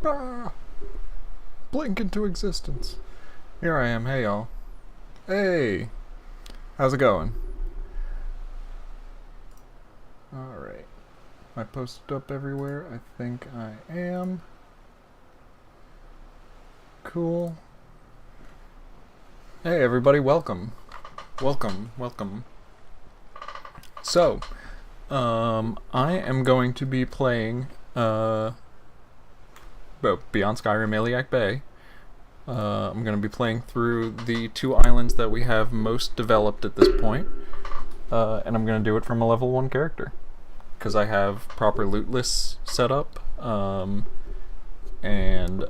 Ah, blink into existence. Here I am. Hey, y'all. Hey, how's it going? Alright. Am I posted up everywhere? I think I am. Cool. Hey, everybody, welcome. Welcome. So, I am going to be playing, Beyond Skyrim Iliac Bay. I'm going to be playing through the 2 islands that we have most developed at this point. And I'm going to do it from a level 1 character. Because I have proper loot lists set up, and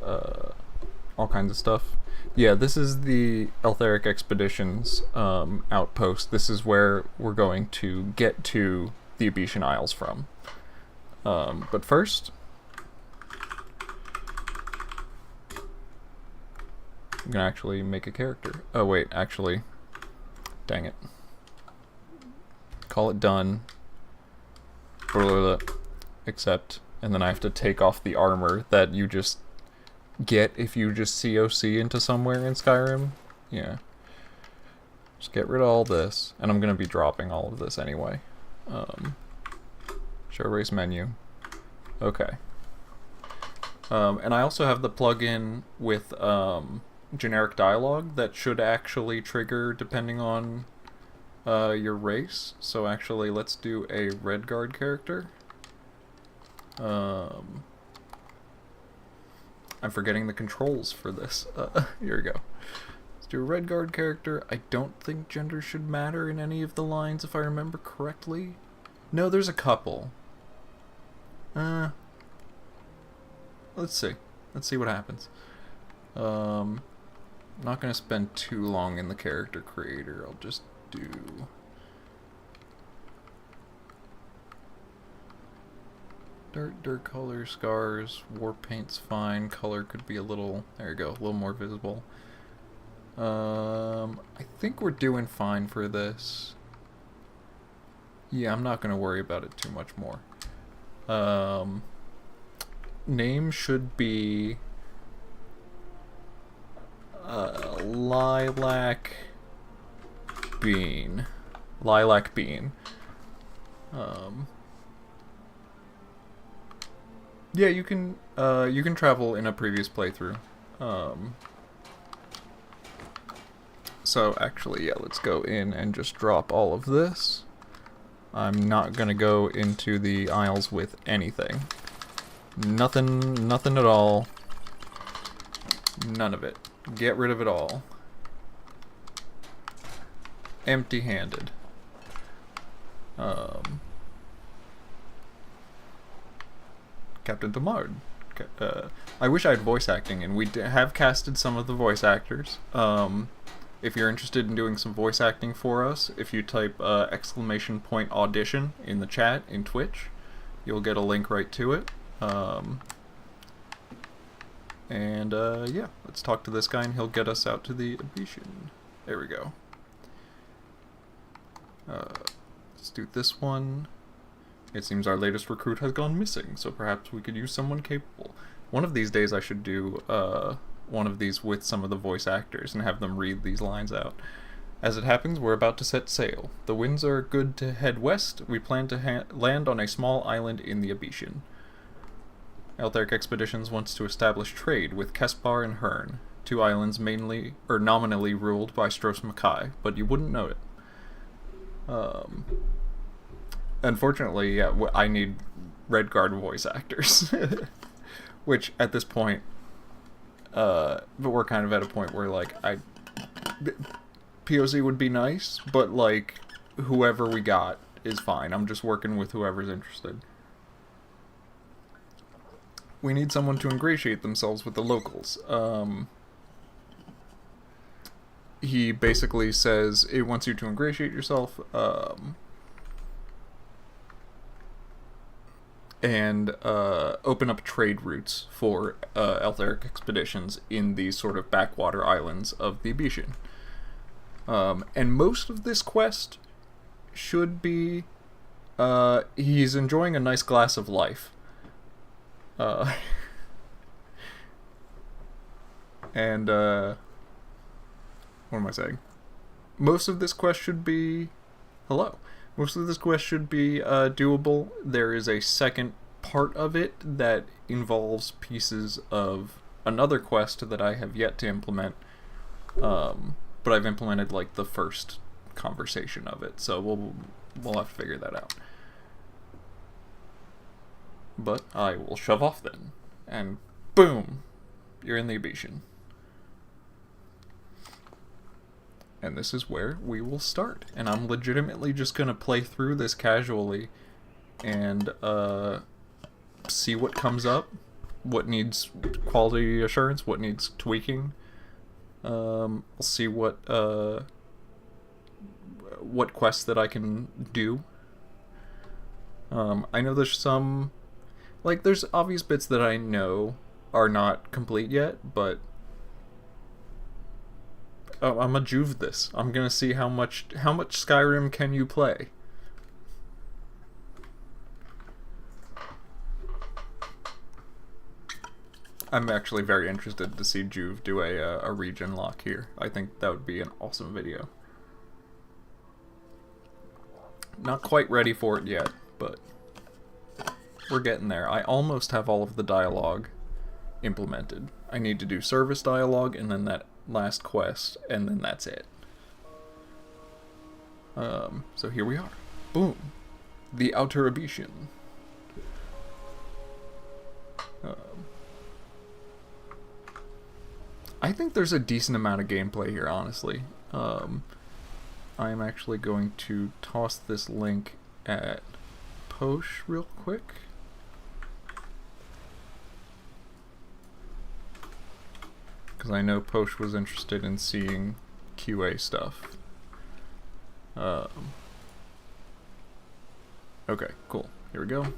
all kinds of stuff. Yeah, this is the Iliac Expeditions outpost. This is where we're going to get to the Abecean Isles from. But first, I'm gonna actually make a character. Oh wait, actually, dang it. Call it done. Accept, and then I have to take off the armor that you just get if you just COC into somewhere in Skyrim. Yeah. Just get rid of all this, and I'm gonna be dropping all of this anyway. Show race menu. Okay. And I also have the plugin with generic dialogue that should actually trigger depending on your race. So actually, let's do a Redguard character. I'm forgetting the controls for this. Here we go. Let's do a Redguard character. I don't think gender should matter in any of the lines, if I remember correctly. No, there's a couple. Let's see. Let's see what happens. I'm not gonna spend too long in the character creator. I'll just do... Dirt color, scars, war paint's fine, color could be a little, there you go, a little more visible. I think we're doing fine for this. Yeah, I'm not going to worry about it too much more. Name should be Lilac Bean. Lilac Bean. Yeah, you can travel in a previous playthrough. So actually, yeah, let's go in and just drop all of this. I'm not gonna go into the Isles with anything. Nothing at all. None of it. Get rid of it all. Empty-handed. Captain Tamard. I wish I had voice acting, and we have casted some of the voice actors. If you're interested in doing some voice acting for us, if you type !audition in the chat in Twitch, you'll get a link right to it. Yeah, let's talk to this guy, and he'll get us out to the Abecean. There we go. Let's do this one. It seems our latest recruit has gone missing, so perhaps we could use someone capable. One of these days I should do one of these with some of the voice actors and have them read these lines out. As it happens, we're about to set sail. The winds are good to head west. We plan to land on a small island in the Abecean. Iliac Expeditions wants to establish trade with Kespar and Hearn, 2 islands mainly, or nominally ruled by Stros Mackay, but you wouldn't know it. Unfortunately, yeah, I need Redguard voice actors. Which, at this point, but we're kind of at a point where, like, POC would be nice, but, like, whoever we got is fine. I'm just working with whoever's interested. We need someone to ingratiate themselves with the locals. He basically says it wants you to ingratiate yourself, and open up trade routes for Iliac Expeditions in these sort of backwater islands of the Abecean. And most of this quest should be he's enjoying a nice glass of life. And, what am I saying? Most of this quest should be... Hello. Most of this quest should be doable. There is a second part of it that involves pieces of another quest that I have yet to implement. But I've implemented like the first conversation of it, so we'll have to figure that out. But I will shove off then, and boom, you're in the Abecean. And this is where we will start. And I'm legitimately just gonna play through this casually and see what comes up, what needs quality assurance, what needs tweaking. I'll see what quests that I can do. I know there's some, like, there's obvious bits that I know are not complete yet, but I'm a juve this. I'm gonna see how much Skyrim can you play. I'm actually very interested to see Juve do a region lock here. I think that would be an awesome video. Not quite ready for it yet, but we're getting there. I almost have all of the dialogue implemented. I need to do service dialogue and then that last quest, and then that's it. So here we are. Boom. The Outer Abecean. I think there's a decent amount of gameplay here, honestly. I'm actually going to toss this link at Posh real quick. Because I know Posh was interested in seeing QA stuff. Okay, cool. Here we go.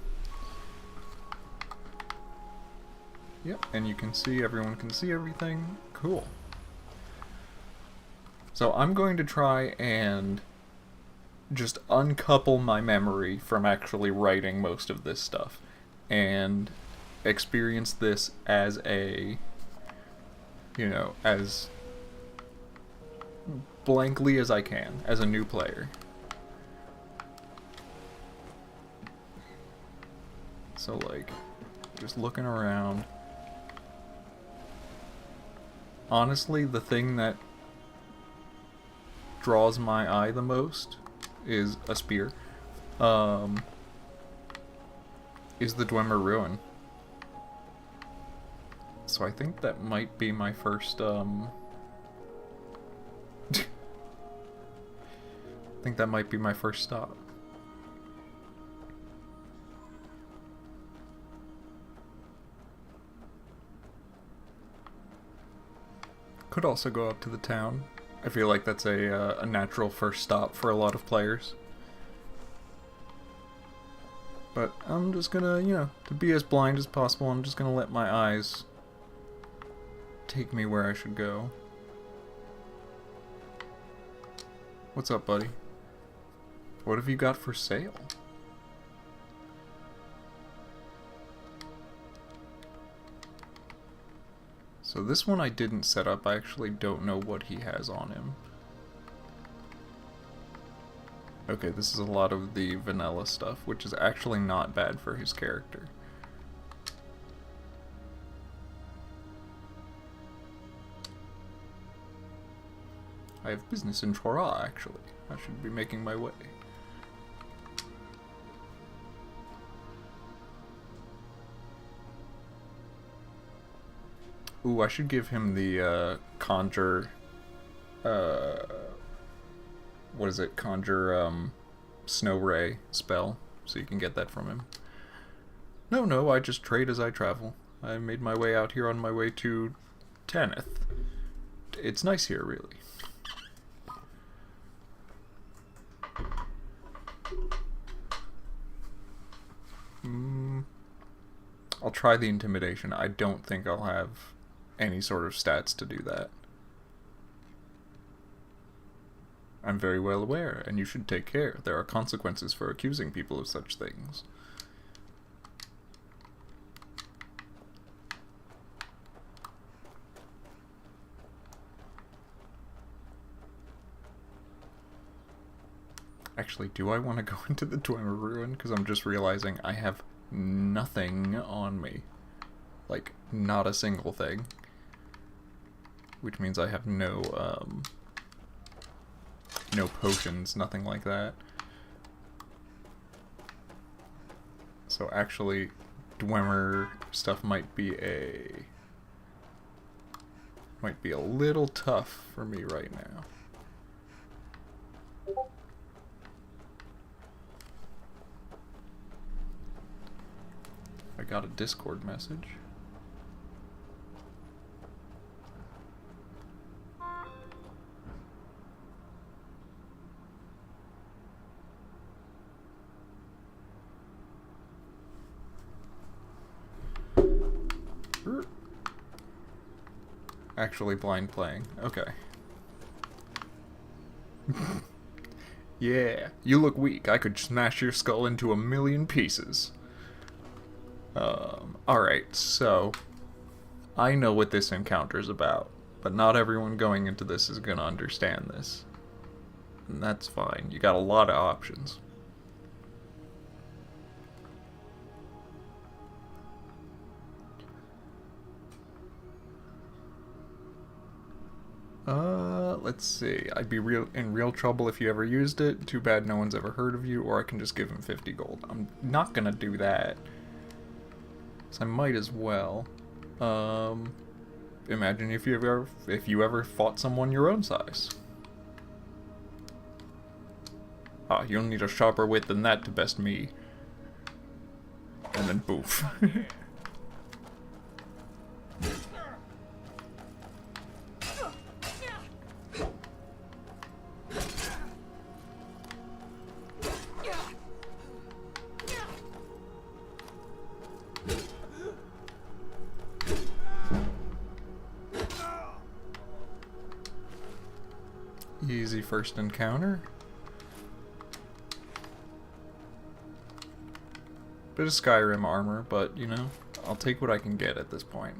Yep, and you can see, everyone can see everything. Cool. So I'm going to try and just uncouple my memory from actually writing most of this stuff and experience this as a, you know, as blankly as I can, as a new player. So, like, just looking around. Honestly, the thing that draws my eye the most is a spear. Is the Dwemer Ruin. So I think that might be my first, I think that might be my first stop. Could also go up to the town. I feel like that's a natural first stop for a lot of players. But I'm just gonna, you know, to be as blind as possible, I'm just gonna let my eyes take me where I should go. What's up, buddy? What have you got for sale? So this one I didn't set up. I actually don't know what he has on him. Okay, this is a lot of the vanilla stuff, which is actually not bad for his character. I have business in Chora, actually. I should be making my way. Ooh, I should give him the conjure, what is it? Conjure snow ray spell, so you can get that from him. No, I just trade as I travel. I made my way out here on my way to Tanith. It's nice here, really. I'll try the intimidation. I don't think I'll have any sort of stats to do that. I'm very well aware, and you should take care. There are consequences for accusing people of such things. Actually, do I want to go into the Dwemer Ruin? Because I'm just realizing I have nothing on me. Like, not a single thing. Which means I have no potions, nothing like that. So actually, Dwemer stuff might be a little tough for me right now. I got a Discord message. Actually blind playing. Okay. Yeah, you look weak. I could smash your skull into a million pieces. Alright, so I know what this encounter's about, but not everyone going into this is gonna understand this. And that's fine. You got a lot of options. Let's see. I'd be in real trouble if you ever used it. Too bad no one's ever heard of you, or I can just give him 50 gold. I'm not gonna do that. So I might as well. Imagine if you ever fought someone your own size. Ah, you'll need a sharper wit than that to best me. And then boof. Easy first encounter. Bit of Skyrim armor, but, you know, I'll take what I can get at this point.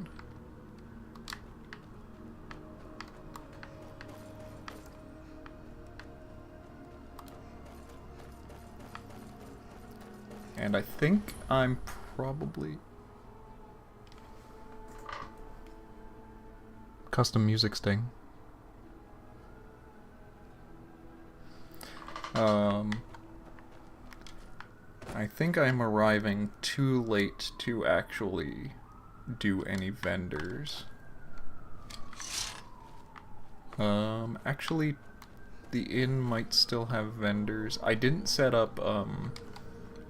And I think I'm probably... Custom music sting. I think I'm arriving too late to actually do any vendors. Actually, the inn might still have vendors. I didn't set up,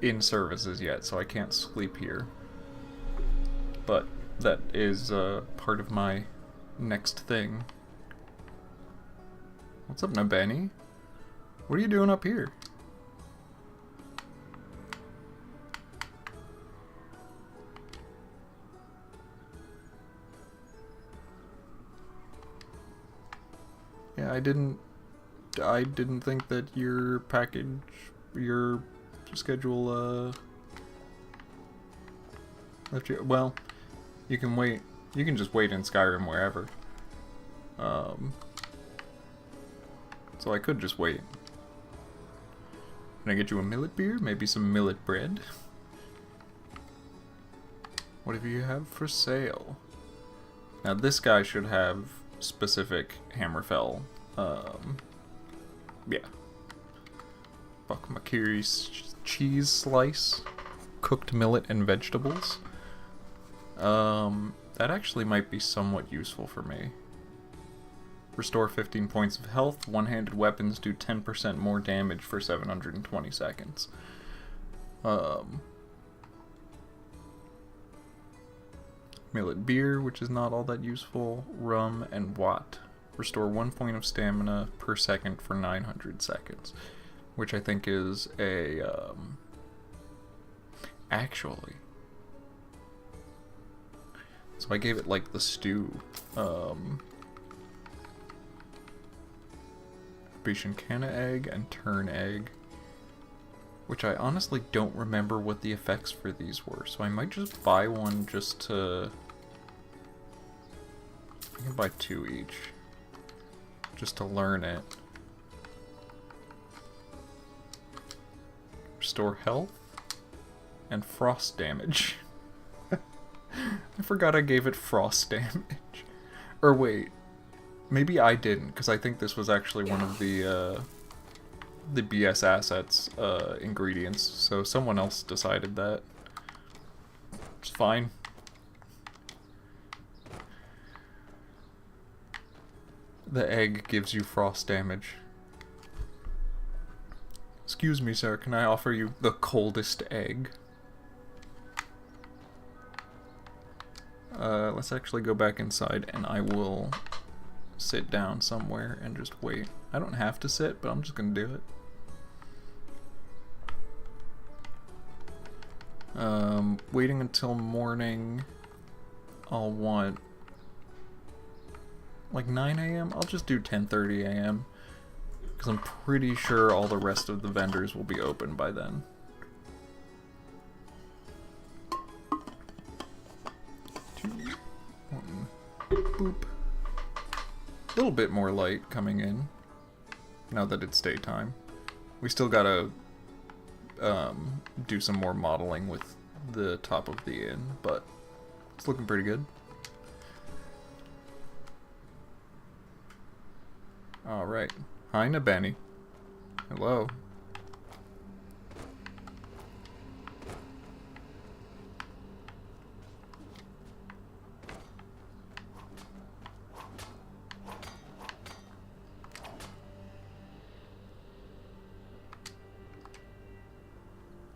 inn services yet, so I can't sleep here. But that is, part of my next thing. What's up, Nabeni? What are you doing up here? Yeah, I didn't think that your schedule, left you, well, you can wait, you can just wait in Skyrim wherever. So I could just wait. Can I get you a millet beer? Maybe some millet bread? Whatever you have for sale. Now this guy should have specific Hammerfell. Yeah. Bakmakiri's cheese slice. Cooked millet and vegetables. That actually might be somewhat useful for me. Restore 15 points of health. One-handed weapons do 10% more damage for 720 seconds. Millet beer, which is not all that useful. Rum and Watt. Restore 1 point of stamina per second for 900 seconds. Which I think is a, actually. So I gave it like the stew. Abecean egg and turn egg. Which I honestly don't remember what the effects for these were, so I might just buy one just to... I can buy 2 each. Just to learn it. restore health, and frost damage. I forgot I gave it frost damage. Or wait, maybe I didn't, because I think this was actually one of the BS assets ingredients, so someone else decided that. It's fine. The egg gives you frost damage. Excuse me, sir, can I offer you the coldest egg? Let's actually go back inside and I will sit down somewhere and just wait. I don't have to sit, but I'm just gonna do it. Waiting until morning. I'll want like 9 a.m. I'll just do 10:30 a.m. because I'm pretty sure all the rest of the vendors will be open by then. Boop. A little bit more light coming in now that it's daytime. We still gotta do some more modeling with the top of the inn, but it's looking pretty good. Alright. Hi, Nabani. Hello.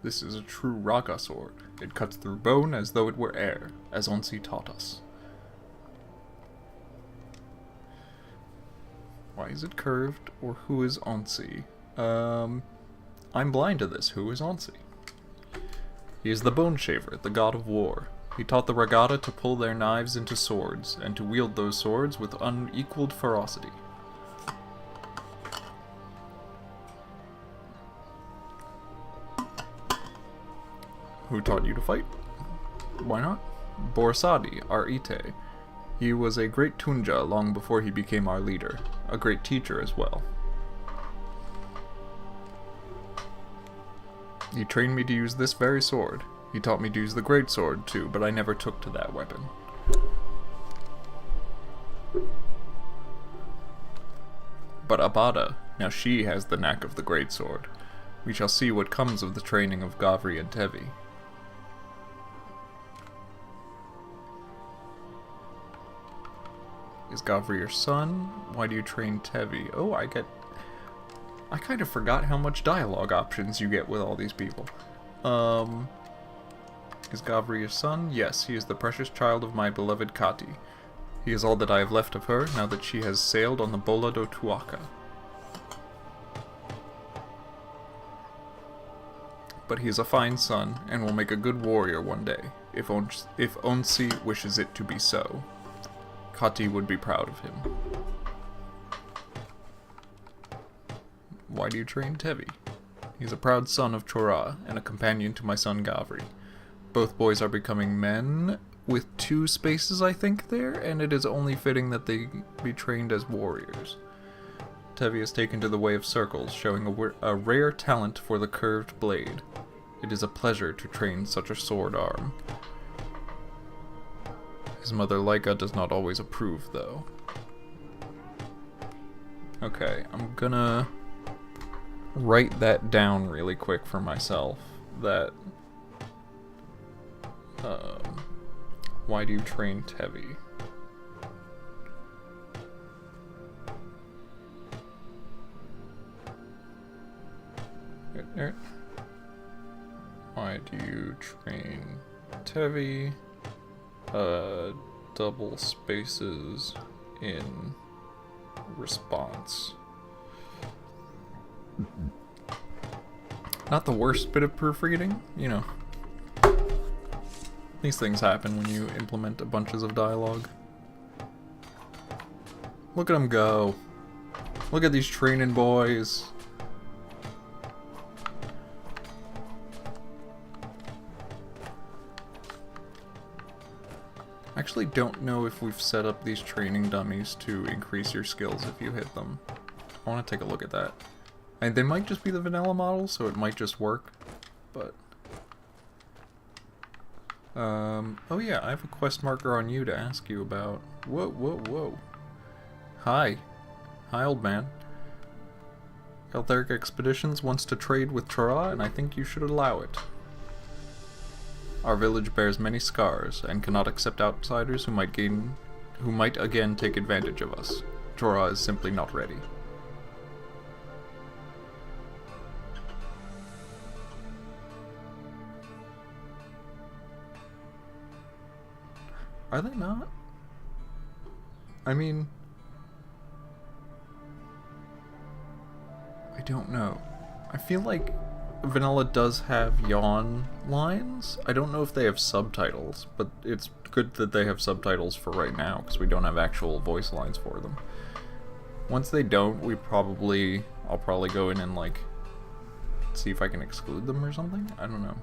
This is a true Raga sword. It cuts through bone as though it were air, as Onsi taught us. Why is it curved, or who is Onsi? I'm blind to this. Who is Onsi? He is the Bone Shaver, the god of war. He taught the Ragata to pull their knives into swords, and to wield those swords with unequaled ferocity. Who taught you to fight? Why not? Borsadi, our Ite. He was a great Tunja long before he became our leader. A great teacher as well. He trained me to use this very sword. He taught me to use the great sword too, but I never took to that weapon. But Abada, now she has the knack of the great sword. We shall see what comes of the training of Gavri and Tevi. Is Gavri your son? Why do you train Tevi? Oh, I kind of forgot how much dialogue options you get with all these people. Is Gavri your son? Yes, he is the precious child of my beloved Kati. He is all that I have left of her, now that she has sailed on the Bola do Tuaca. But he is a fine son, and will make a good warrior one day, if Onsi wishes it to be so. Kati would be proud of him. Why do you train Tevi? He's a proud son of Chora, and a companion to my son Gavri. Both boys are becoming men, with 2 spaces I think there, and it is only fitting that they be trained as warriors. Tevi is taken to the way of circles, showing a rare talent for the curved blade. It is a pleasure to train such a sword arm. His mother Laika does not always approve, though. Okay, I'm gonna write that down really quick for myself. That, why do you train Tevi? There. Why do you train Tevi? Double spaces in response. Not the worst bit of proofreading, you know. These things happen when you implement a bunches of dialogue. Look at them go. Look at these training boys. I actually don't know if we've set up these training dummies to increase your skills if you hit them. I want to take a look at that. And they might just be the vanilla model, so it might just work. but... oh yeah, I have a quest marker on you to ask you about. Whoa, whoa, whoa. Hi. Hi, old man. Eltheric Expeditions wants to trade with Chora, and I think you should allow it. Our village bears many scars, and cannot accept outsiders who might again take advantage of us. Chora is simply not ready. Are they not? I mean... I don't know. I feel like Vanilla does have yawn lines. I don't know if they have subtitles, but it's good that they have subtitles for right now, because we don't have actual voice lines for them. Once they don't, I'll probably go in and, like, see if I can exclude them or something? I don't know.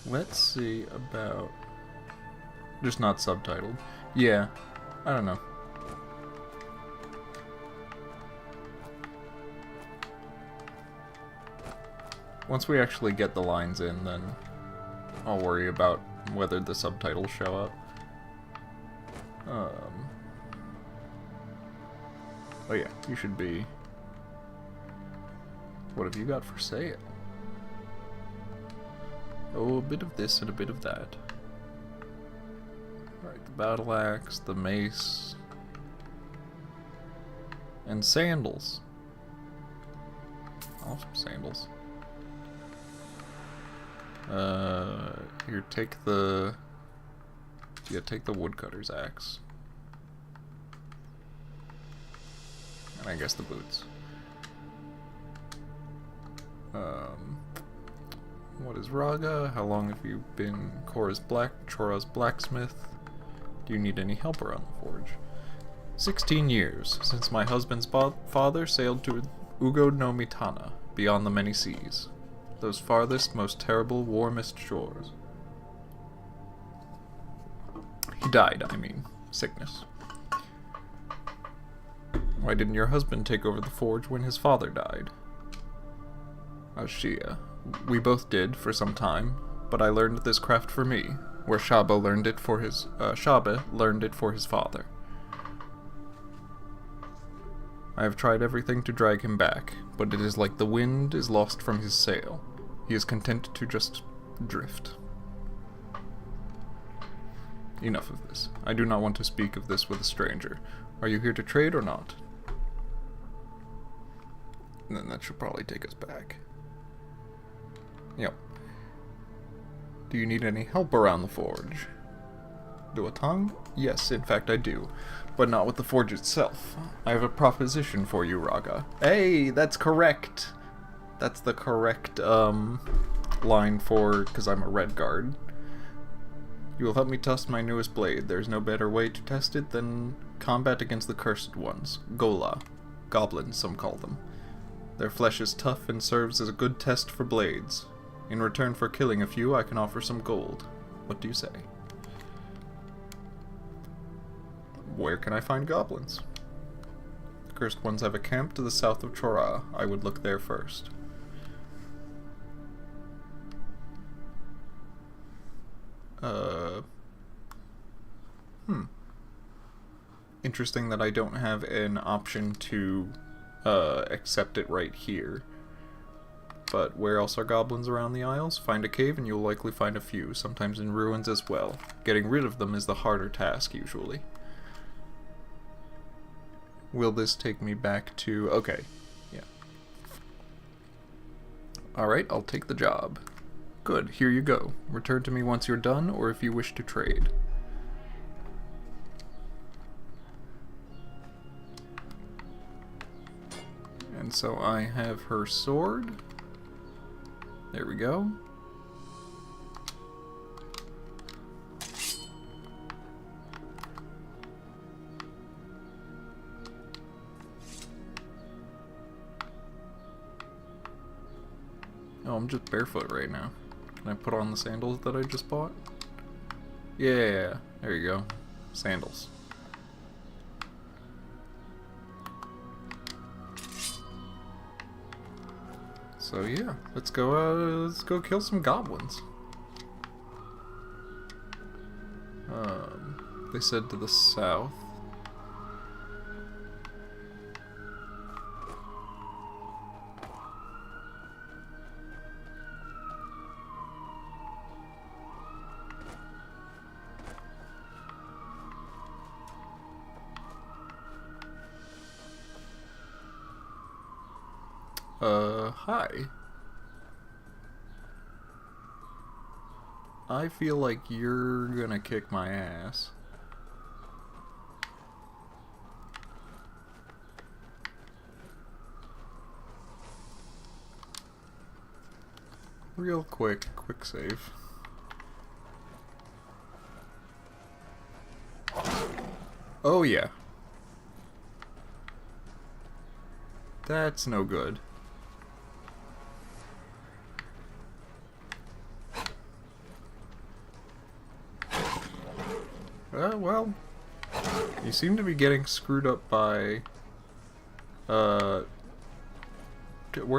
Let's see about... Just not subtitled. Yeah, I don't know. Once we actually get the lines in, then I'll worry about whether the subtitles show up. Oh yeah, you should be... What have you got for sale? Oh, a bit of this and a bit of that. Alright, the battle axe, the mace, and sandals. I'll have some sandals. Here, take the woodcutter's axe. And I guess the boots. What is Raga? How long have you been Chora's blacksmith? Do you need any help around the forge? 16 years, since my husband's father sailed to Ugo no Mitana, beyond the many seas. Those farthest, most terrible, warmest shores. He died, I mean. Sickness. Why didn't your husband take over the forge when his father died? Ashia. We both did, for some time, but I learned this craft for me, where Shabe learned it for his father. I have tried everything to drag him back, but it is like the wind is lost from his sail. He is content to just drift. Enough of this. I do not want to speak of this with a stranger. Are you here to trade or not? And then that should probably take us back. Yep. Do you need any help around the forge? Do a tongue? Yes, in fact I do. But not with the forge itself. I have a proposition for you, Raga. Hey, that's correct! That's the correct, line for, because I'm a Redguard. You will help me test my newest blade. There's no better way to test it than combat against the cursed ones. Gola. Goblins, some call them. Their flesh is tough and serves as a good test for blades. In return for killing a few, I can offer some gold. What do you say? Where can I find goblins? The cursed ones have a camp to the south of Chora. I would look there first. Interesting that I don't have an option to accept it right here. But where else are goblins around the Isles? Find a cave and you'll likely find a few, sometimes in ruins as well. Getting rid of them is the harder task, usually. Will this take me back to... Okay, yeah. Alright, I'll take the job. Good, here you go. Return to me once you're done, or if you wish to trade. And so I have her sword. There we go. Oh, I'm just barefoot right now. Can I put on the sandals that I just bought? Yeah, there you go. Sandals. So yeah, let's go kill some goblins. They said to the south. Hi. I feel like you're gonna kick my ass. Real quick save. Oh yeah. That's no good. Well, you seem to be getting screwed up by, we're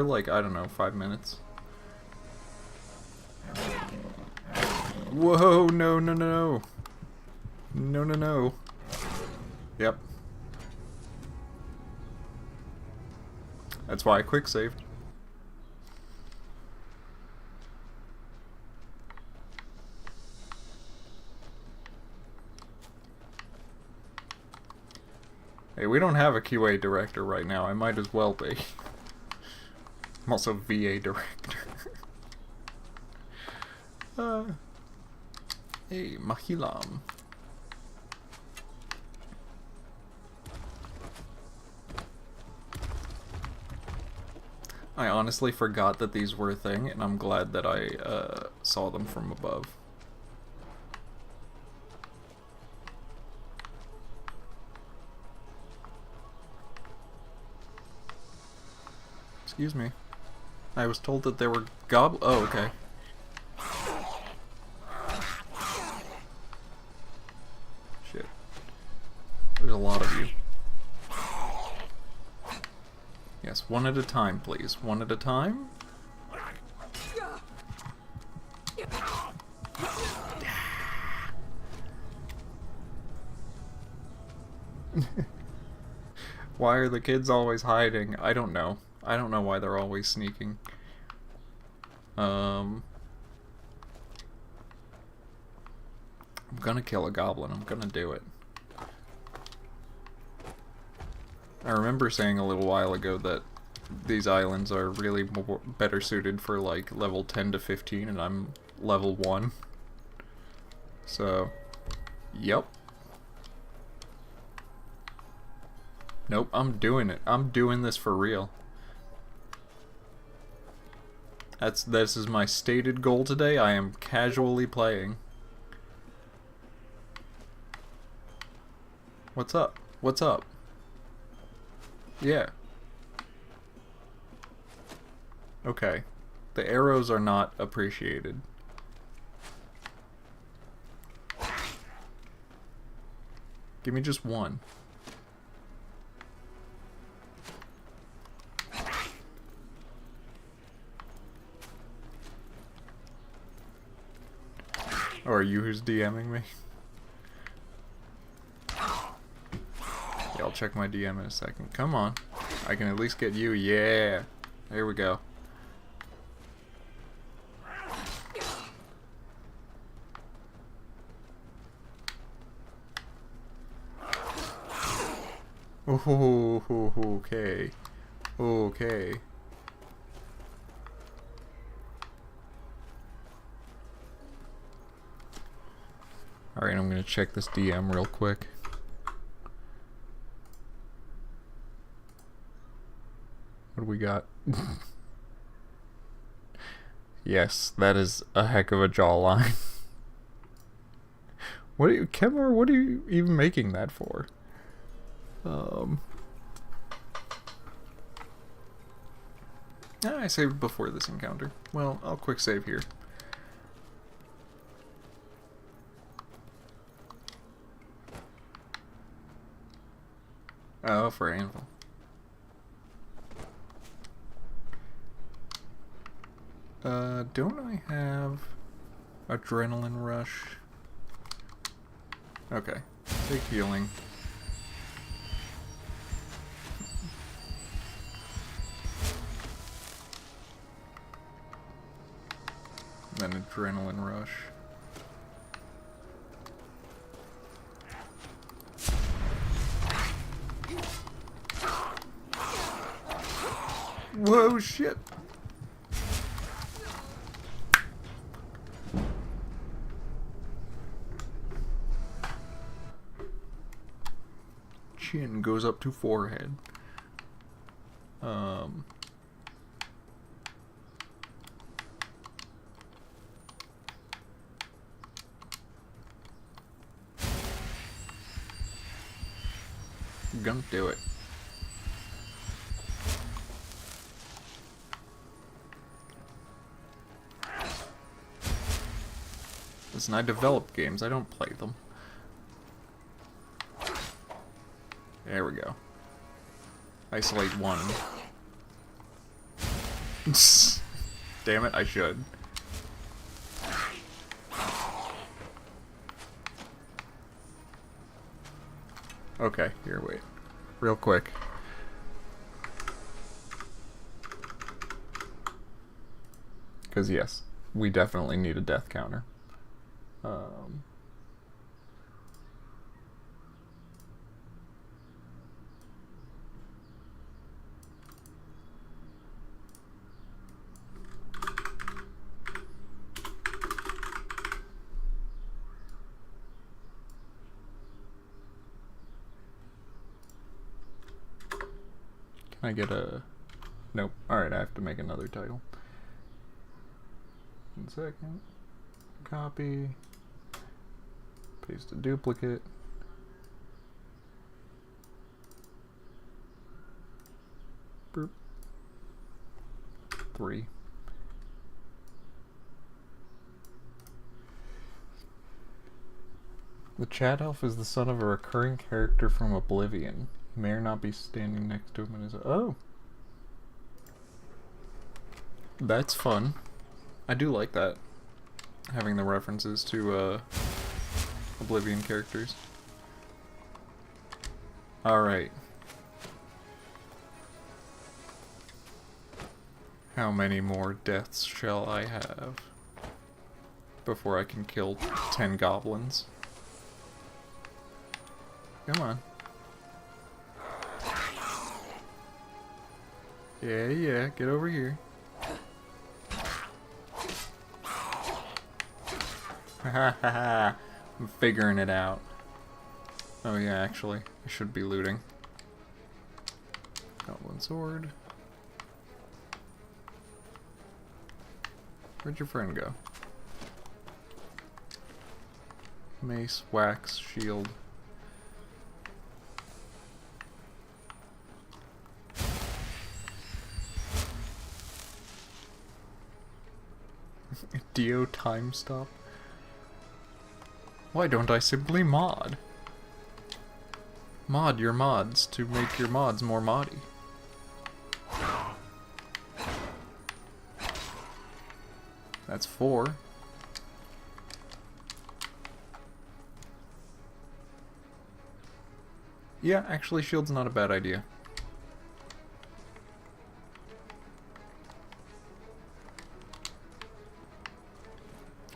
like, I don't know, 5 minutes. Whoa, no, no, no, no. No, no, no. Yep. That's why I quick saved. Hey, we don't have a QA director right now. I might as well be. I'm also VA director. Hey, Mahilam. I honestly forgot that these were a thing, and I'm glad that I saw them from above. Excuse me. I was told that there were oh, okay. Shit. There's a lot of you. Yes, one at a time, please. One at a time. Why are the kids always hiding? I don't know. I don't know why they're always sneaking. I'm gonna kill a goblin. I'm gonna do it. I remember saying a little while ago that these islands are really better suited for like level 10 to 15, and I'm level 1. So, yep. Nope, I'm doing it. I'm doing this for real. This is my stated goal today. I am casually playing. What's up? What's up? Yeah. Okay. The arrows are not appreciated. Give me just one. Or are you who's DMing me? Yeah, I'll check my DM in a second. Come on. I can at least get you. Yeah. There we go. Oh, okay. Okay. Alright, I'm gonna check this DM real quick. What do we got? Yes, that is a heck of a jawline. What are you, Kemmer, what are you even making that for? I saved before this encounter. Well, I'll quick save here. Oh, for anvil. Don't I have adrenaline rush? Okay, take healing. Then adrenaline rush. Whoa, shit! Chin goes up to forehead. Gonna do it. Listen, I develop games, I don't play them. There we go. Isolate one. Damn it, I should. Okay, here, wait. Real quick. Because yes, we definitely need a death counter. Can I get a... Nope. Alright, I have to make another title. 1 second. Copy. Paste a duplicate. Boop. 3. The Chat Elf is the son of a recurring character from Oblivion. He may or not be standing next to him in his... Oh! That's fun. I do like that. Having the references to, Oblivion characters. Alright. How many more deaths shall I have before I can kill 10 goblins? Come on. Yeah, get over here. Hahaha, I'm figuring it out. Oh yeah, actually, I should be looting. Goblin sword. Where'd your friend go? Mace, wax, shield. Dio time stop? Why don't I simply mod? Mod your mods to make your mods more moddy. That's 4. Yeah, actually shield's not a bad idea.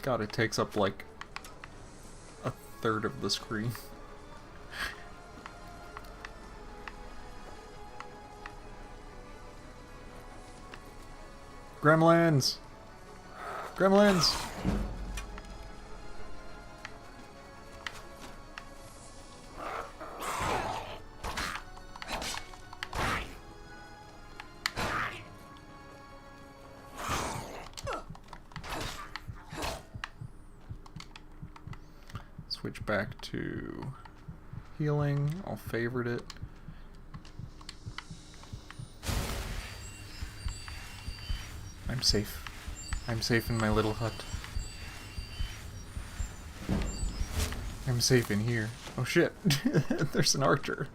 God, it takes up like a third of the screen. Gremlins! Gremlins! Switch back to healing. I'll favorite it. I'm safe. I'm safe in my little hut. I'm safe in here. Oh shit, there's an archer.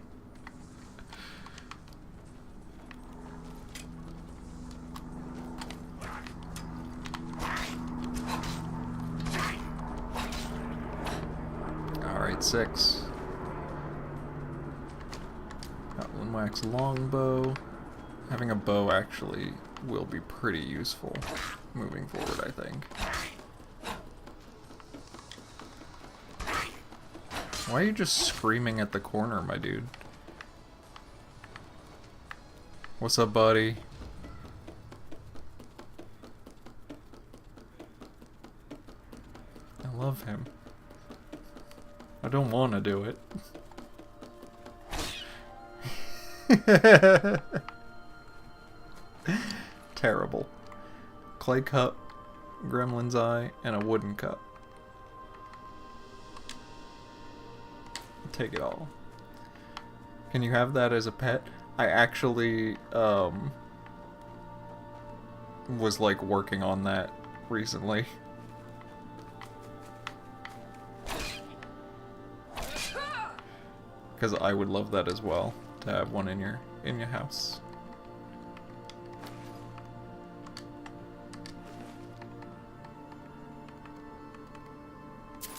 at 6. Goblin Wax Longbow. Having a bow actually will be pretty useful moving forward, I think. Why are you just screaming at the corner, my dude? What's up, buddy? I love him. I don't want to do it. Terrible. Clay cup, gremlin's eye, and a wooden cup. Take it all. Can you have that as a pet? I actually was like working on that recently. Because I would love that as well, to have one in your house.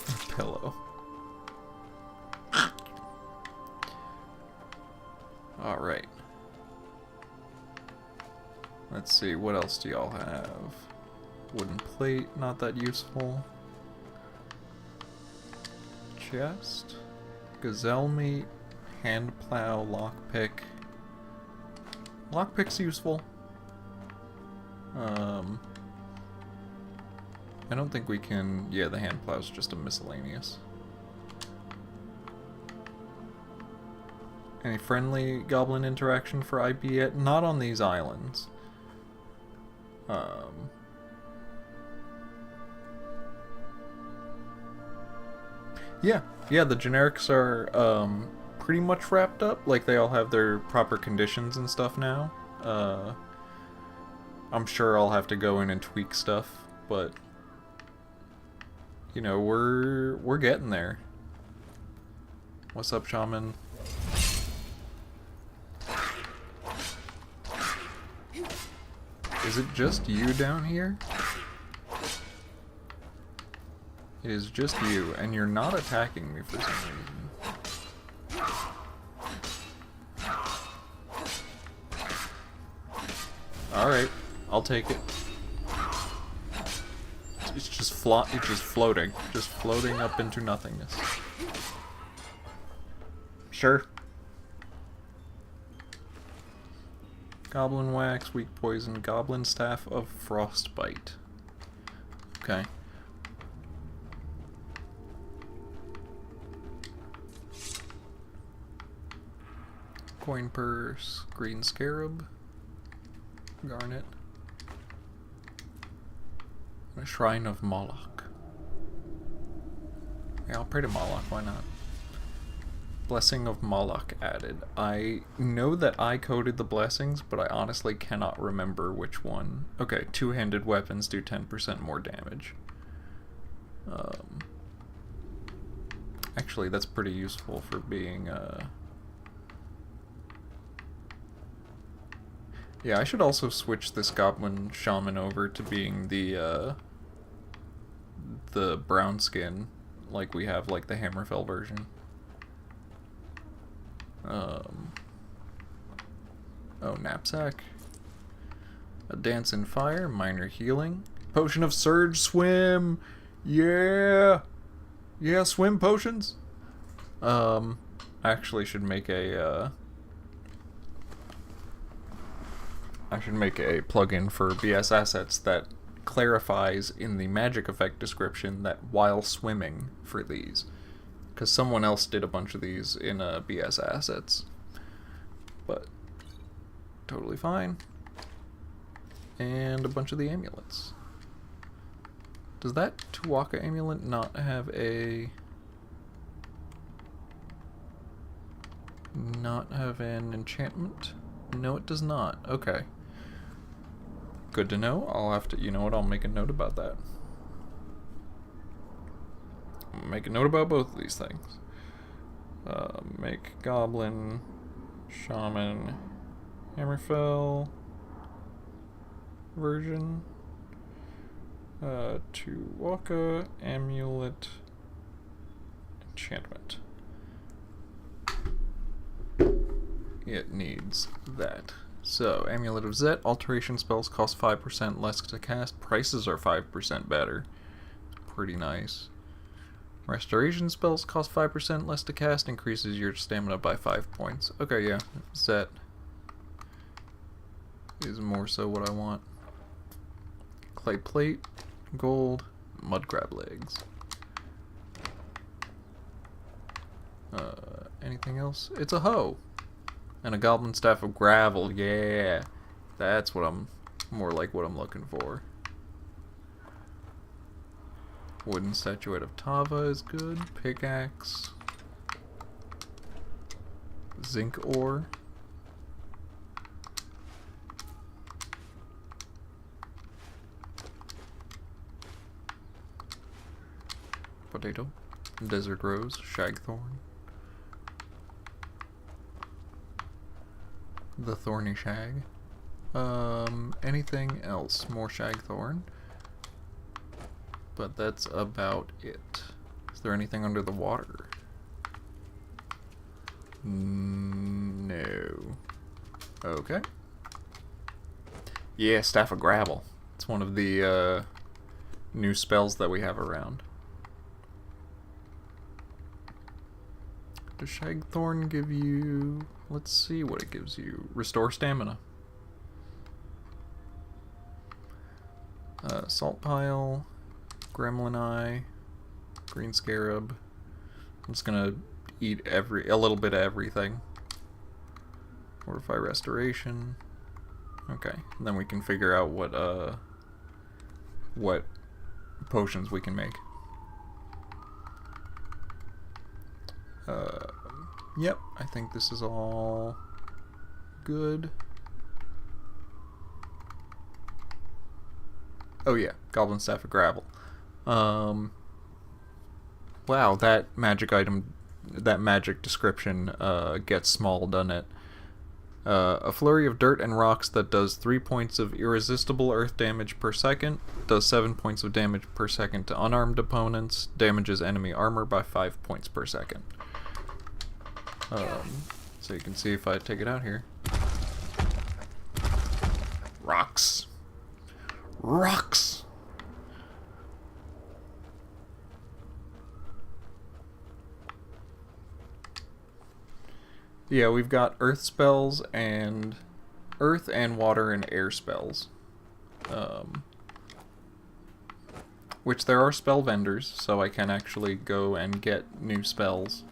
A pillow. Alright. Let's see, what else do y'all have? Wooden plate, not that useful. Chest. Gazelle meat. Hand plow, lockpick. Lockpick's useful. I don't think we can... Yeah, the hand plow's just a miscellaneous. Any friendly goblin interaction for IP yet? Not on these islands. Yeah, the generics are pretty much wrapped up. Like, they all have their proper conditions and stuff now. I'm sure I'll have to go in and tweak stuff, but you know, we're getting there. What's up, Shaman? Is it just you down here? It is just you, and you're not attacking me for some reason. Alright, I'll take it. It's just floating. Just floating up into nothingness. Sure. Goblin wax, weak poison, goblin staff of frostbite. Okay. Coin purse, green scarab, garnet, and a shrine of Moloch. Yeah, I'll pray to Moloch, why not? Blessing of Moloch added. I know that I coded the blessings, but I honestly cannot remember which one. Okay, two-handed weapons do 10% more damage. Actually, that's pretty useful for being, Yeah, I should also switch this goblin shaman over to being the brown skin, like we have, like the Hammerfell version. Oh, knapsack. A dance in fire, minor healing. Potion of surge, swim! Yeah! Yeah, swim potions! I actually should make a, I should make a plugin for BS assets that clarifies in the magic effect description that while swimming for these. Because someone else did a bunch of these in BS assets. But totally fine. And a bunch of the amulets. Does that Tuwaka amulet not have a... not have an enchantment? No, it does not. Okay. Good to know. I'll have to, you know what, I'll make a note about that. I'll make a note about both of these things. Make goblin, shaman, Hammerfell version. Tuwaka amulet enchantment. It needs that. So, Amulet of Zet, alteration spells cost 5% less to cast. Prices are 5% better. Pretty nice. Restoration spells cost 5% less to cast, increases your stamina by 5 points. Okay, yeah, Zet is more so what I want. Clay plate, gold, mud crab legs. Anything else? It's a hoe! And a goblin staff of gravel, yeah! That's what I'm, more like what I'm looking for. Wooden statuette of Tava is good. Pickaxe. Zinc ore. Potato. Desert rose. Shagthorn. The thorny shag. Anything else? More shagthorn. But that's about it. Is there anything under the water? No. Okay. Yeah, Staff of Gravel. It's one of the new spells that we have around. Does Shagthorn give you... Let's see what it gives you. Restore stamina. Salt pile. Gremlin eye. Green scarab. I'm just gonna eat a little bit of everything. Fortify restoration. Okay, and then we can figure out what potions we can make. Yep, I think this is all good. Oh yeah, Goblin Staff of Gravel. Wow, that magic item, that magic description gets small, doesn't it? A flurry of dirt and rocks that does 3 points of irresistible earth damage per second, does 7 points of damage per second to unarmed opponents, damages enemy armor by 5 points per second. So you can see if I take it out here. Rocks. Rocks! Yeah, we've got earth spells and earth and water and air spells. Which there are spell vendors, so I can actually go and get new spells.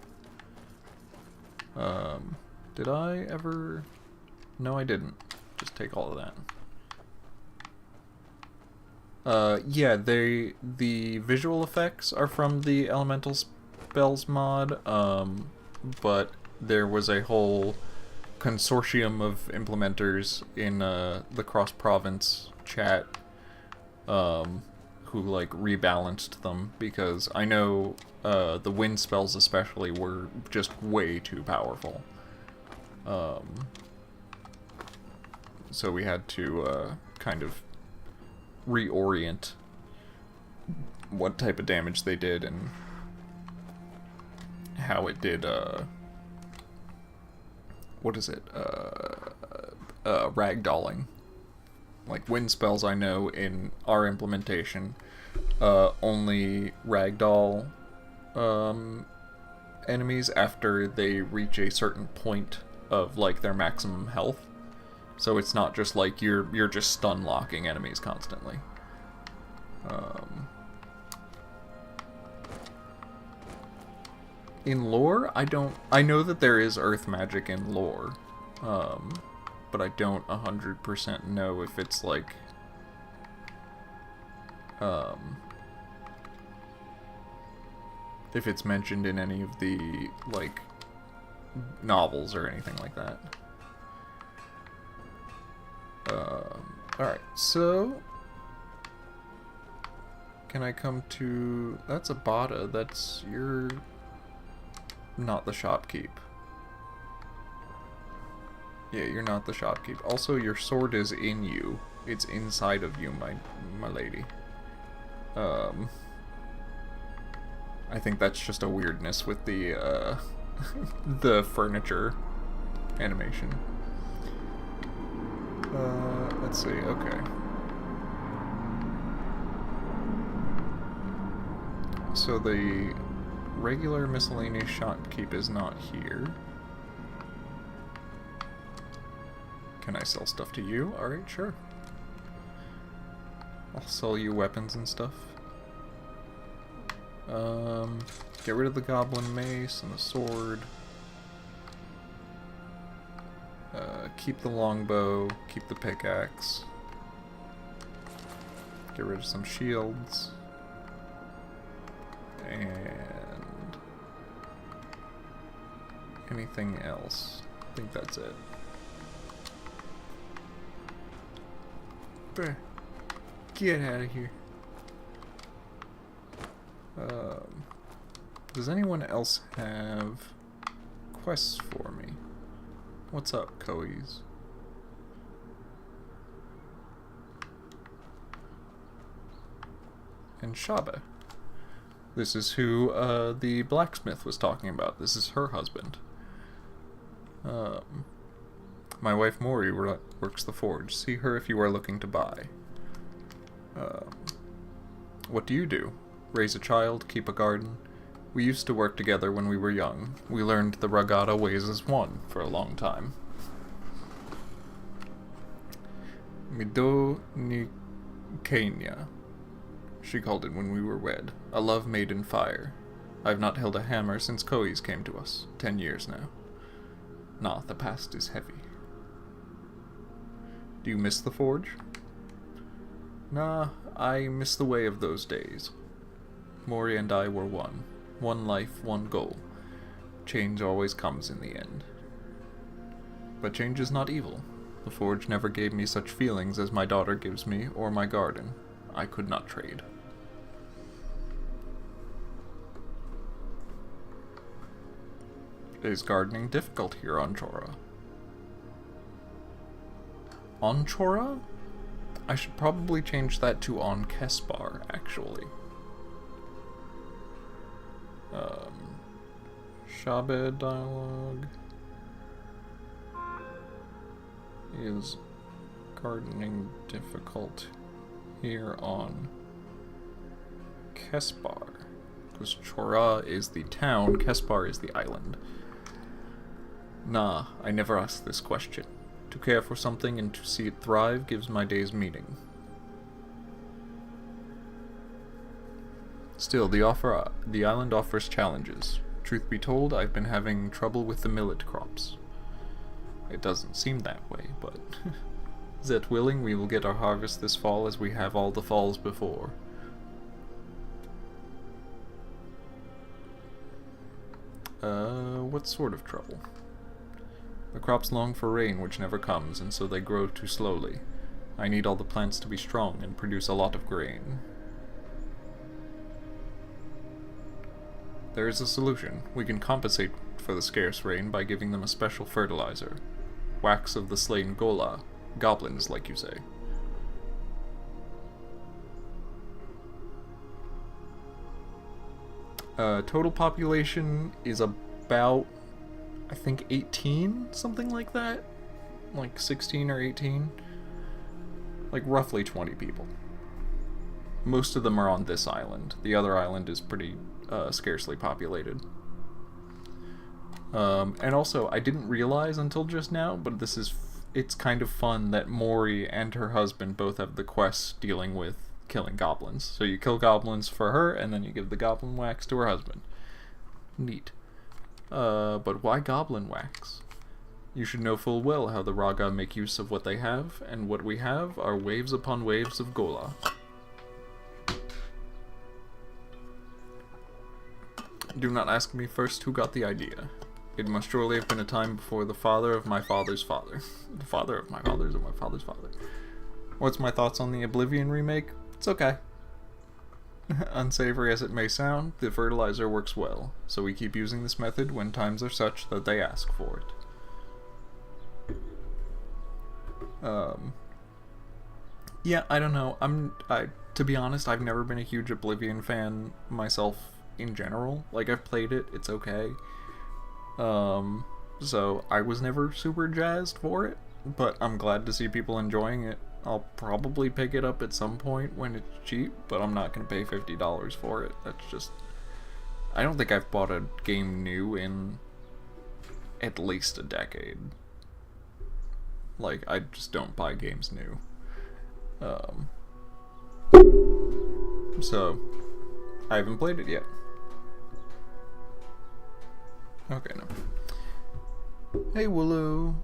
Did I ever... No, I didn't. Just take all of that. Yeah, the visual effects are from the Elemental Spells mod, but there was a whole consortium of implementers in the cross-province chat who like rebalanced them, because I know the wind spells especially were just way too powerful. So we had to kind of reorient what type of damage they did and how it did what is it? Ragdolling. Like wind spells, I know in our implementation only ragdoll enemies after they reach a certain point of like their maximum health. So it's not just like you're just stun locking enemies constantly. In lore, I know that there is earth magic in lore, but I don't 100% know if it's like, if it's mentioned in any of the, like, novels or anything like that. Alright, so... Can I come to... That's a Bada, that's your... Not the shopkeep. Yeah, you're not the shopkeep. Also, your sword is in you. It's inside of you, my lady. I think that's just a weirdness with the the furniture animation. Let's see, okay. So the regular miscellaneous shopkeep is not here. Can I sell stuff to you? Alright, sure. I'll sell you weapons and stuff. Get rid of the goblin mace and the sword. Keep the longbow, keep the pickaxe. Get rid of some shields. And anything else? I think that's it. Bruh. Get out of here. Does anyone else have quests for me? What's up, Kois? And Shaba. This is who the blacksmith was talking about. This is her husband. My wife Mori works the forge. See her if you are looking to buy. What do you do? Raise a child, keep a garden? We used to work together when we were young. We learned the Ragata ways as one for a long time. Mido ni Kenya, she called it when we were wed. A love made in fire. I've not held a hammer since Kois came to us. 10 years now. Nah, the past is heavy. Do you miss the forge? Nah, I miss the way of those days. Mori and I were one. One life, one goal. Change always comes in the end. But change is not evil. The forge never gave me such feelings as my daughter gives me, or my garden. I could not trade. Is gardening difficult here on Chora? On Chora? I should probably change that to on Kespar, actually. Shabed dialogue. Is gardening difficult here on Kespar? Because Chora is the town, Kespar is the island. Nah, I never asked this question. To care for something and to see it thrive gives my days meaning. Still, the island offers challenges. Truth be told, I've been having trouble with the millet crops. It doesn't seem that way, but Zet willing, we will get our harvest this fall as we have all the falls before. What sort of trouble? The crops long for rain which never comes, and so they grow too slowly. I need all the plants to be strong and produce a lot of grain. There is a solution. We can compensate for the scarce rain by giving them a special fertilizer. Wax of the slain Gola. Goblins, like you say. Total population is about, I think, 18? Something like that? Like 16 or 18? Like roughly 20 people. Most of them are on this island. The other island is pretty scarcely populated. And also, I didn't realize until just now, but it's kind of fun that Mori and her husband both have the quests dealing with killing goblins. So you kill goblins for her, and then you give the goblin wax to her husband. Neat. But why goblin wax? You should know full well how the Raga make use of what they have, and what we have are waves upon waves of Gola. Do not ask me first who got the idea. It must surely have been a time before the father of my father's father. The father of my father's of my father's father. What's my thoughts on the Oblivion remake? It's okay. Unsavory as it may sound, the fertilizer works well, so we keep using this method when times are such that they ask for it. Yeah, I don't know. To be honest, I've never been a huge Oblivion fan myself in general. Like, I've played it, it's okay. So I was never super jazzed for it, but I'm glad to see people enjoying it. I'll probably pick it up at some point when it's cheap, but I'm not going to pay $50 for it. That's just... I don't think I've bought a game new in at least a decade. Like, I just don't buy games new. So, I haven't played it yet. Okay, no. Hey, Wooloo.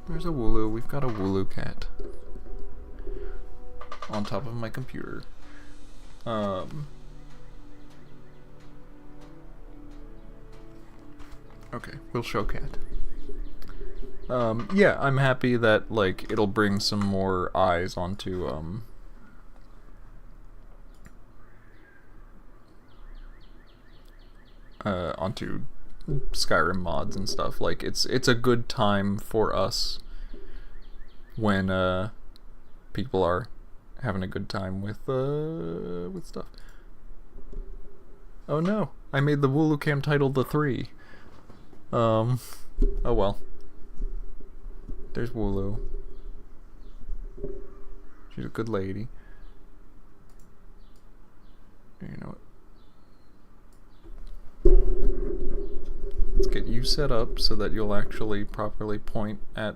There's a Wooloo. We've got a Wooloo cat. On top of my computer. Okay, we'll show cat. Yeah, I'm happy that, like, it'll bring some more eyes onto, onto Skyrim mods and stuff. Like, it's a good time for us when, people are having a good time with stuff. Oh no, I made the Wooloo Cam title the 3. Oh well. There's Wooloo. She's a good lady. You know what? Let's get you set up so that you'll actually properly point at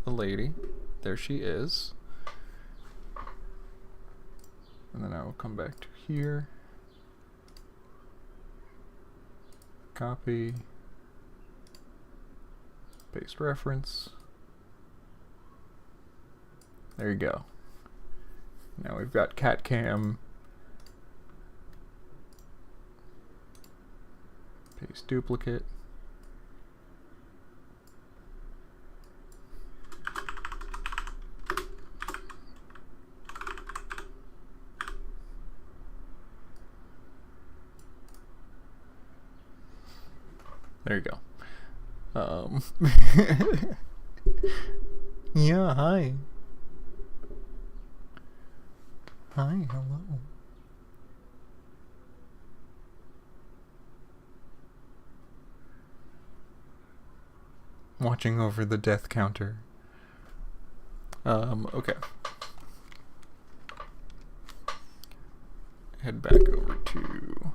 the lady. There she is. And then I will come back to here. Copy. Paste reference. There you go. Now we've got cat cam. Paste duplicate. There you go. Yeah, hi. Hi, hello. Watching over the death counter. Okay. Head back over to...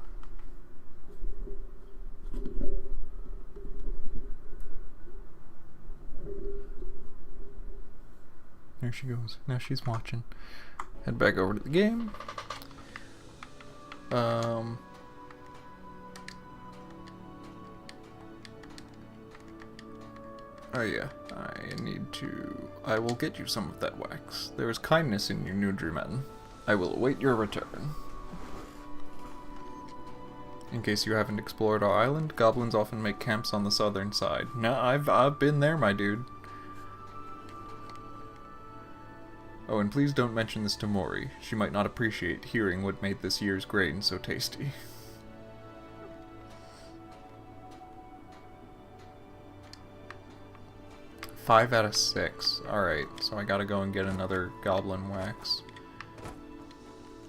There she goes. Now she's watching. Head back over to the game. Oh yeah, I will get you some of that wax. There is kindness in you, Nudrimen. I will await your return. In case you haven't explored our island, goblins often make camps on the southern side. No, I've been there, my dude. Oh, and please don't mention this to Mori. She might not appreciate hearing what made this year's grain so tasty. Five out of 6. Alright, so I gotta go and get another goblin wax.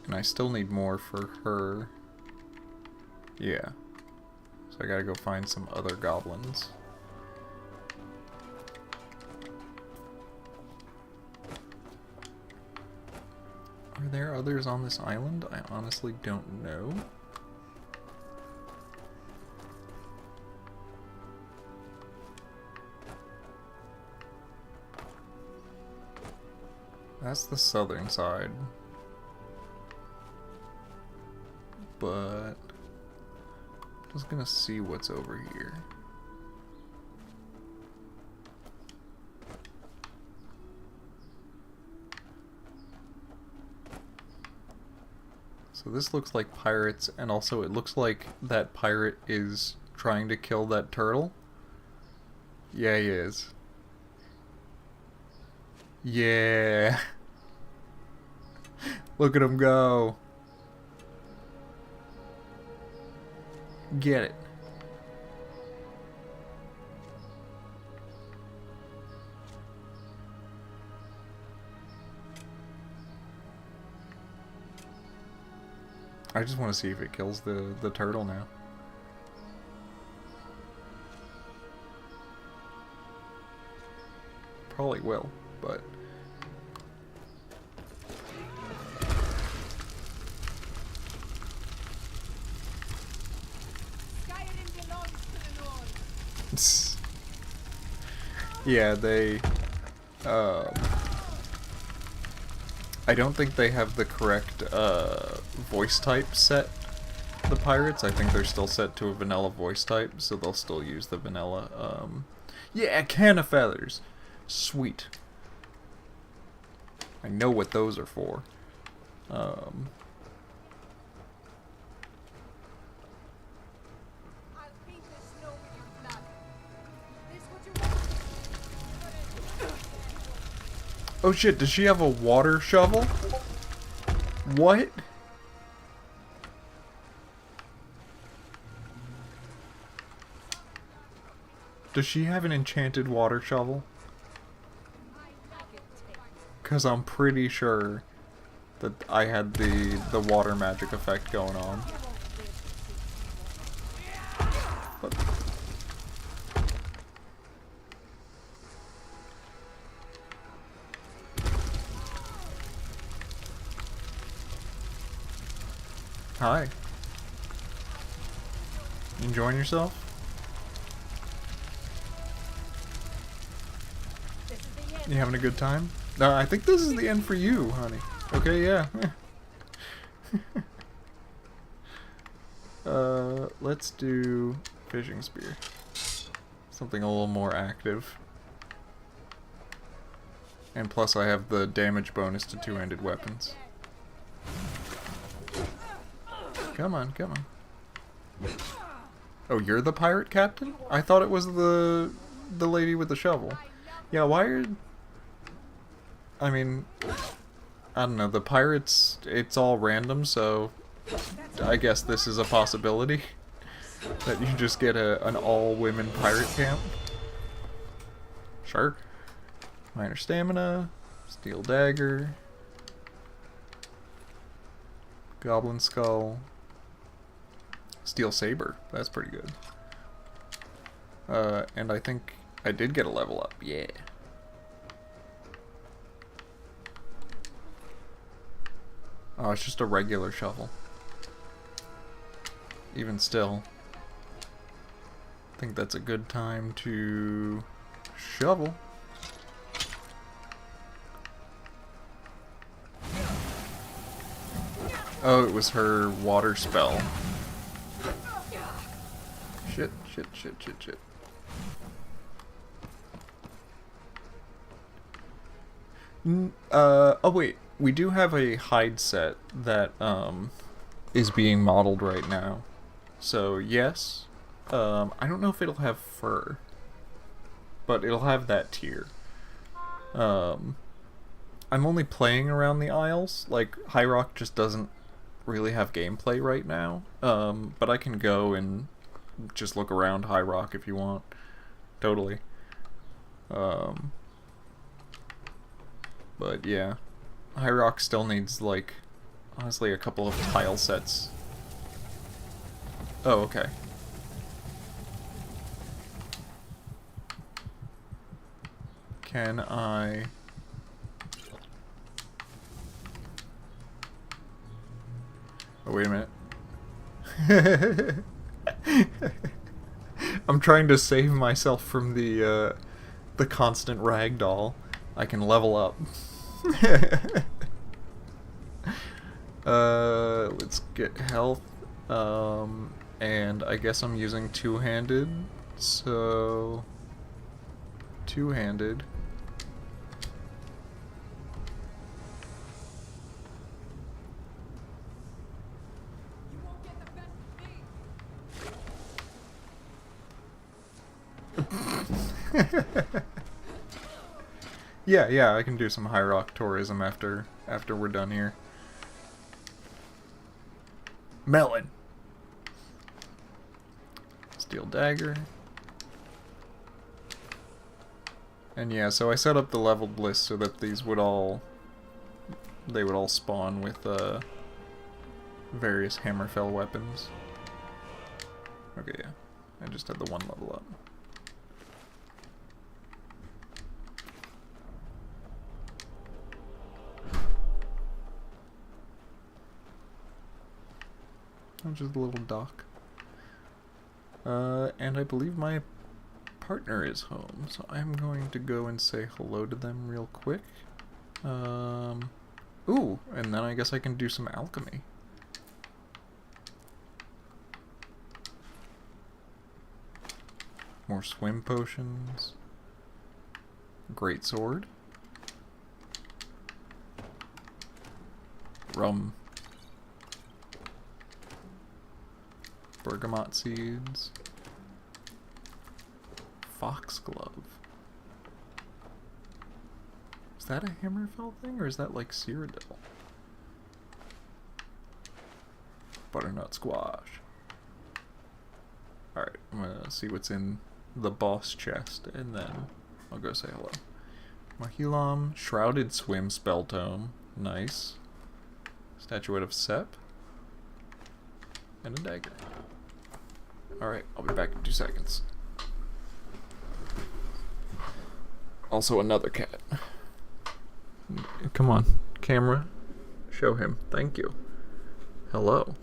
And I still need more for her. Yeah. So I gotta go find some other goblins. Are there others on this island? I honestly don't know. That's the southern side. But... just gonna see what's over here. So this looks like pirates, and also it looks like that pirate is trying to kill that turtle. Yeah, he is. Yeah. Look at him go. Get it. I just want to see if it kills the turtle now. Probably will, but... Skyrim belongs to the North. Yeah, they... I don't think they have the correct voice type set, the pirates. I think they're still set to a vanilla voice type, so they'll still use the vanilla, yeah, can of feathers! Sweet. I know what those are for. I'll paint the snow with your blood. Is this what you want? Oh shit, does she have a water shovel? What? Does she have an enchanted water shovel? Because I'm pretty sure that I had the water magic effect going on. But hi. Enjoying yourself? You having a good time? No, I think this is the end for you, honey. Okay, yeah. Let's do fishing spear. Something a little more active. And plus I have the damage bonus to two-handed weapons. Come on, come on. Oh, you're the pirate captain? I thought it was the lady with the shovel. Yeah, why are... I mean, I don't know, the pirates, it's all random, so I guess this is a possibility. That you just get an all-women pirate camp. Sure. Minor stamina, steel dagger, goblin skull, steel saber, that's pretty good. And I think I did get a level up, yeah. Oh, it's just a regular shovel. Even still, I think that's a good time to shovel. Oh, it was her water spell. Shit, shit, shit, shit, shit. Oh wait, we do have a hide set that, is being modeled right now. So, yes. I don't know if it'll have fur, but it'll have that tier. I'm only playing around the Isles. Like, High Rock just doesn't really have gameplay right now. But I can go and just look around High Rock if you want. Totally. But yeah, High Rock still needs, like, honestly, a couple of tile sets. Oh, okay. Can I... Oh, wait a minute. I'm trying to save myself from the constant ragdoll. I can level up. Let's get health. And I guess I'm using two-handed. So... two-handed. Yeah, I can do some High Rock tourism after we're done here. Melon. Steel dagger. And yeah, so I set up the leveled list so that these would all... they would all spawn with various Hammerfell weapons. Okay, yeah. I just had the one level up. Just a little dock. And I believe my partner is home, so I'm going to go and say hello to them real quick. Ooh, and then I guess I can do some alchemy. More swim potions. Great sword. Rum. Bergamot seeds. Foxglove. Is that a Hammerfell thing, or is that like Cyrodiil? Butternut squash. Alright, I'm gonna see what's in the boss chest, and then I'll go say hello. Mahilam, Shrouded Swim Spell Tome. Nice. Statuette of Sep. And a dagger. Alright, I'll be back in 2 seconds. Also another cat. Come on, camera. Show him. Thank you. Hello.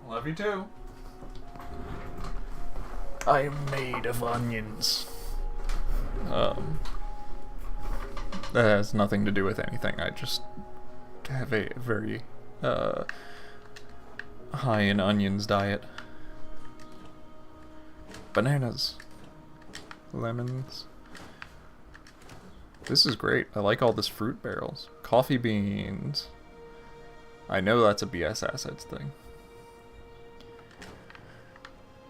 Love you too. I am made of onions. That has nothing to do with anything. I just have a very high in onions diet. Bananas. Lemons. This is great. I like all this fruit barrels. Coffee beans. I know that's a BS Assets thing.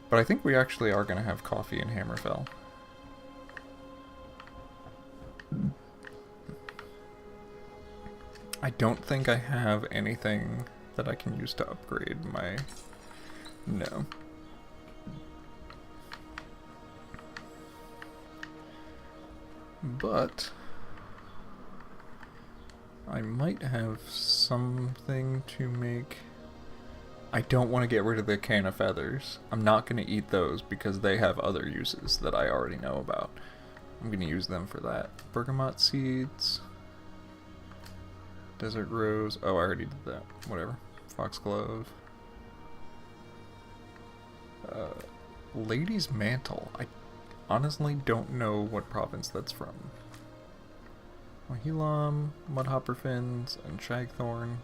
But I think we actually are going to have coffee in Hammerfell. I don't think I have anything that I can use to upgrade my... No. But... I might have something to make... I don't want to get rid of the can of feathers. I'm not going to eat those because they have other uses that I already know about. I'm going to use them for that. Bergamot seeds. Desert rose. Oh, I already did that. Whatever. Foxglove. Lady's mantle. I honestly don't know what province that's from. Mahilam, mudhopper fins, and shagthorn.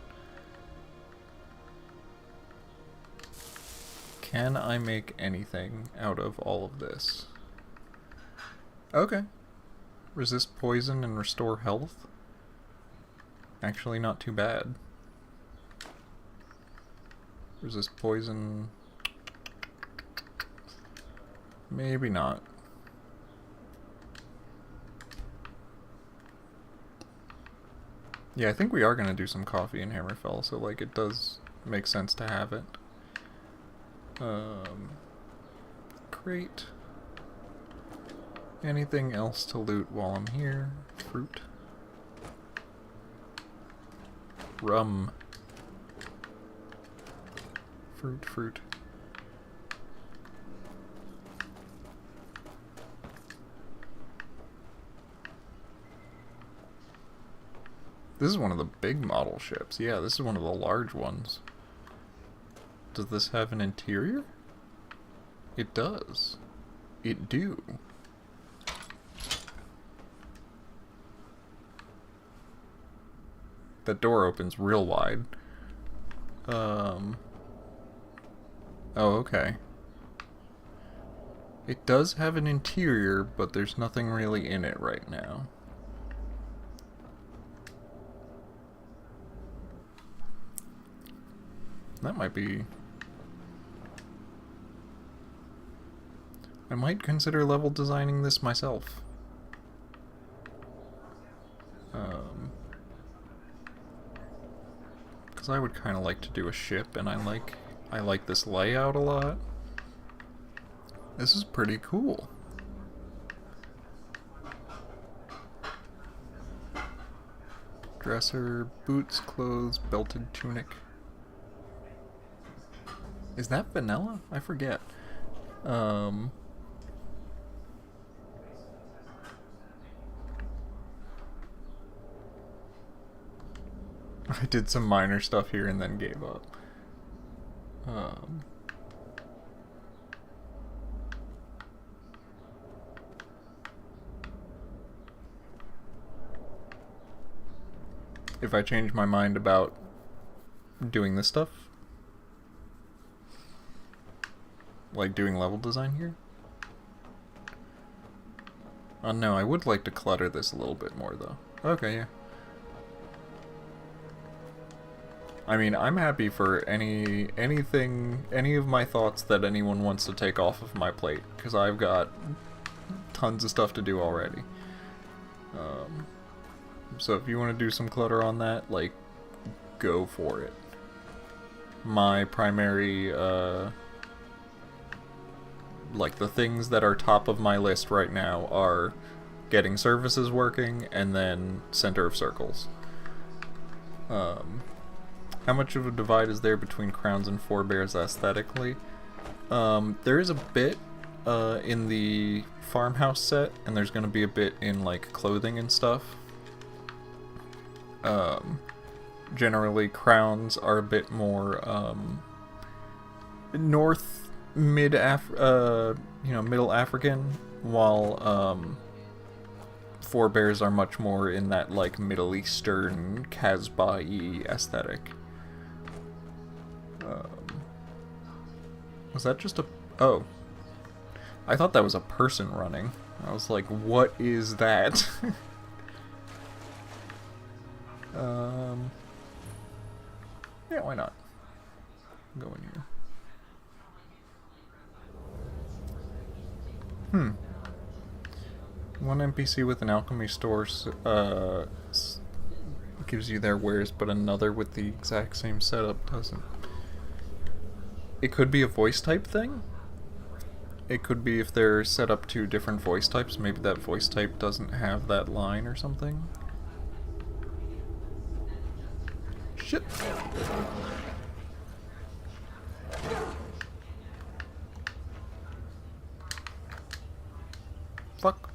Can I make anything out of all of this? Okay. Resist poison and restore health? Actually not too bad. Resist poison... Maybe not. Yeah, I think we are going to do some coffee in Hammerfell, so like it does make sense to have it. Great. Anything else to loot while I'm here? Fruit. Rum. Fruit. This is one of the big model ships. Yeah, this is one of the large ones. Does this have an interior? It does. It do. That door opens real wide. Oh, okay. It does have an interior, but there's nothing really in it right now. That might be... I might consider level designing this myself. Because I would kind of like to do a ship, and I like this layout a lot. This is pretty cool. Dresser, boots, clothes, belted tunic. Is that vanilla? I forget. I did some minor stuff here and then gave up. If I change my mind about doing this stuff, like doing level design here. Oh no, I would like to clutter this a little bit more though. Okay, yeah. I mean, I'm happy for any of my thoughts that anyone wants to take off of my plate, because I've got tons of stuff to do already. So if you want to do some clutter on that, like, go for it. My primary, like, the things that are top of my list right now are getting services working, and then center of circles. How much of a divide is there between Crowns and Forebears aesthetically? There is a bit in the farmhouse set, and there's going to be a bit in like clothing and stuff. Generally, Crowns are a bit more north middle African, while Forebears are much more in that like Middle Eastern Casbah-y aesthetic. Was that just a... Oh. I thought that was a person running. I was like, what is that? Yeah, why not? Go in here. One NPC with an alchemy store gives you their wares, but another with the exact same setup doesn't. It could be a voice type thing. It could be if they're set up to different voice types, maybe that voice type doesn't have that line or something. Shit. Fuck.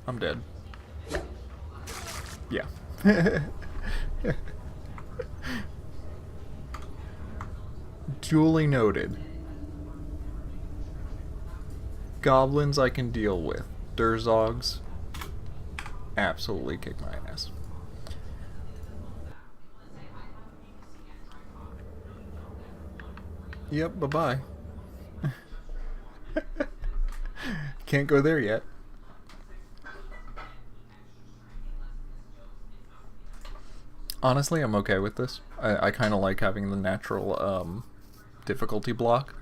I'm dead. Yeah. Duly noted. Goblins I can deal with. Durzogs absolutely kick my ass. Yep, bye-bye. Can't go there yet. Honestly, I'm okay with this. I kind of like having the natural difficulty block.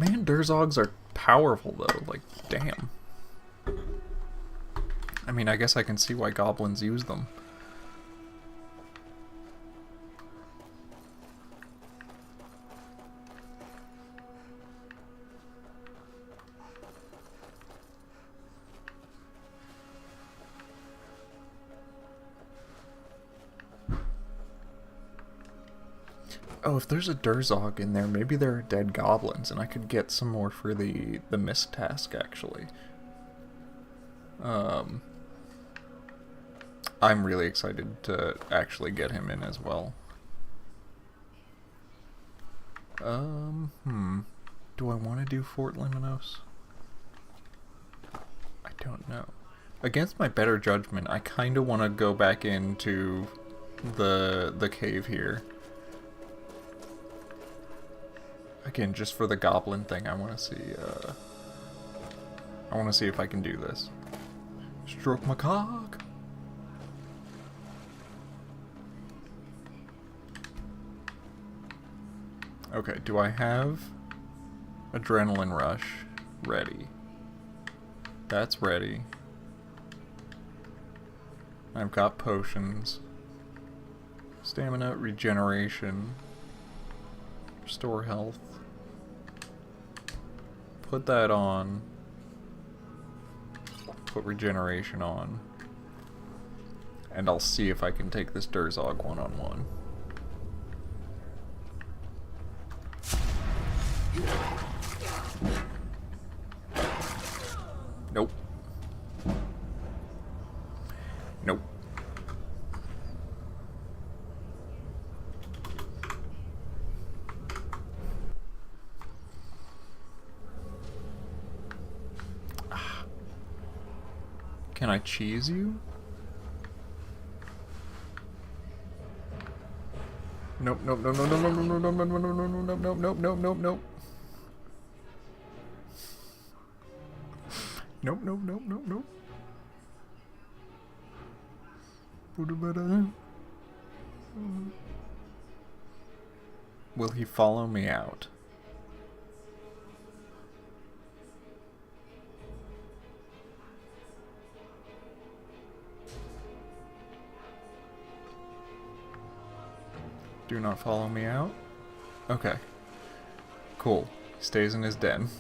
Man, Durzogs are powerful though, like, damn. I mean, I guess I can see why goblins use them. Oh, if there's a Durzog in there, maybe there are dead goblins, and I could get some more for the mist task, actually. I'm really excited to actually get him in as well. Do I want to do Fort Limnos? I don't know. Against my better judgment, I kind of want to go back into the cave here. Again, just for the goblin thing, I want to see, if I can do this. Stroke my cock! Okay, do I have Adrenaline Rush ready? That's ready. I've got potions. Stamina, regeneration. Restore health. Put that on. Put regeneration on. And I'll see if I can take this Durzog one-on-one. Nope. Nope. Can I cheese you? Nope, nope, nope, nope, nope, nope, nope, nope, nope, nope, nope, nope, nope, nope, nope, nope. Nope, nope, nope, nope, nope. Will he follow me out? Do not follow me out? Okay. Cool. He stays in his den.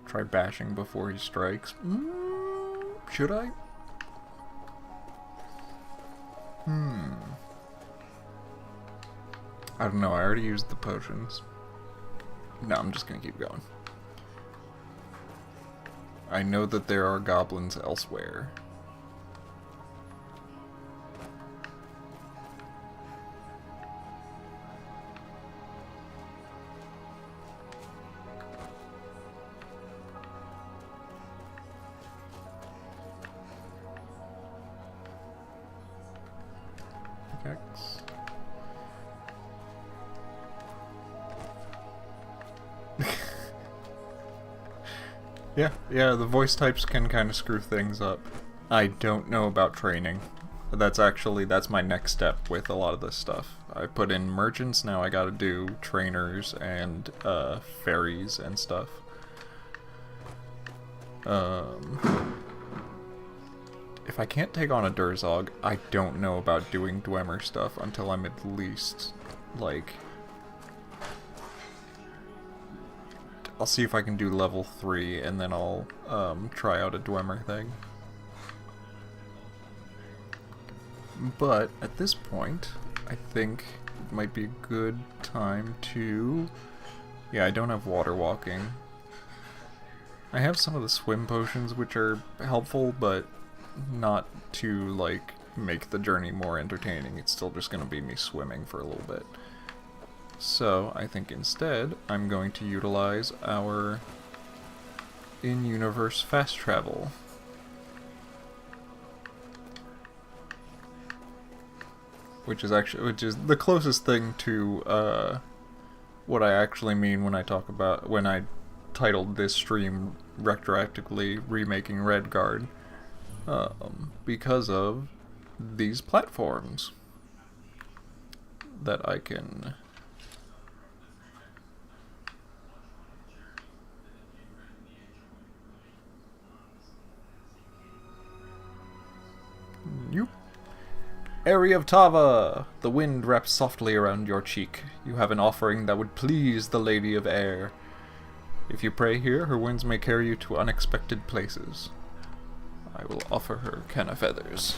Try bashing before he strikes. Should I? I don't know, I already used the potions. No, I'm just gonna keep going. I know that there are goblins elsewhere. Pickaxe. Yeah, the voice types can kind of screw things up. I don't know about training. That's my next step with a lot of this stuff. I put in merchants, now I gotta do trainers and fairies and stuff. If I can't take on a Durzog, I don't know about doing Dwemer stuff until I'm at least, like... I'll see if I can do level 3, and then I'll try out a Dwemer thing. But, at this point, I think it might be a good time to... Yeah, I don't have water walking. I have some of the swim potions, which are helpful, but not to, like, make the journey more entertaining. It's still just gonna be me swimming for a little bit. So, I think instead, I'm going to utilize our in-universe fast travel. Which is the closest thing to, what I actually mean when I titled this stream Retroactively Remaking Redguard. Because of these platforms. that I can... You. Area of Tava! The wind wraps softly around your cheek. You have an offering that would please the Lady of Air. If you pray here, her winds may carry you to unexpected places. I will offer her Canna Feathers.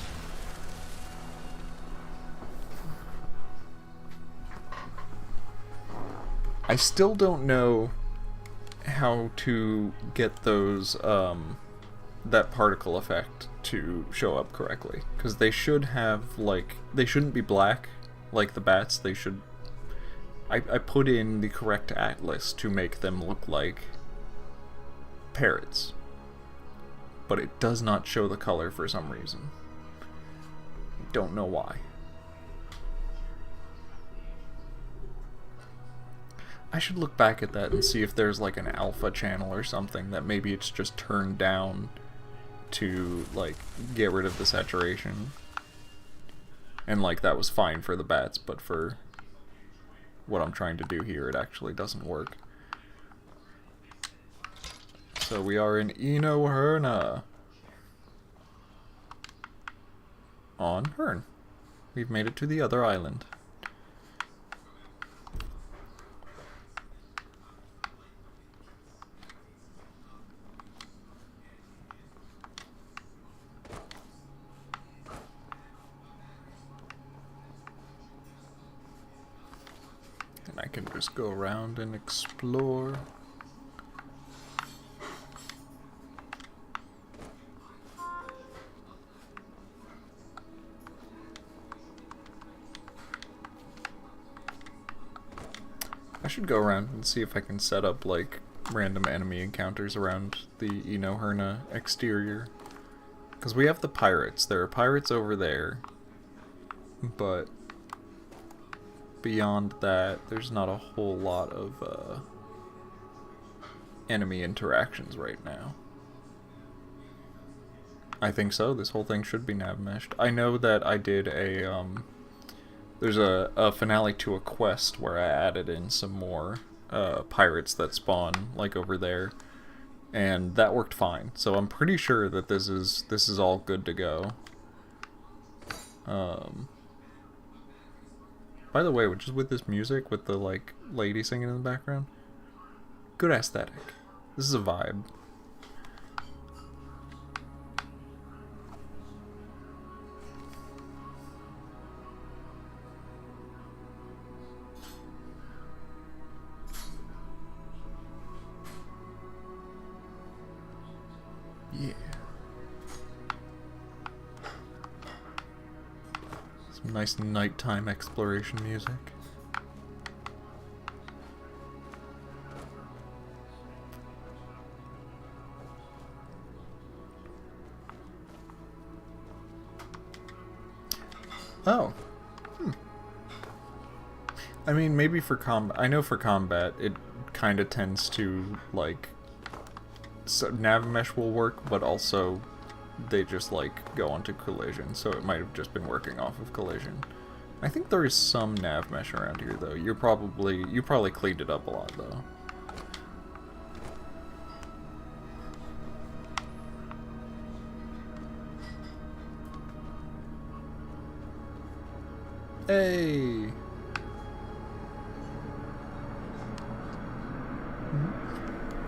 I still don't know how to get those, that particle effect to show up correctly. Because they should have, like, they shouldn't be black like the bats. They should... I put in the correct atlas to make them look like parrots. But it does not show the color for some reason. Don't know why. I should look back at that and see if there's like an alpha channel or something that maybe it's just turned down to like get rid of the saturation. And like that was fine for the bats, but for what I'm trying to do here it actually doesn't work. So we are in Inoherna. On Hern. We've made it to the other island. And I can just go around and explore. I should go around and see if I can set up, like, random enemy encounters around the Inoherna exterior. Because we have the pirates. There are pirates over there. But beyond that, there's not a whole lot of, enemy interactions right now. I think so. This whole thing should be nav meshed. I know that I did a, there's a finale to a quest where I added in some more pirates that spawn like over there, and that worked fine. So I'm pretty sure that this is all good to go. By the way, just with this music, with the like lady singing in the background, good aesthetic. This is a vibe. Yeah. Some nice nighttime exploration music. Oh. I mean, maybe for combat. I know for combat, it kind of tends to, like... So nav mesh will work, but also they just like go onto collision, so it might have just been working off of collision. I think there is some nav mesh around here though. You probably cleaned it up a lot though. Hey.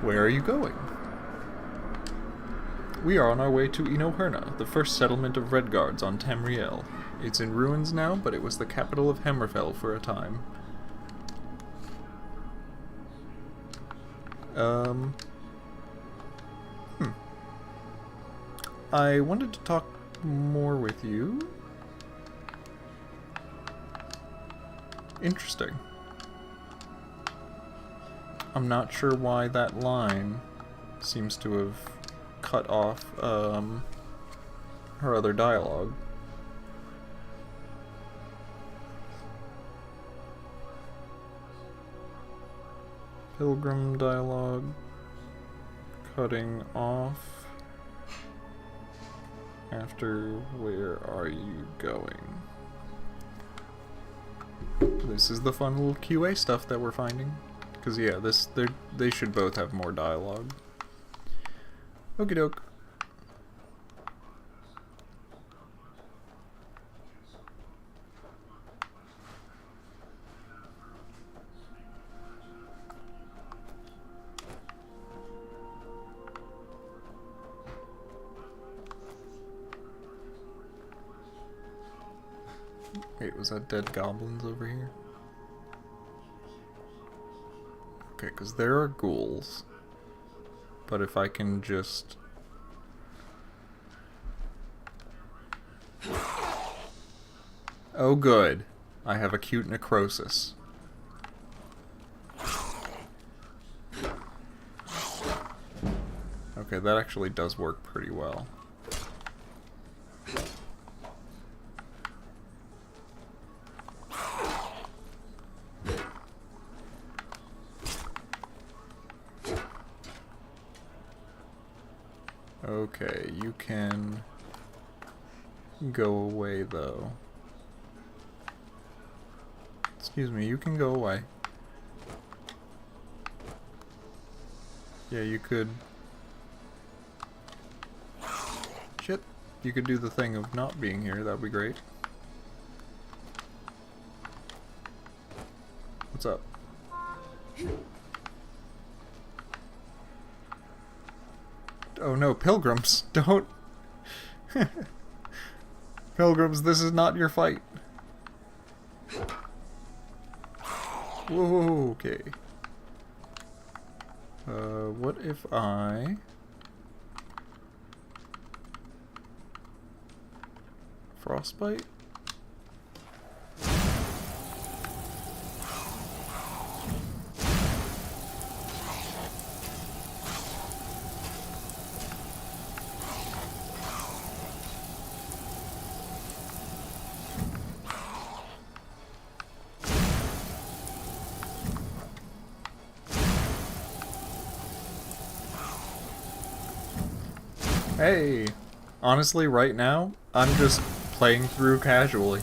Where are you going? We are on our way to Inoherna, the first settlement of Redguards on Tamriel. It's in ruins now, but it was the capital of Hammerfell for a time. I wanted to talk more with you. Interesting. I'm not sure why that line seems to have cut off her other dialogue. Pilgrim dialogue cutting off after where are you going? This is the fun little QA stuff that we're finding. Because yeah, they should both have more dialogue. Okie doke. Wait, was that dead goblins over here? Okay, because there are ghouls. But if I can just... Oh good. I have acute necrosis. Okay, that actually does work pretty well. Okay, you can go away though. Excuse me, you can go away. Yeah, you could... Shit. You could do the thing of not being here, that'd be great. What's up? Oh no, pilgrims, don't... Pilgrims, this is not your fight. Whoa, okay. What if I... Frostbite? Hey! Honestly, right now, I'm just playing through casually.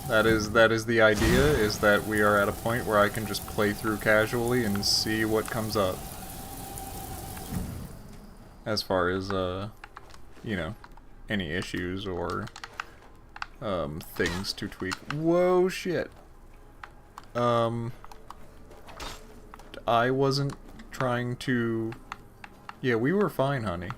That is the idea, is that we are at a point where I can just play through casually and see what comes up. As far as, you know, any issues or, things to tweak. Whoa, shit. I wasn't trying to... Yeah, we were fine, honey.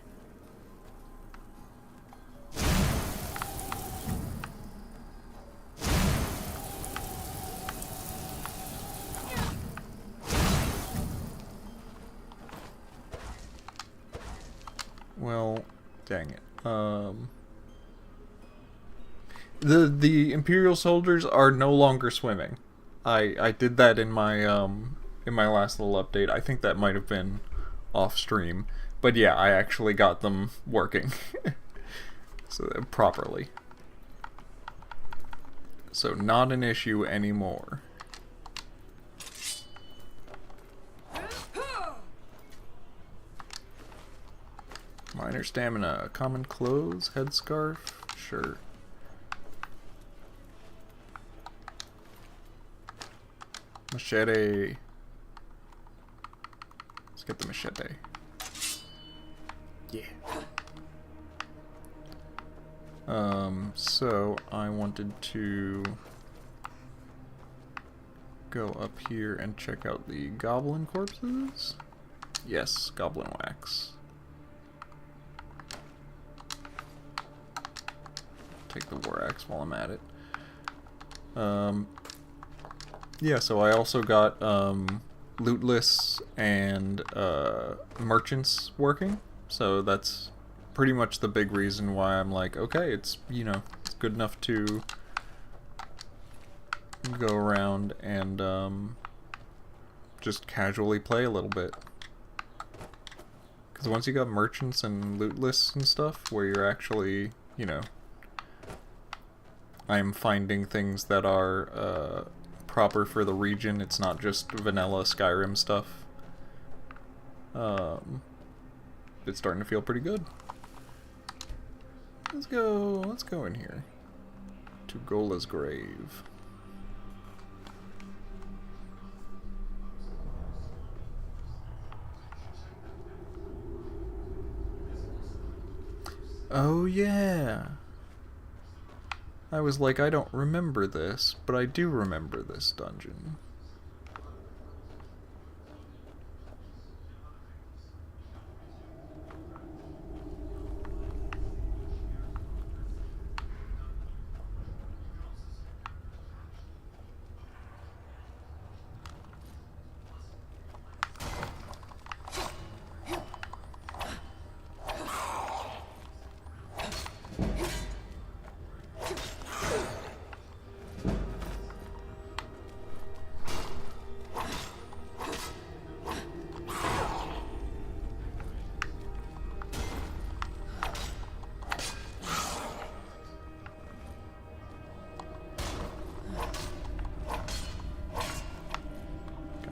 Well, dang it. The Imperial soldiers are no longer swimming. I did that in my last little update. I think that might have been off stream, but yeah, I actually got them working. So properly. So not an issue anymore. Minor stamina, common clothes, headscarf, sure. Machete. Let's get the machete. Yeah. So I wanted to go up here and check out the goblin corpses. Yes, goblin wax. Take the war axe while I'm at it. Yeah, so I also got lootless and merchants working, so that's pretty much the big reason why I'm like, okay, it's, you know, it's good enough to go around and just casually play a little bit. Because once you got merchants and lootless and stuff, where you're actually, you know, I'm finding things that are proper for the region. It's not just vanilla Skyrim stuff. It's starting to feel pretty good. Let's go in here to Gola's grave. Oh yeah. I was like, I don't remember this, but I do remember this dungeon.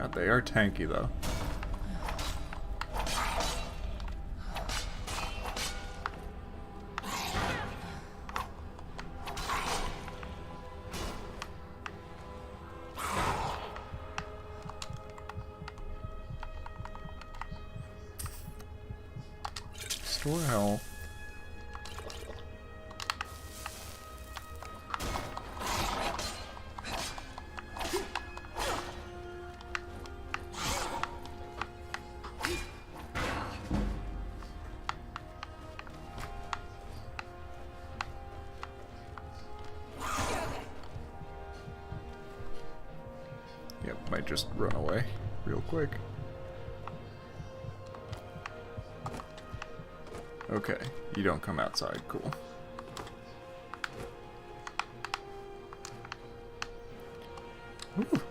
God, they are tanky though. Store health. Yep, might just run away real quick. Okay, you don't come outside, cool. Ooh.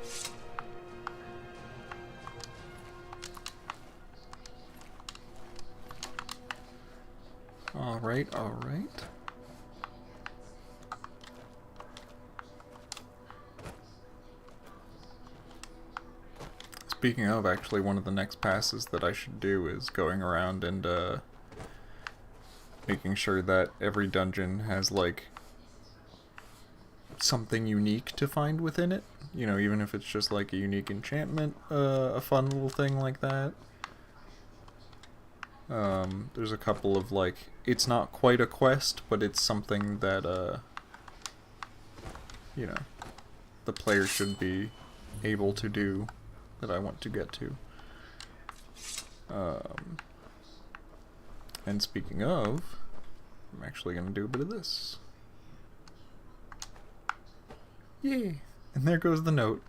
Alright, alright. Speaking of, actually, one of the next passes that I should do is going around and, making sure that every dungeon has, like, something unique to find within it. You know, even if it's just, like, a unique enchantment, a fun little thing like that. There's a couple of, like, it's not quite a quest, but it's something that, you know, the player should be able to do that I want to get to. And speaking of, I'm actually going to do a bit of this. Yay! And there goes the note.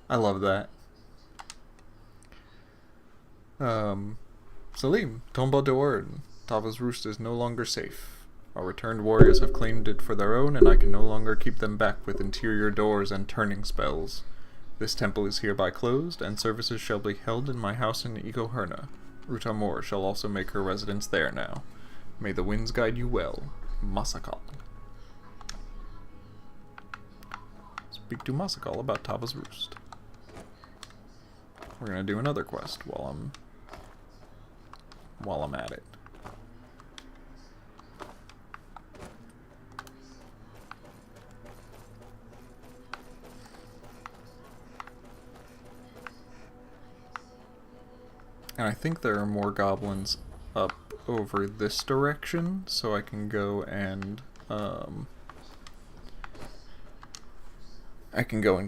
I love that. Salim, Tomba de Ord. Tava's Roost is no longer safe. Our returned warriors have claimed it for their own, and I can no longer keep them back with interior doors and turning spells. This temple is hereby closed, and services shall be held in my house in Ecoherna. Ruta Mor shall also make her residence there now. May the winds guide you well, Masakal. Speak to Masakal about Tava's Roost. We're gonna do another quest while I'm at it. And I think there are more goblins up over this direction, so I can go and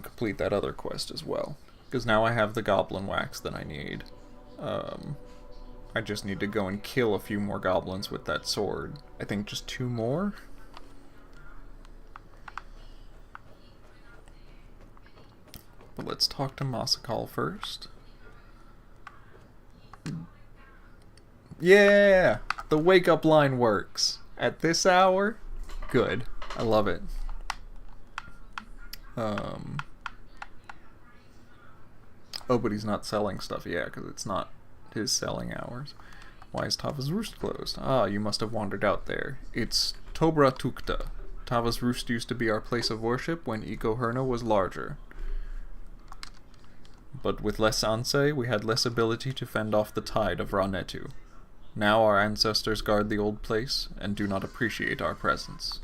complete that other quest as well. Because now I have the goblin wax that I need. I just need to go and kill a few more goblins with that sword. I think just 2 more? But let's talk to Masakal first. Yeah! The wake up line works. At this hour? Good. I love it. Oh, but he's not selling stuff. Yeah, because it's not his selling hours. Why is Tava's Roost closed? Ah, you must have wandered out there. It's Tobra Tukta. Tava's Roost used to be our place of worship when Ecoherna was larger. But with less Ansei, we had less ability to fend off the tide of Ranetu. Now our ancestors guard the old place, and do not appreciate our presence.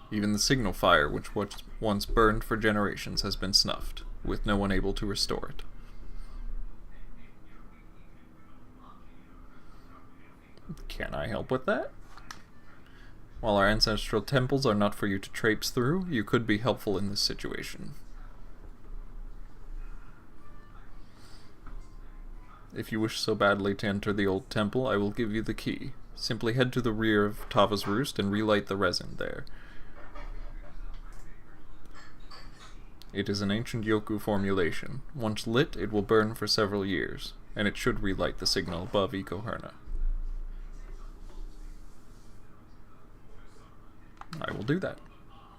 Even the signal fire, which was once burned for generations, has been snuffed, with no one able to restore it. Can I help with that? While our ancestral temples are not for you to traipse through, you could be helpful in this situation. If you wish so badly to enter the old temple, I will give you the key. Simply head to the rear of Tava's Roost and relight the resin there. It is an ancient Yoku formulation. Once lit, it will burn for several years, and it should relight the signal above Ikoherna. I will do that.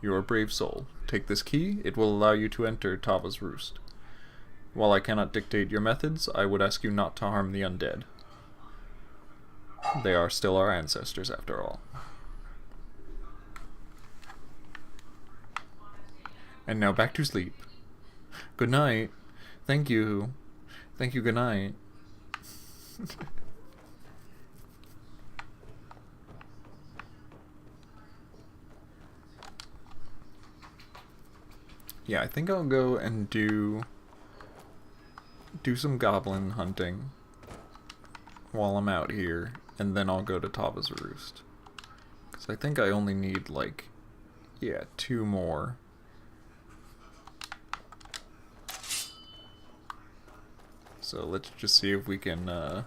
You are a brave soul. Take this key, it will allow you to enter Tava's Roost. While I cannot dictate your methods, I would ask you not to harm the undead. They are still our ancestors, after all. And now back to sleep. Good night. Thank you. Thank you, good night. Yeah, I think I'll go and do some goblin hunting while I'm out here, and then I'll go to Tava's Roost. Because I think I only need, like, yeah, 2 more. So let's just see if we can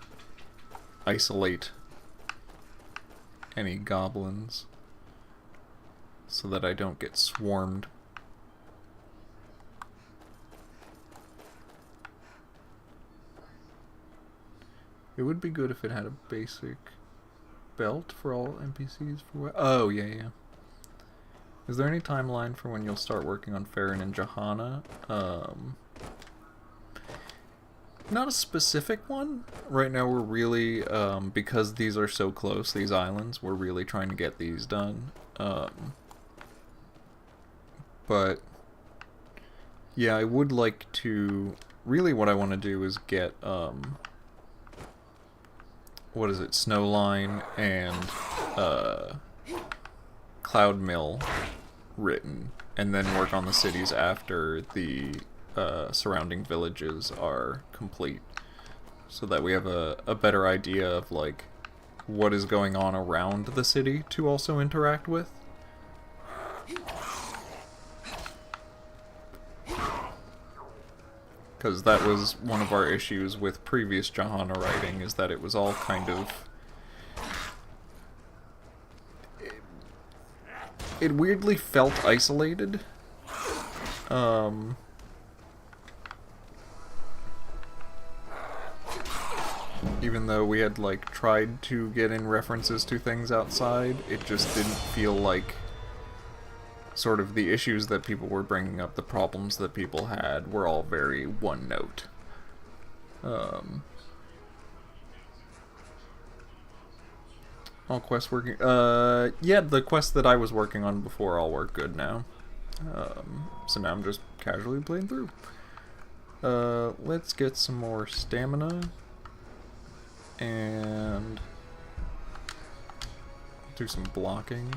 isolate any goblins so that I don't get swarmed. It would be good if it had a basic belt for all NPCs. Oh, yeah. Is there any timeline for when you'll start working on Farron and Johanna? Not a specific one. Right now we're really, because these are so close, these islands, we're really trying to get these done. But, yeah, I would like to... Really what I want to do is get, what is it, Snowline and Cloud Mill written, and then work on the cities after the surrounding villages are complete, so that we have a better idea of like what is going on around the city to also interact with. Because that was one of our issues with previous Johanna writing, is that it was all kind of... It weirdly felt isolated. Even though we had, like, tried to get in references to things outside, it just didn't feel like sort of the issues that people were bringing up, the problems that people had, were all very one note. All quests working... yeah, the quests that I was working on before all work good now. So now I'm just casually playing through. Let's get some more stamina. And... do some blocking.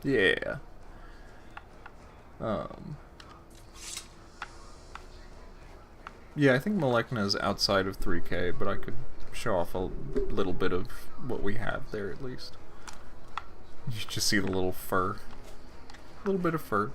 Yeah. Yeah, I think Malekna's outside of 3K, but I could show off a little bit of what we have there at least. You just see the little fur. A little bit of fur.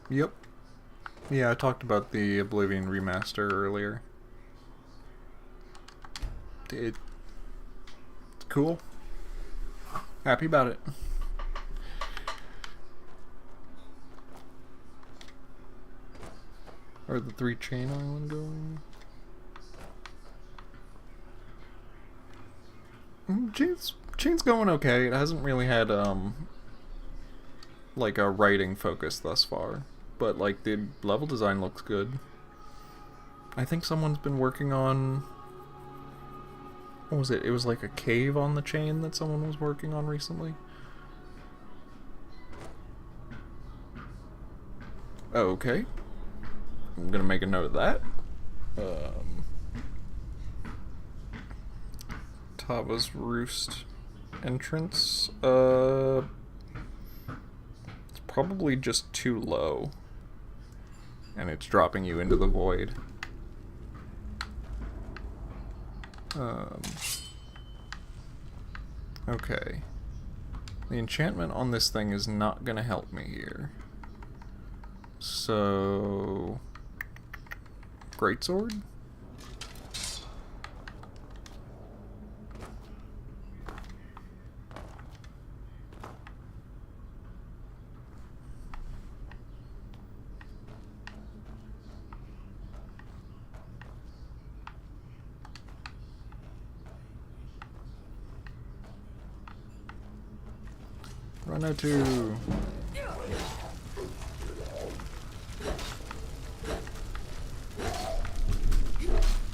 Yep. Yeah, I talked about the Oblivion remaster earlier. It's cool. Happy about it. Are the 3 Chain Island going? Chain's going okay. It hasn't really had like a writing focus thus far, but like the level design looks good. I think someone's been working on What was it? It was like a cave on the chain that someone was working on recently. Okay. I'm gonna make a note of that. Tava's Roost entrance. It's probably just too low. And it's dropping you into the void. Okay. The enchantment on this thing is not gonna help me here. So... Greatsword? Run out to...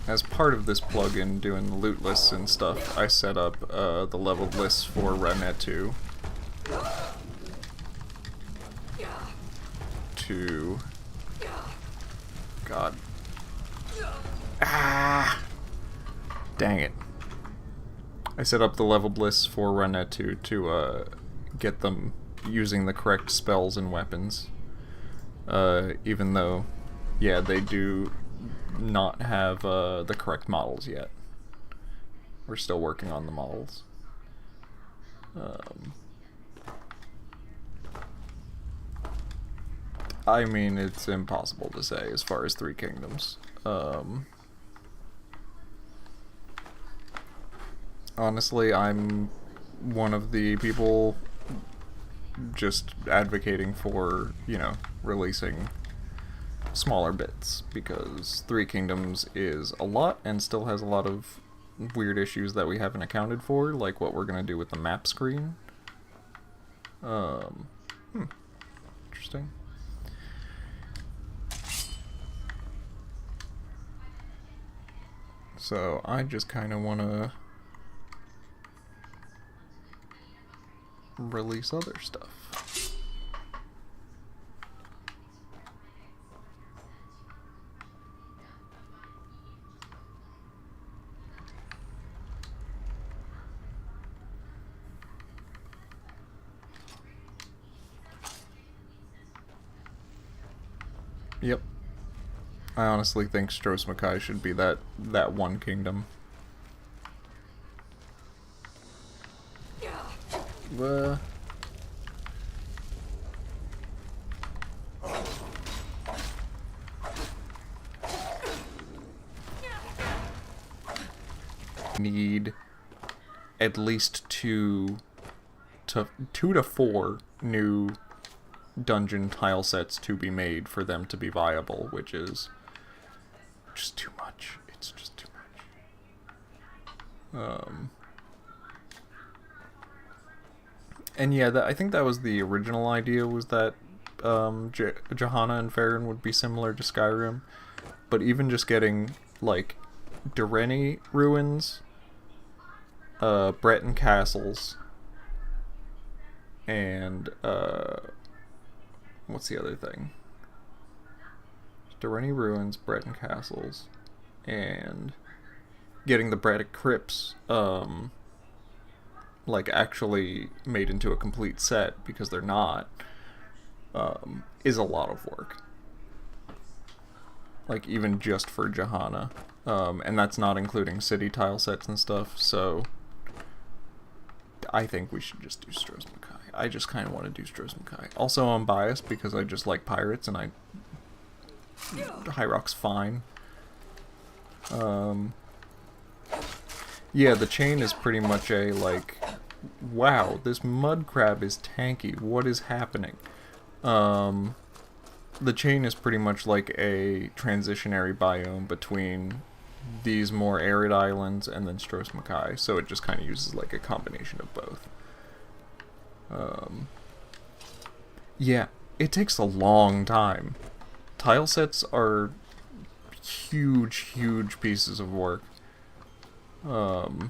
As part of this plugin, doing the loot lists and stuff, I set up the leveled lists for Renetu to... God. Ah! Dang it. I set up the leveled lists for Renetu to get them using the correct spells and weapons. Even though, yeah, they do not have the correct models yet. We're still working on the models. I mean, it's impossible to say as far as Three Kingdoms. Honestly, I'm one of the people just advocating for, you know, releasing smaller bits, because Three Kingdoms is a lot and still has a lot of weird issues that we haven't accounted for, like what we're gonna do with the map screen. Interesting. So I just kind of want to release other stuff. Yep. I honestly think Stros Mackay should be that one kingdom. Need at least two to four new dungeon tile sets to be made for them to be viable, which is just too much. It's just too much. And yeah, I think that was the original idea, was that Johanna and Farron would be similar to Skyrim, but even just getting like Durrani ruins, Breton castles, and what's the other thing? Durrani ruins, Breton castles, and getting the Braddock crypts like actually made into a complete set, because they're not, is a lot of work. Like even just for Johanna. And that's not including city tile sets and stuff, so I think we should just do Stros Mackay. I just kind of want to do Stros Mackay. Also, I'm biased because I just like pirates, and High Rock's fine. Yeah, the chain is pretty much a, like, wow, this mud crab is tanky, what is happening? The chain is pretty much like a transitionary biome between these more arid islands and then Stros Mackay, so it just kind of uses like a combination of both. Yeah, it takes a long time. Tile sets are huge pieces of work. So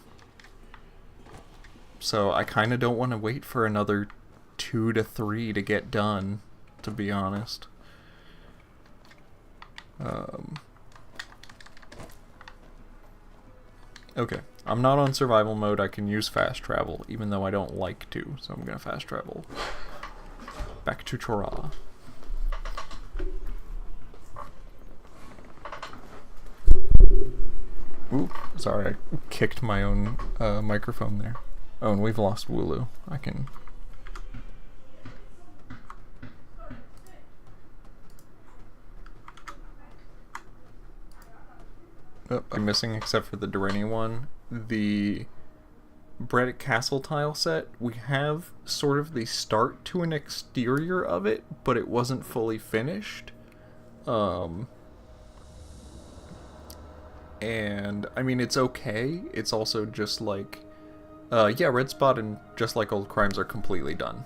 I kind of don't want to wait for another 2 to 3 to get done, to be honest. Okay, I'm not on survival mode. I can use fast travel, even though I don't like to, so I'm gonna fast travel back to Chora. Oop, sorry, I kicked my own microphone there. Oh, and we've lost Wooloo. I can... Oh, I'm missing, except for the Durrani one, the Bredick Castle tile set. We have sort of the start to an exterior of it, but it wasn't fully finished. And I mean, it's okay. It's also just like, yeah, Red Spot and Just Like Old Crimes are completely done.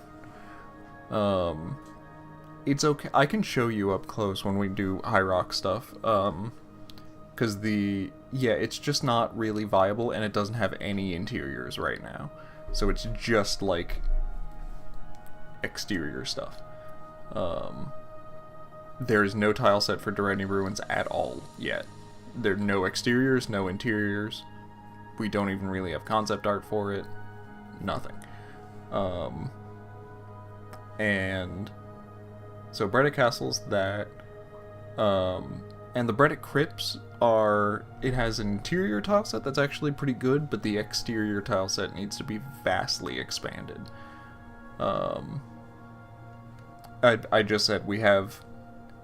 It's okay. I can show you up close when we do High Rock stuff. Because it's just not really viable, and it doesn't have any interiors right now. So it's just like exterior stuff. There's no tile set for Durrani Ruins at all yet. There are no exteriors, no interiors. We don't even really have concept art for it. Nothing. And so Bredick Castle's that. And the Bredick Crypts are... It has an interior tile set that's actually pretty good, but the exterior tile set needs to be vastly expanded. I just said we have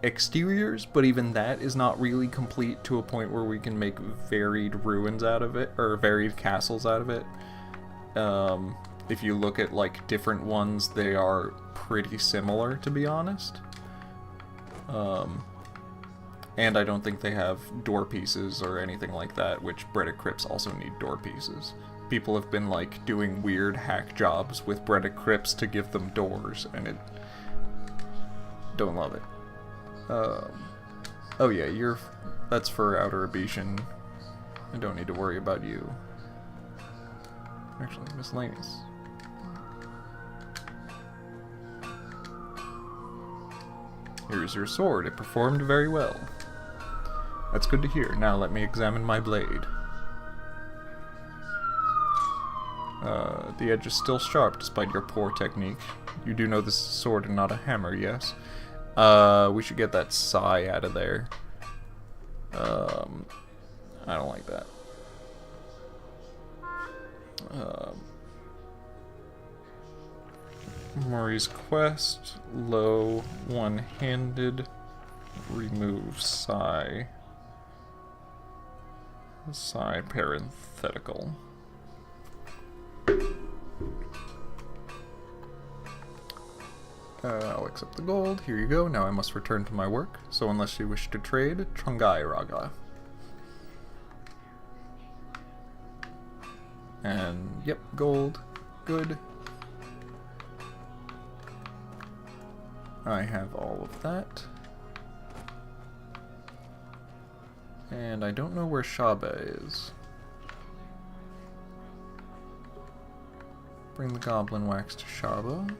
exteriors, but even that is not really complete to a point where we can make varied ruins out of it, or varied castles out of it. If you look at like different ones, they are pretty similar, to be honest. And I don't think they have door pieces or anything like that, which Bredick Crypts also need door pieces. People have been like doing weird hack jobs with Bredick Crypts to give them doors, and it... Don't love it. Oh yeah, that's for Outer Abecean. I don't need to worry about you. Actually, miscellaneous. Here's your sword. It performed very well. That's good to hear. Now let me examine my blade. The edge is still sharp despite your poor technique. You do know this is a sword and not a hammer, yes? We should get that sigh out of there. I don't like that. Murray's quest, low, one-handed, remove sigh. Sigh parenthetical. I'll accept the gold. Here you go. Now I must return to my work. So unless you wish to trade, Trungai Raga. And, yep, gold. Good. I have all of that. And I don't know where Shaba is. Bring the goblin wax to Shaba.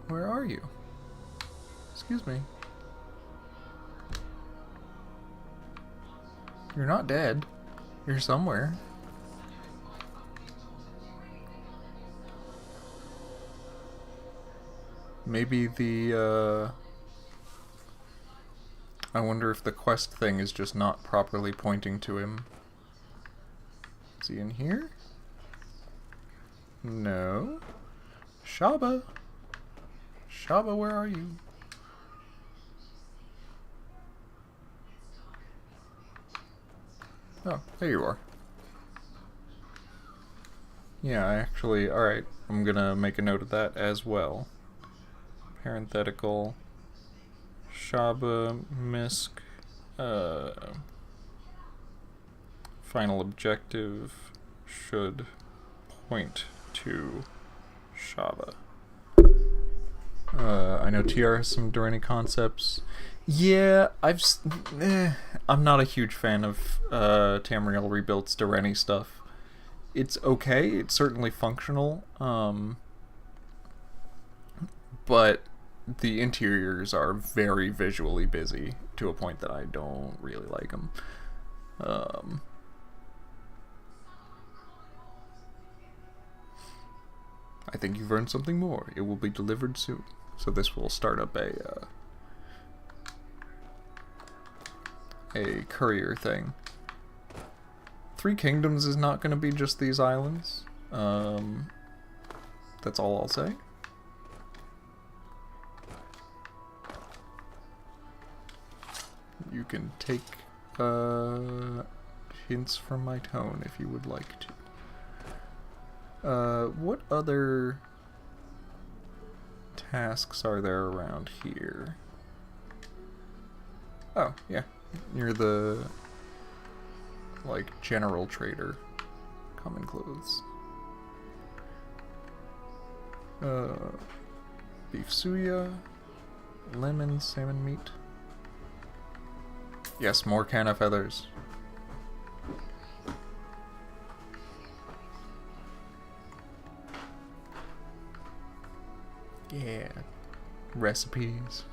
Where are you? Excuse me. You're not dead. You're somewhere. Maybe the, I wonder if the quest thing is just not properly pointing to him. Is he in here? No. Shaba! Shaba, where are you? Oh, there you are. Yeah, I actually... Alright, I'm gonna make a note of that as well. Parenthetical. Shaba, Misk. Final objective should point to Shaba. I know TR has some Durrani concepts. Yeah, I'm not a huge fan of Tamriel Rebuilt's Durrani stuff. It's okay, it's certainly functional, but the interiors are very visually busy to a point that I don't really like them. I think you've earned something more. It will be delivered soon. So this will start up a courier thing. Three Kingdoms is not going to be just these islands. That's all I'll say. You can take hints from my tone if you would like to. What other tasks are there around here? Oh, yeah. Near the, like, general trader. Common clothes. Beef suya. Lemon, salmon meat. Yes, more canna feathers. Yeah. Recipes.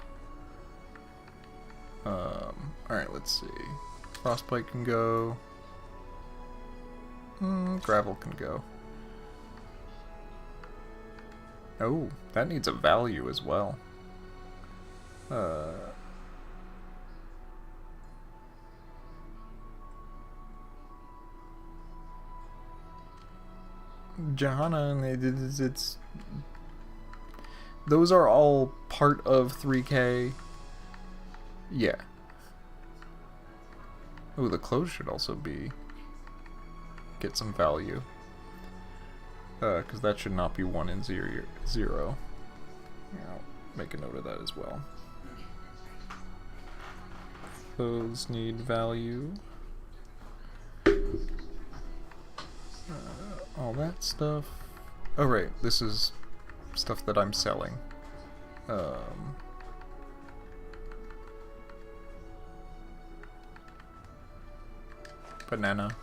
Alright, let's see. Frostbite can go. Gravel can go. Oh, that needs a value as well. Johanna, it's those are all part of 3K. Yeah. Oh, the clothes should also get some value. Because that should not be 1 and 0. I'll make a note of that as well. Clothes need value. All that stuff. Oh right, this is stuff that I'm selling. Banana.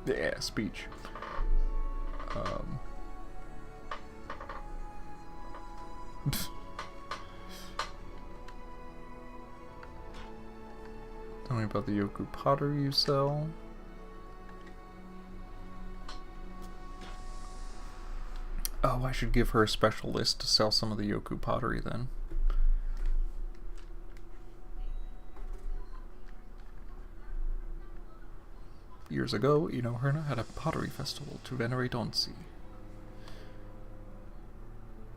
Yeah, speech. Tell me about the Yoku pottery you sell. Oh, I should give her a special list to sell some of the Yoku pottery then. Years ago, Herna had a pottery festival to venerate Onsi.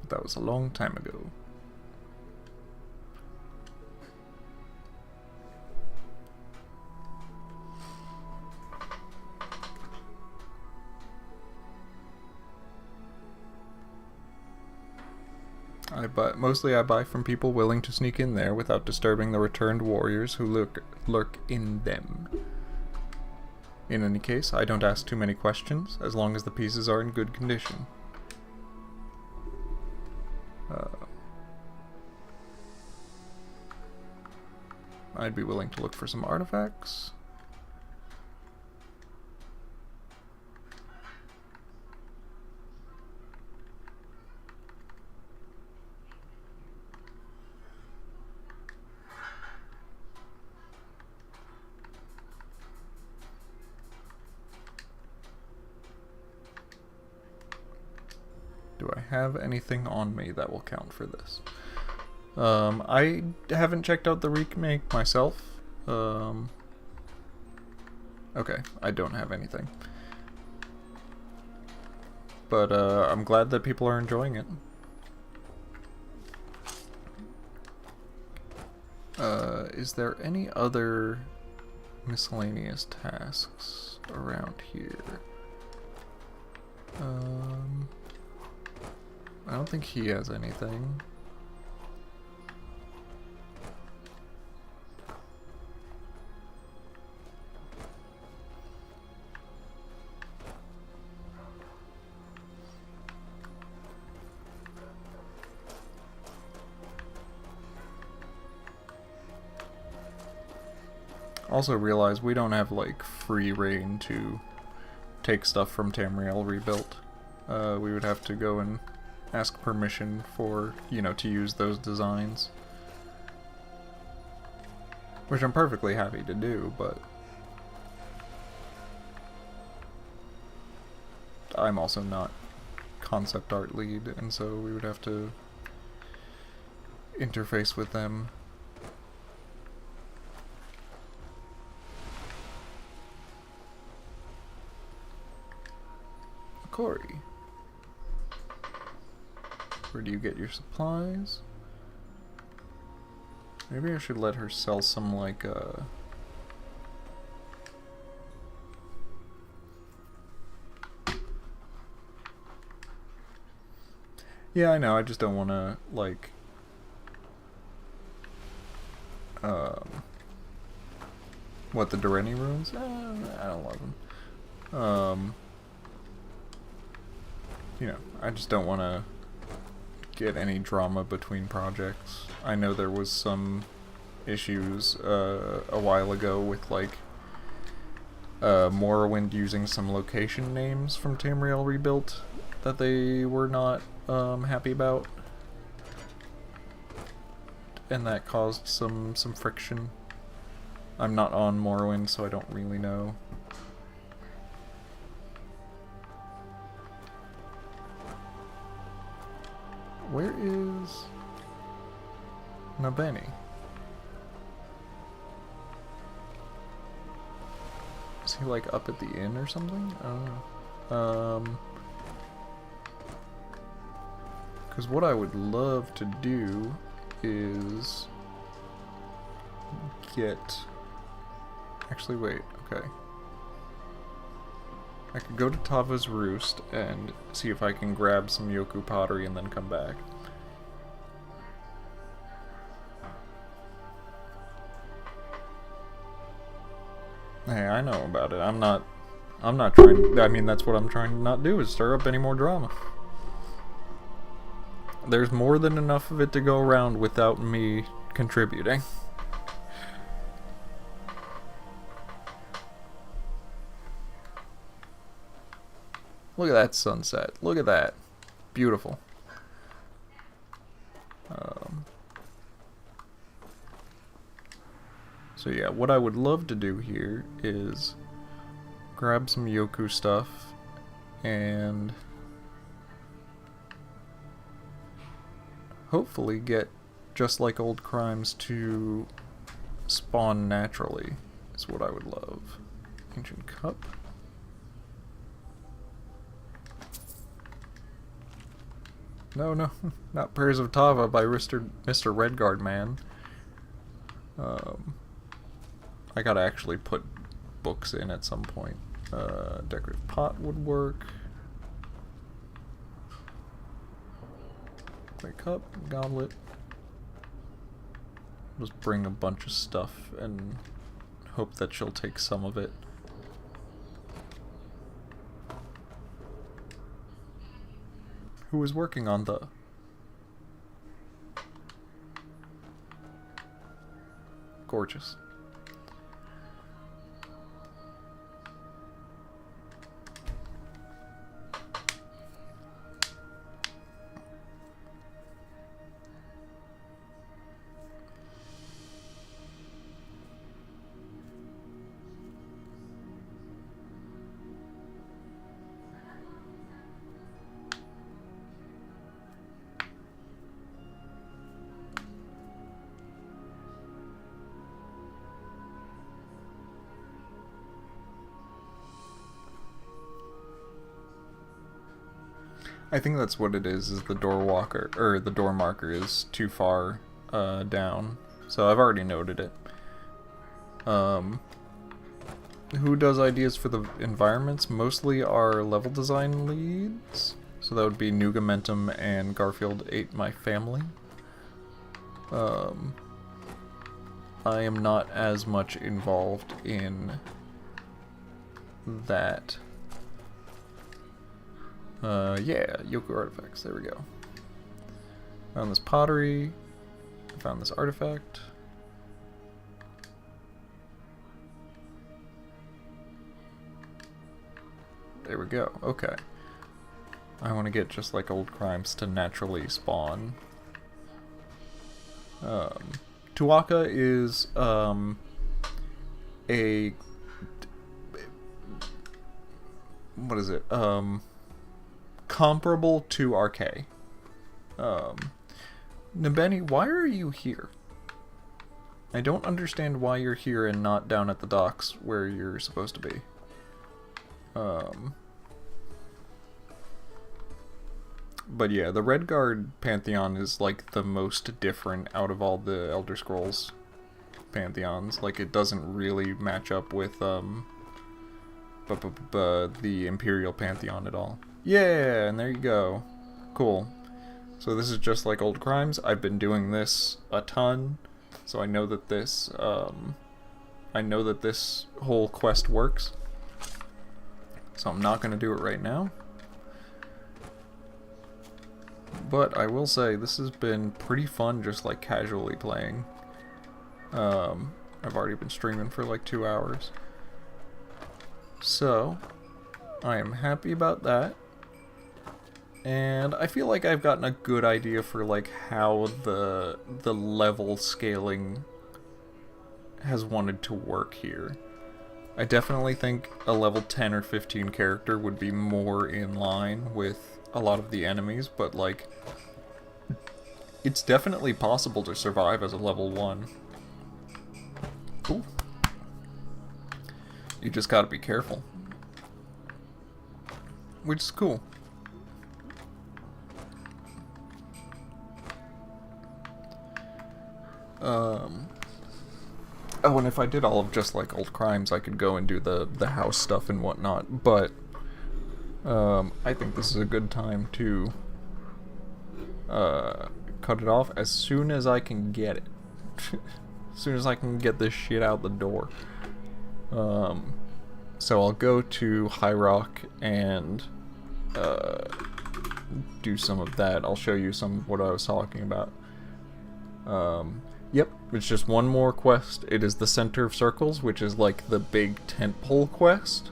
But that was a long time ago. Mostly I buy from people willing to sneak in there without disturbing the returned warriors who lurk in them. In any case, I don't ask too many questions, as long as the pieces are in good condition. I'd be willing to look for some artifacts. Do I have anything on me that will count for this? I haven't checked out the remake myself. Okay, I don't have anything. But I'm glad that people are enjoying it. Is there any other miscellaneous tasks around here? I don't think he has anything. Also realize we don't have like free reign to take stuff from Tamriel rebuilt. We would have to go and ask permission for, you know, to use those designs. Which I'm perfectly happy to do, but I'm also not concept art lead, and so we would have to interface with them. Corey, where do you get your supplies? Maybe I should let her sell some, like, yeah, I know, I just don't want to, like, what, the Durrani runes? I don't love them. You know, I just don't want to get any drama between projects. I know there was some issues a while ago with, like, Morrowind using some location names from Tamriel Rebuilt that they were not happy about. And that caused some friction. I'm not on Morrowind, so I don't really know. Where is Nabeni? Is he like up at the inn or something? I don't know. Because what I would love to do is get... Actually, wait, okay. I could go to Tava's Roost and see if I can grab some Yoku pottery and then come back. Hey, I know about it. I'm not trying, I mean, that's what I'm trying to not do, is stir up any more drama. There's more than enough of it to go around without me contributing. Look at that sunset. Look at that. Beautiful. So yeah, what I would love to do here is grab some Yoku stuff and hopefully get Just Like Old Crimes to spawn naturally, is what I would love. Ancient Cup. No, no, not Prayers of Tava by Mr. Redguard, man. I gotta actually put books in at some point. Decorative pot would work. Clay cup, goblet. Just bring a bunch of stuff and hope that she'll take some of it. Who was working on the... Gorgeous. I think that's what it is the door walker, or the door marker is too far down. So I've already noted it. Who does ideas for the environments? Mostly our level design leads. So that would be Nugamentum and Garfield ate my family. I am not as much involved in that. Yeah, Yoku artifacts, there we go. Found this pottery, found this artifact. There we go, okay. I want to get just like old crimes to naturally spawn. Tuaka is, what is it? Comparable to RK. Nabeni, why are you here? I don't understand why you're here and not down at the docks where you're supposed to be. But yeah, the Redguard Pantheon is like the most different out of all the Elder Scrolls pantheons. Like, it doesn't really match up with the Imperial Pantheon at all. Yeah, and there you go. Cool. So this is just like Old Crimes. I've been doing this a ton, so I know that this whole quest works. So I'm not gonna do it right now. But I will say, this has been pretty fun just like casually playing. I've already been streaming for like 2 hours. So, I am happy about that. And I feel like I've gotten a good idea for like how the level scaling has wanted to work here. I definitely think a level 10 or 15 character would be more in line with a lot of the enemies, but like, it's definitely possible to survive as a level 1. Ooh. You just gotta be careful. Which is cool. Oh, and if I did all of just like Old Crimes, I could go and do the house stuff and whatnot, but I think this is a good time to cut it off as soon as I can get it. As soon as I can get this shit out the door. So I'll go to High Rock and do some of that. I'll show you some of what I was talking about. Yep, it's just one more quest. It is the Center of Circles, which is like the big tentpole quest.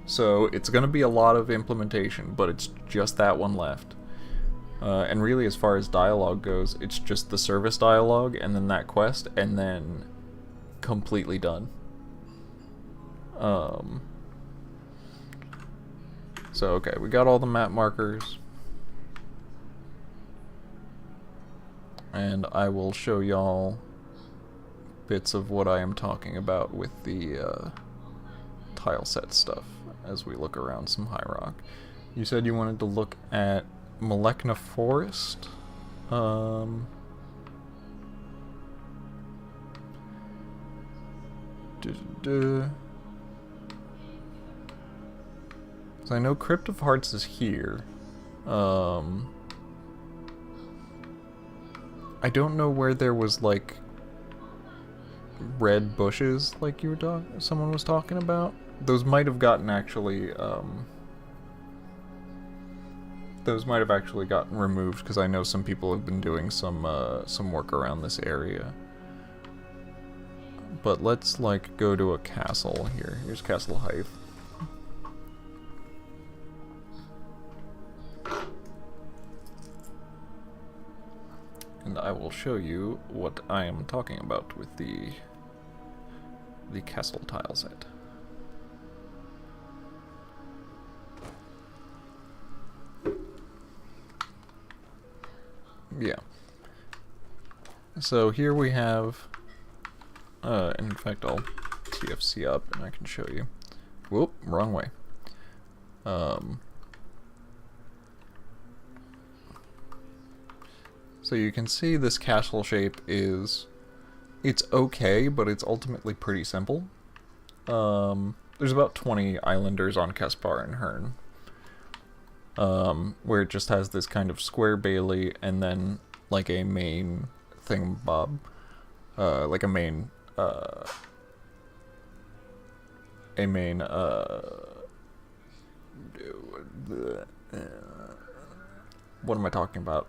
So it's going to be a lot of implementation, but it's just that one left. And really, as far as dialogue goes, it's just the service dialogue, and then that quest, and then completely done. So, okay, we got all the map markers. And I will show y'all bits of what I am talking about with the tile set stuff as we look around some High Rock. You said you wanted to look at Malekna Forest. So I know Crypt of Hearts is here. I don't know where there was like red bushes like someone was talking about. Those might have gotten actually gotten removed, because I know some people have been doing some work around this area. But let's like go to a castle here. Here's Castle Hythe. And I will show you what I am talking about with the castle tile set. Yeah. So here we have, in fact I'll TFC up and I can show you. Whoop, wrong way. So you can see this castle shape it's okay, but it's ultimately pretty simple. There's about 20 islanders on Caspar and Hearn. where it just has this kind of square bailey and then like a main thingamabob, like a main what am I talking about?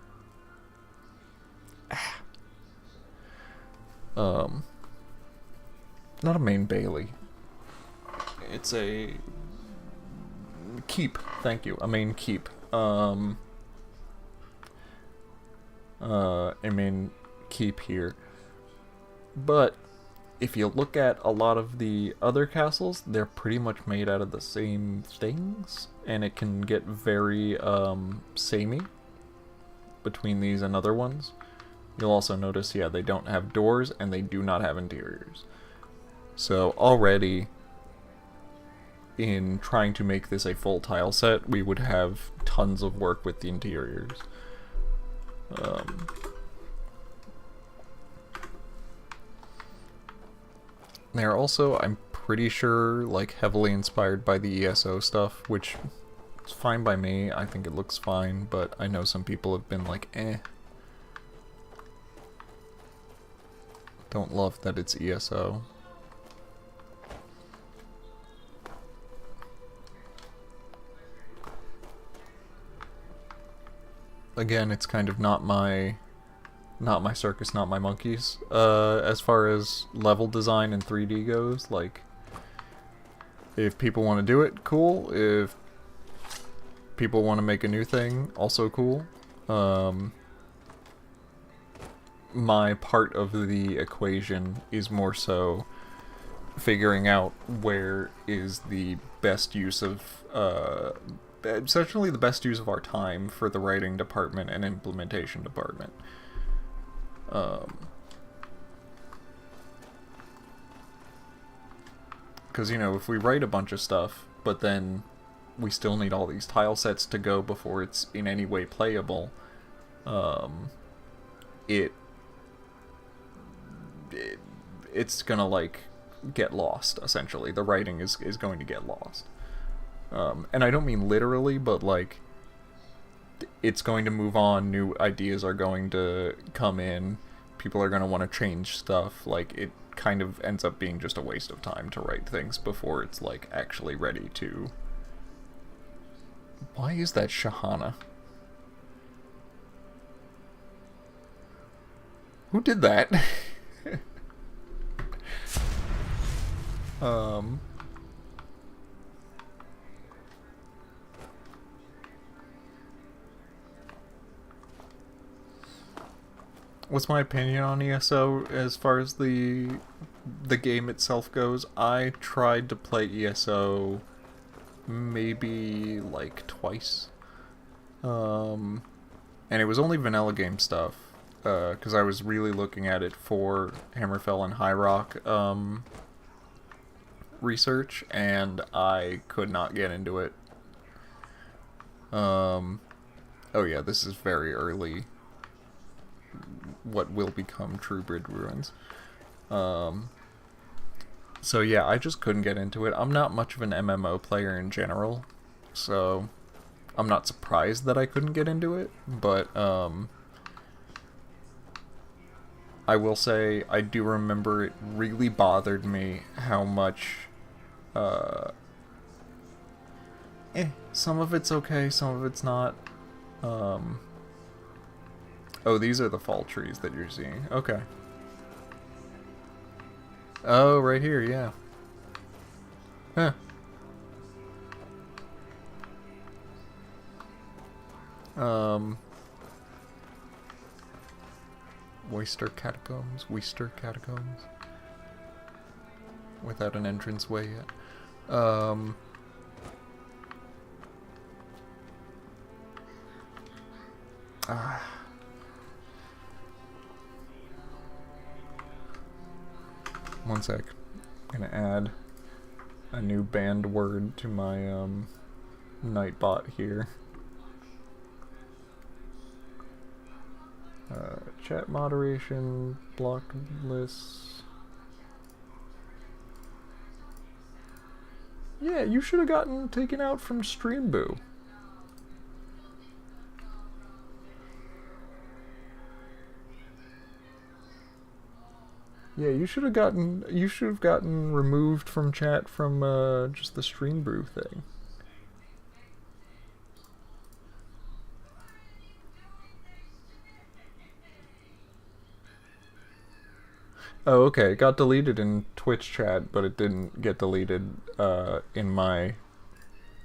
Not a main bailey. It's a keep. Thank you. A main keep. A main keep here. But if you look at a lot of the other castles, they're pretty much made out of the same things, and it can get very samey between these and other ones. You'll also notice, yeah, they don't have doors and they do not have interiors. So already, in trying to make this a full tile set, we would have tons of work with the interiors. They're also, I'm pretty sure, like heavily inspired by the ESO stuff, which is fine by me. I think it looks fine, but I know some people have been like, eh. Don't love that it's ESO. Again, it's kind of not my circus, not my monkeys. As far as level design and 3D goes, like, if people want to do it, cool. If people want to make a new thing, also cool. My part of the equation is more so figuring out where is the best use of, essentially the best use of our time for the writing department and implementation department. Because, you know, if we write a bunch of stuff, but then we still need all these tile sets to go before it's in any way playable, it's gonna, like, get lost, essentially. The writing is going to get lost. And I don't mean literally, but, like, it's going to move on, new ideas are going to come in, people are going to want to change stuff, like, it kind of ends up being just a waste of time to write things before it's, like, actually ready to... Why is that Shahana? Who did that? What's my opinion on ESO as far as the game itself goes? I tried to play ESO maybe like twice. And it was only vanilla game stuff, because I was really looking at it for Hammerfell and High Rock research, and I could not get into it. Oh yeah, this is very early. What will become Truebridge Ruins. So yeah, I just couldn't get into it. I'm not much of an MMO player in general, so I'm not surprised that I couldn't get into it, but I will say I do remember it really bothered me how much some of it's okay, some of it's not. Oh, these are the fall trees that you're seeing. Okay. Oh, right here, yeah. Huh. Oyster Catacombs? Oyster Catacombs? Without an entranceway yet. One sec. I'm gonna add a new banned word to my Nightbot here. Chat moderation, blocked lists. Yeah, you should have gotten taken out from Streamboo. Yeah, you should have gotten removed from chat from just the stream brew thing. Oh, okay. It got deleted in Twitch chat, but it didn't get deleted in my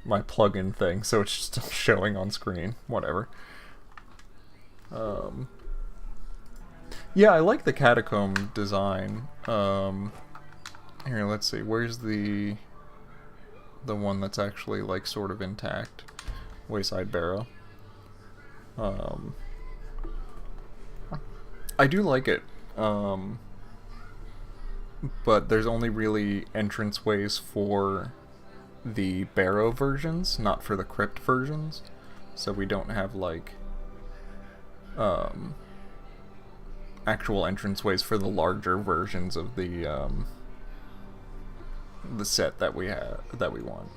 plugin thing, so it's still showing on screen. Whatever. Yeah, I like the catacomb design. Here, let's see. Where's the one that's actually like sort of intact? Wayside Barrow. I do like it. But there's only really entranceways for the Barrow versions, not for the Crypt versions. So we don't have like actual entranceways for the larger versions of the set that we want.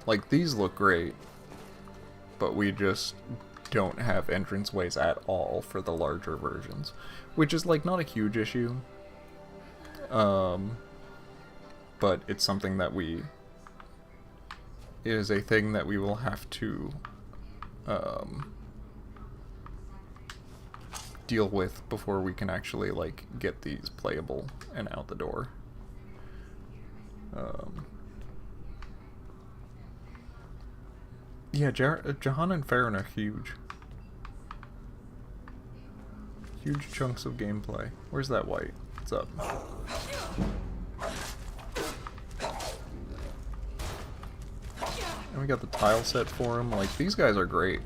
Like these look great, but we just don't have entranceways at all for the larger versions, which is like not a huge issue. But it's something that it is a thing that we will have to deal with before we can actually like get these playable and out the door. Yeah, Jahan and Farron are huge. Huge chunks of gameplay. Where's that white? What's up? And we got the tile set for him. Like, these guys are great.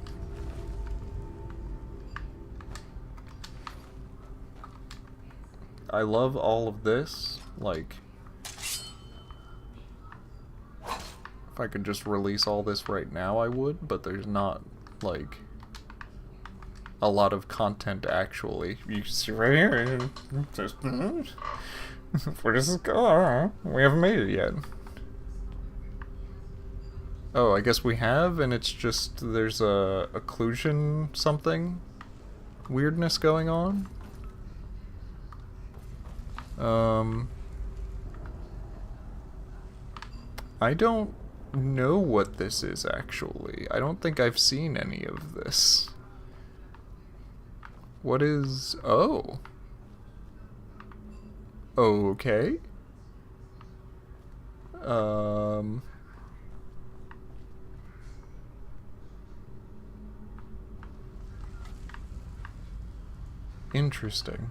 I love all of this. Like, if I could just release all this right now, I would, but there's not, like, a lot of content actually. You can see right here. Where does this go? We haven't made it yet. Oh, I guess we have, and it's just there's a occlusion something weirdness going on. I don't know what this is actually. I don't think I've seen any of this. What is... Oh. Okay. Interesting.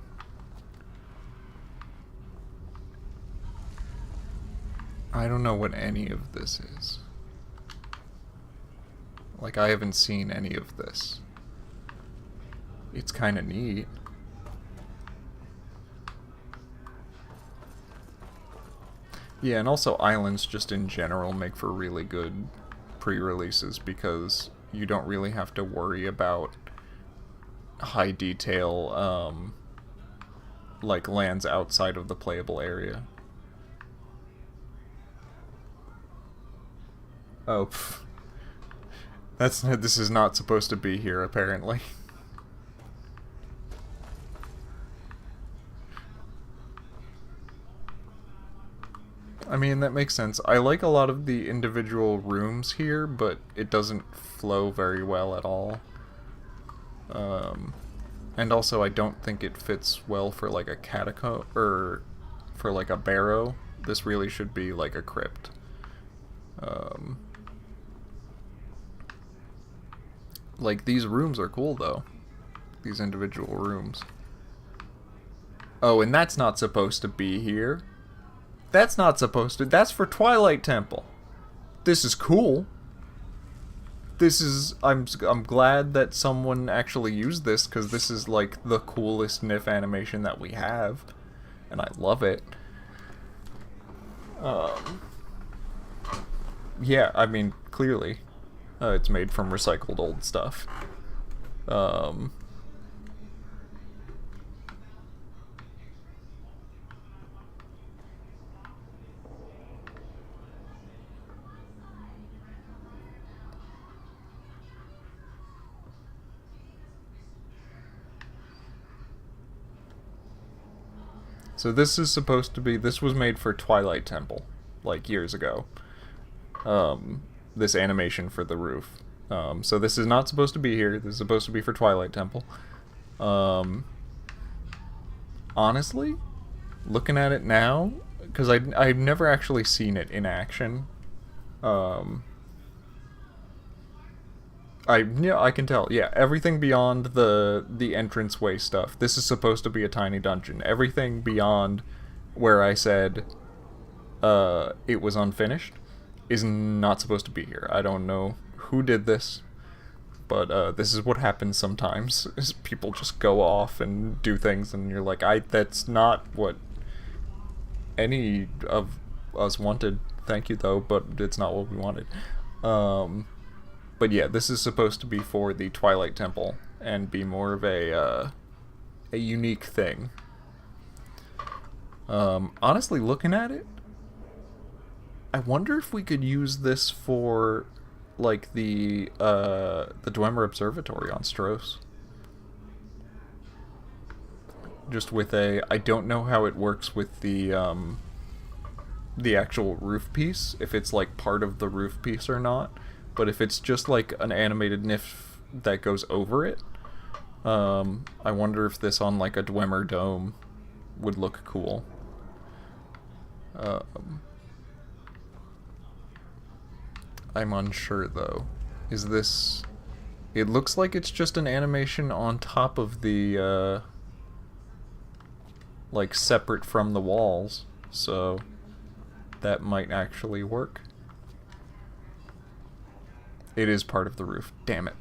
I don't know what any of this is. Like, I haven't seen any of this. It's kind of neat. Yeah, and also islands just in general make for really good pre-releases because you don't really have to worry about high detail, like lands outside of the playable area. Oh, pff. This is not supposed to be here, apparently. I mean, that makes sense. I like a lot of the individual rooms here, but it doesn't flow very well at all. And also, I don't think it fits well for like a catacomb, or for like a barrow. This really should be like a crypt. Like, these rooms are cool, though. These individual rooms. Oh, and that's not supposed to be here. That's not supposed to... That's for Twilight Temple. This is cool. This is... I'm glad that someone actually used this, because this is, like, the coolest NIF animation that we have. And I love it. Yeah, I mean, clearly. It's made from recycled old stuff. So this is supposed to be. This was made for Twilight Temple, like years ago. This animation for the roof. So this is not supposed to be here. This is supposed to be for Twilight Temple. Honestly, looking at it now, because I've never actually seen it in action. I can tell. Yeah, everything beyond the entranceway stuff. This is supposed to be a tiny dungeon. Everything beyond where I said it was unfinished is not supposed to be here. I don't know who did this, but this is what happens sometimes. Is people just go off and do things, and you're like, that's not what any of us wanted. Thank you though, but it's not what we wanted. But yeah, this is supposed to be for the Twilight Temple and be more of a unique thing. Honestly, looking at it, I wonder if we could use this for like the Dwemer Observatory on Stros. Just with I don't know how it works with the actual roof piece, if it's like part of the roof piece or not. But if it's just like an animated NIF that goes over it, I wonder if this on like a Dwemer dome would look cool. I'm unsure though. Is this... It looks like it's just an animation on top of the, like separate from the walls, so that might actually work. It is part of the roof. Damn it.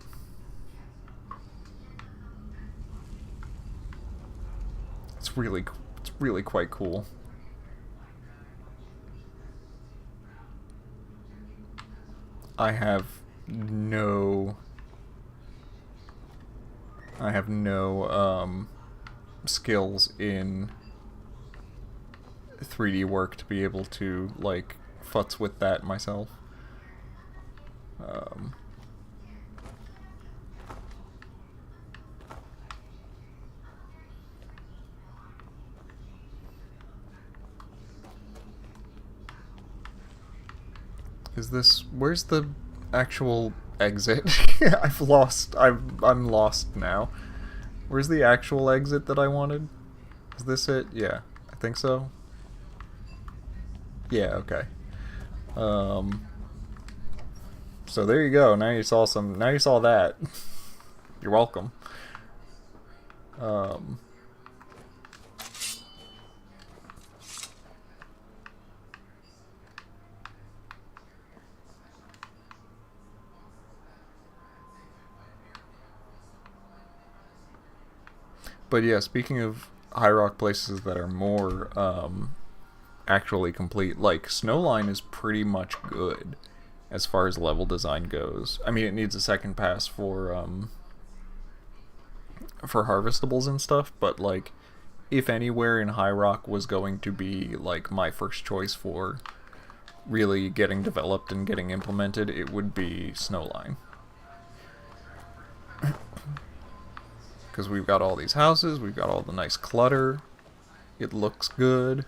It's really quite cool. I have no skills in 3D work to be able to like futz with that myself. Is this... Where's the actual exit? I'm lost now. Where's the actual exit that I wanted? Is this it? Yeah, I think so. Yeah, okay. So there you go. Now you saw that. You're welcome. But yeah, speaking of High Rock places that are more actually complete, like Snowline is pretty much good as far as level design goes. I mean, it needs a second pass for harvestables and stuff, but like if anywhere in High Rock was going to be like my first choice for really getting developed and getting implemented, it would be Snowline. Because we've got all these houses, we've got all the nice clutter, it looks good,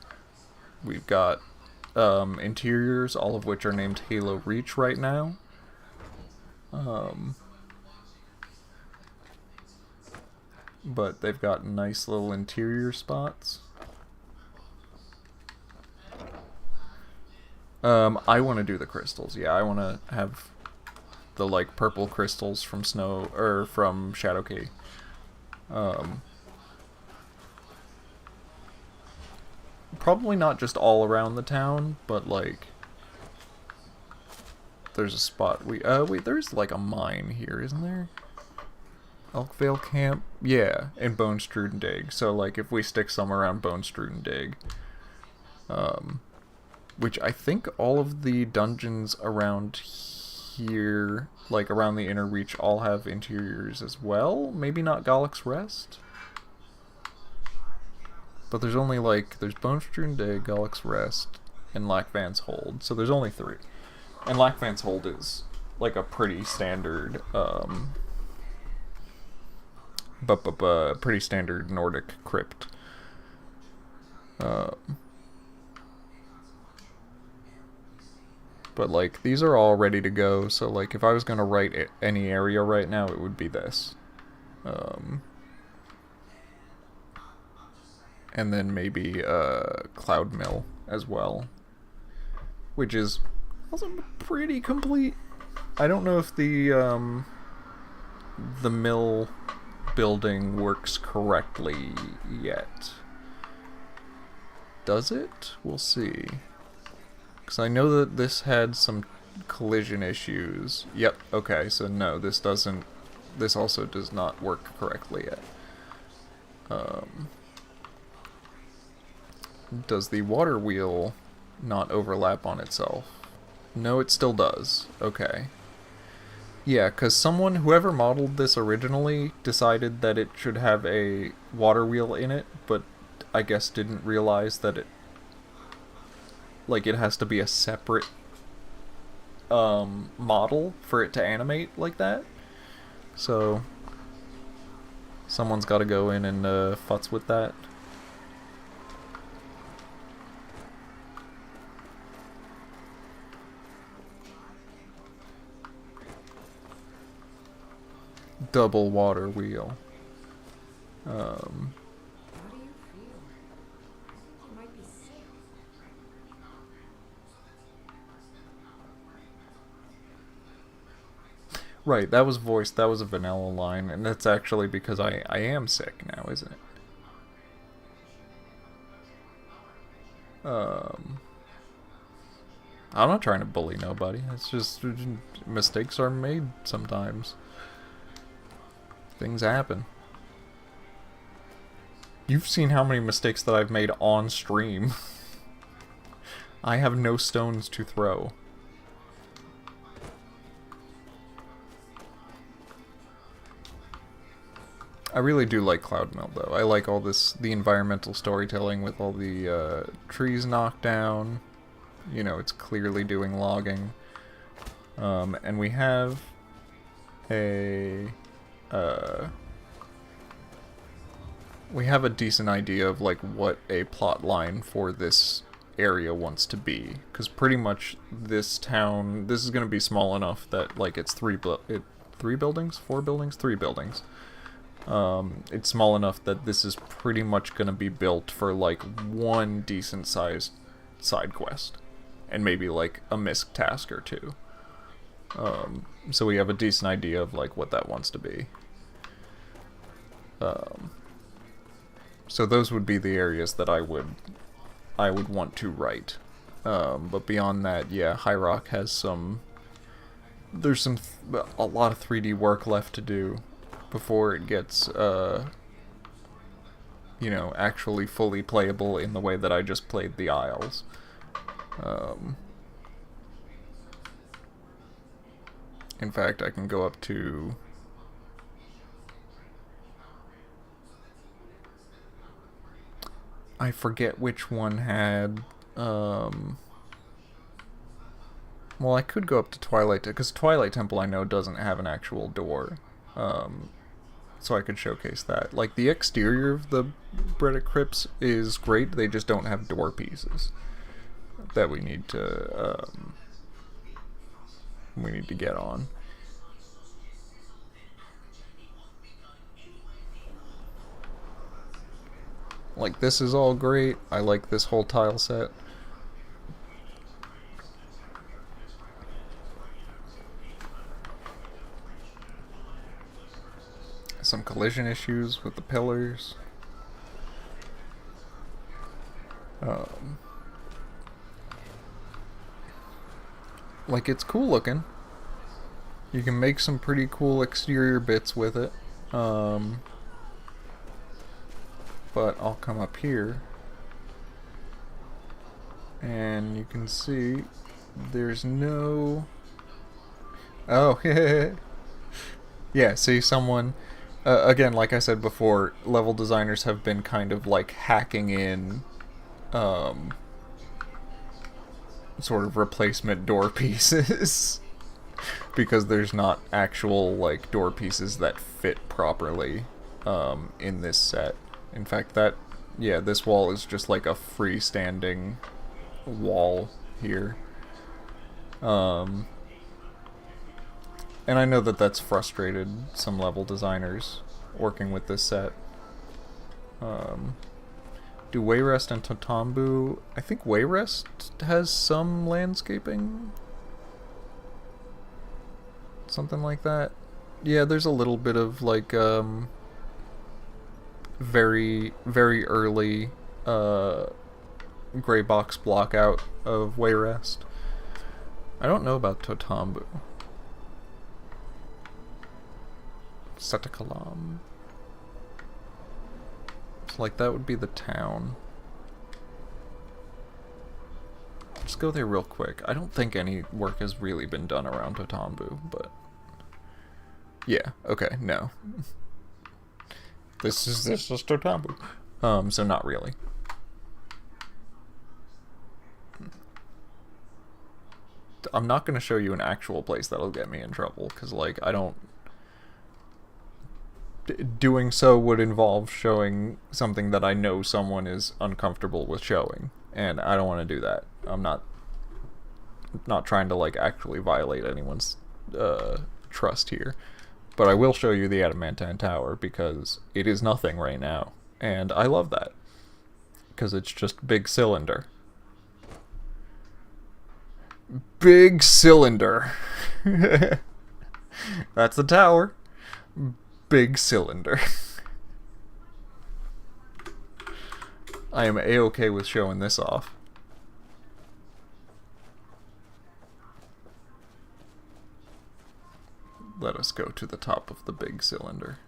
we've got interiors, all of which are named Halo Reach right now. But they've got nice little interior spots. I want to do the crystals. Yeah, I want to have the like purple crystals from from Shadowkey. Probably not just all around the town, but like there's a spot wait, there's like a mine here, isn't there? Elkvale Camp? Yeah, in Bone Strewn Dig. So like if we stick some around Bone Strewn Dig, which I think all of the dungeons around here, like around the Inner Reach, all have interiors as well. Maybe not Gallic's Rest, but there's only like, there's Bone Strewn Dig, Gallic's Rest, and Lackvan's Hold. So there's only 3. And Lackvan's Hold is like a pretty standard, pretty standard Nordic crypt. But like these are all ready to go, so like if I was gonna write any area right now, it would be this. And then maybe Cloud Mill as well, which is also pretty complete. I don't know if the mill building works correctly yet. Does it? We'll see. Because I know that this had some collision issues. Yep, okay, so no, this doesn't... This also does not work correctly yet. Does the water wheel not overlap on itself? No, it still does. Okay. Yeah, because whoever modeled this originally, decided that it should have a water wheel in it, but I guess didn't realize that it has to be a separate model for it to animate like that. So someone's got to go in and futz with that. Double water wheel. How do you feel? You might be sick. Right, that was voiced, that was a vanilla line, and that's actually because I am sick now, isn't it? I'm not trying to bully nobody, it's just mistakes are made sometimes. Things happen. You've seen how many mistakes that I've made on stream. I have no stones to throw. I really do like Cloud Mill, though. I like all this, the environmental storytelling with all the trees knocked down. You know, it's clearly doing logging. And we have a decent idea of like what a plot line for this area wants to be, because pretty much this town, this is going to be small enough that like it's three buildings, it's small enough that this is pretty much going to be built for like one decent sized side quest and maybe like a misc task or two. So we have a decent idea of like what that wants to be. So those would be the areas that I would want to write. But beyond that, yeah, High Rock has there's a lot of 3D work left to do before it gets, you know, actually fully playable in the way that I just played the Isles. In fact, I can go up to... I forget which one had... Well, I could go up to Twilight... Because Twilight Temple, I know, doesn't have an actual door. So I could showcase that. Like, the exterior of the Bredic Crypts is great, they just don't have door pieces that we need to get on. Like, this is all great. I like this whole tile set. Some collision issues with the pillars. Like, it's cool looking. You can make some pretty cool exterior bits with it. But I'll come up here and you can see there's no... Oh, yeah, see, someone... again, like I said before, level designers have been kind of like hacking in sort of replacement door pieces because there's not actual like door pieces that fit properly in this set. In fact, that yeah, this wall is just like a freestanding wall here. And I know that that's frustrated some level designers working with this set. Do Wayrest and Totambu... I think Wayrest has some landscaping? Something like that. Yeah, there's a little bit of, like, very, very early, gray box block out of Wayrest. I don't know about Totambu. Setakalam. So, like, that would be the town. Just go there real quick. I don't think any work has really been done around Totambu, but... yeah, okay, no. This is Totambu. So not really. I'm not going to show you an actual place that'll get me in trouble, because, like, I don't... doing so would involve showing something that I know someone is uncomfortable with showing, and I don't want to do that. I'm not trying to, like, actually violate anyone's trust here. But I will show you the Adamantine Tower, because it is nothing right now, and I love that, because it's just big cylinder. Big cylinder. That's the tower. Big cylinder. I am a-okay with showing this off. Let us go to the top of the big cylinder.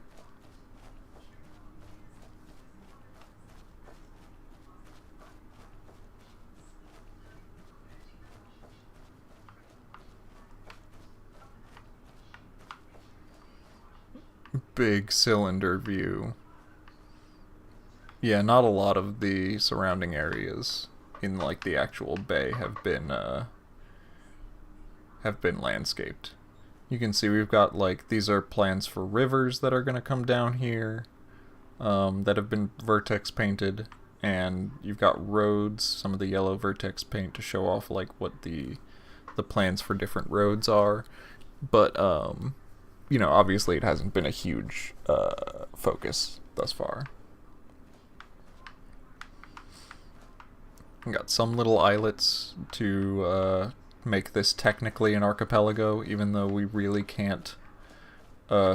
Big cylinder view. Yeah, not a lot of the surrounding areas in, like, the actual bay have been landscaped. You can see we've got, like, these are plans for rivers that are going to come down here, that have been vertex painted, and you've got roads, some of the yellow vertex paint to show off, like, what the plans for different roads are. But, you know, obviously it hasn't been a huge focus thus far. We got some little islets to make this technically an archipelago, even though we really can't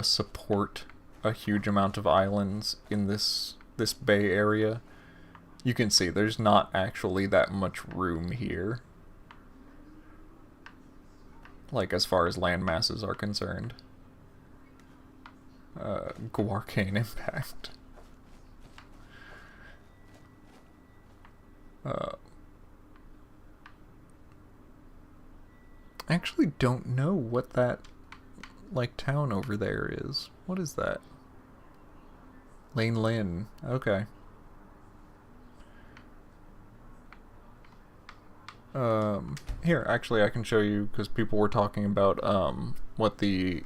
support a huge amount of islands in this bay area. You can see there's not actually that much room here, like, as far as land masses are concerned. Guarcane impact. I actually don't know what that, like, town over there is. What is that? Lane Lynn. Okay. Here, actually, I can show you, because people were talking about, what the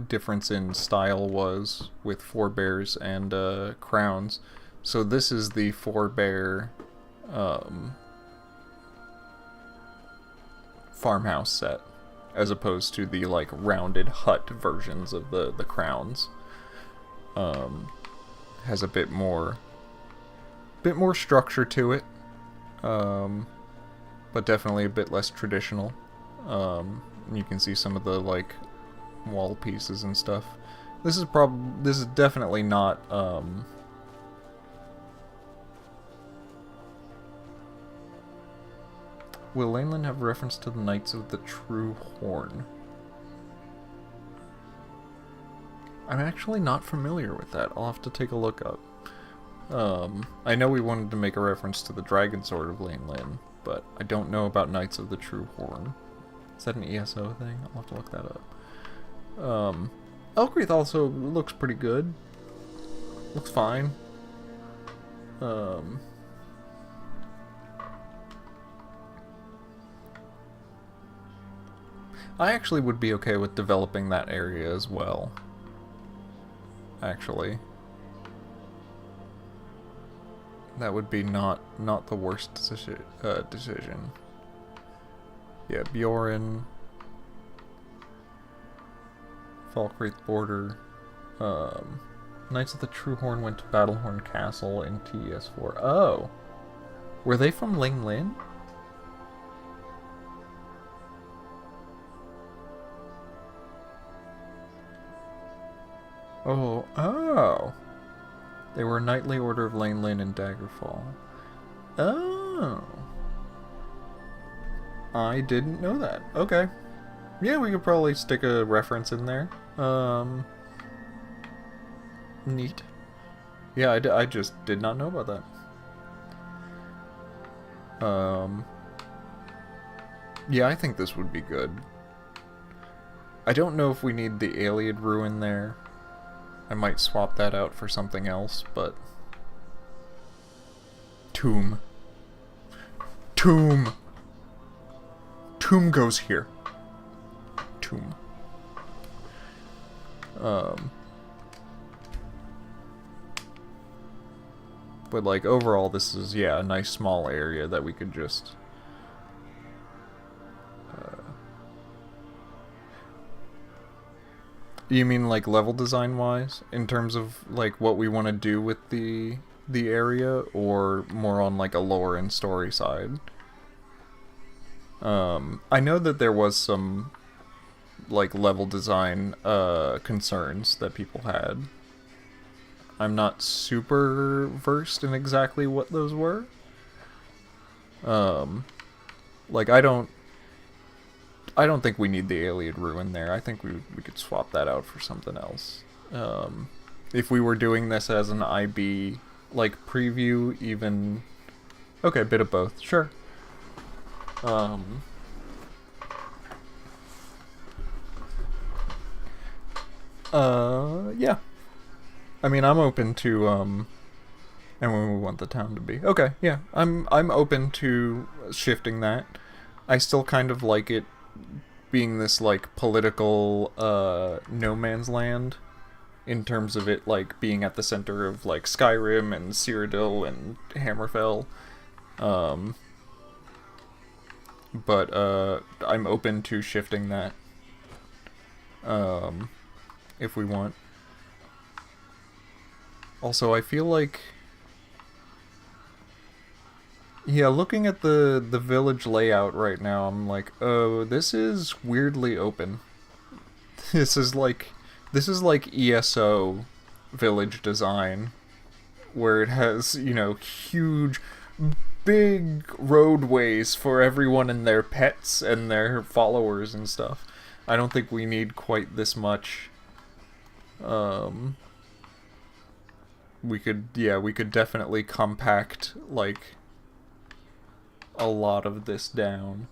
difference in style was with forebears and, crowns. So this is the forebear, farmhouse set, as opposed to the, like, rounded hut versions of the crowns. Has a bit more structure to it, but definitely a bit less traditional. You can see some of the, like, wall pieces and stuff. This is definitely not, will Laneland have reference to the Knights of the True Horn? I'm actually not familiar with that. I'll have to take a look up. I know we wanted to make a reference to the Dragon Sword of Laneland, but I don't know about Knights of the True Horn. Is that an ESO thing? I'll have to look that up. Elkreath also looks pretty good. Looks fine. I actually would be okay with developing that area as well. Actually. That would be not the worst decision. Yeah, Bjorn, Falkreath border. Knights of the True Horn went to Battlehorn Castle in TES4. Oh, were they from Lane Lin? Oh. They were Knightly Order of Lane Lin and Daggerfall. Oh. I didn't know that. Okay. Yeah, we could probably stick a reference in there. Neat. Yeah, I just did not know about that. Yeah, I think this would be good. I don't know if we need the Iliad Ruin there. I might swap that out for something else, but... Tomb. Tomb! Tomb goes here. Tomb. But, like, overall, this is, yeah, a nice small area that we could just... You mean, like, level design-wise? In terms of, like, what we want to do with the area? Or more on, like, a lore and story side? I know that there was some, like, level design, concerns that people had. I'm not super versed in exactly what those were. Like, I don't think we need the Iliad Ruin there. I think we could swap that out for something else. If we were doing this as an IB, like, preview, even... Okay, bit of both. Sure. Yeah. I mean, I'm open to, and when we want the town to be. Okay, yeah. I'm open to shifting that. I still kind of like it being this, like, political, no man's land, in terms of it, like, being at the center of, like, Skyrim and Cyrodiil and Hammerfell. But I'm open to shifting that, if we want. Also, I feel like... Yeah, looking at the village layout right now, I'm like, oh, this is weirdly open. This is like ESO village design, where it has, you know, huge, big roadways for everyone and their pets and their followers and stuff. I don't think we need quite this much. We could definitely compact, like, a lot of this down.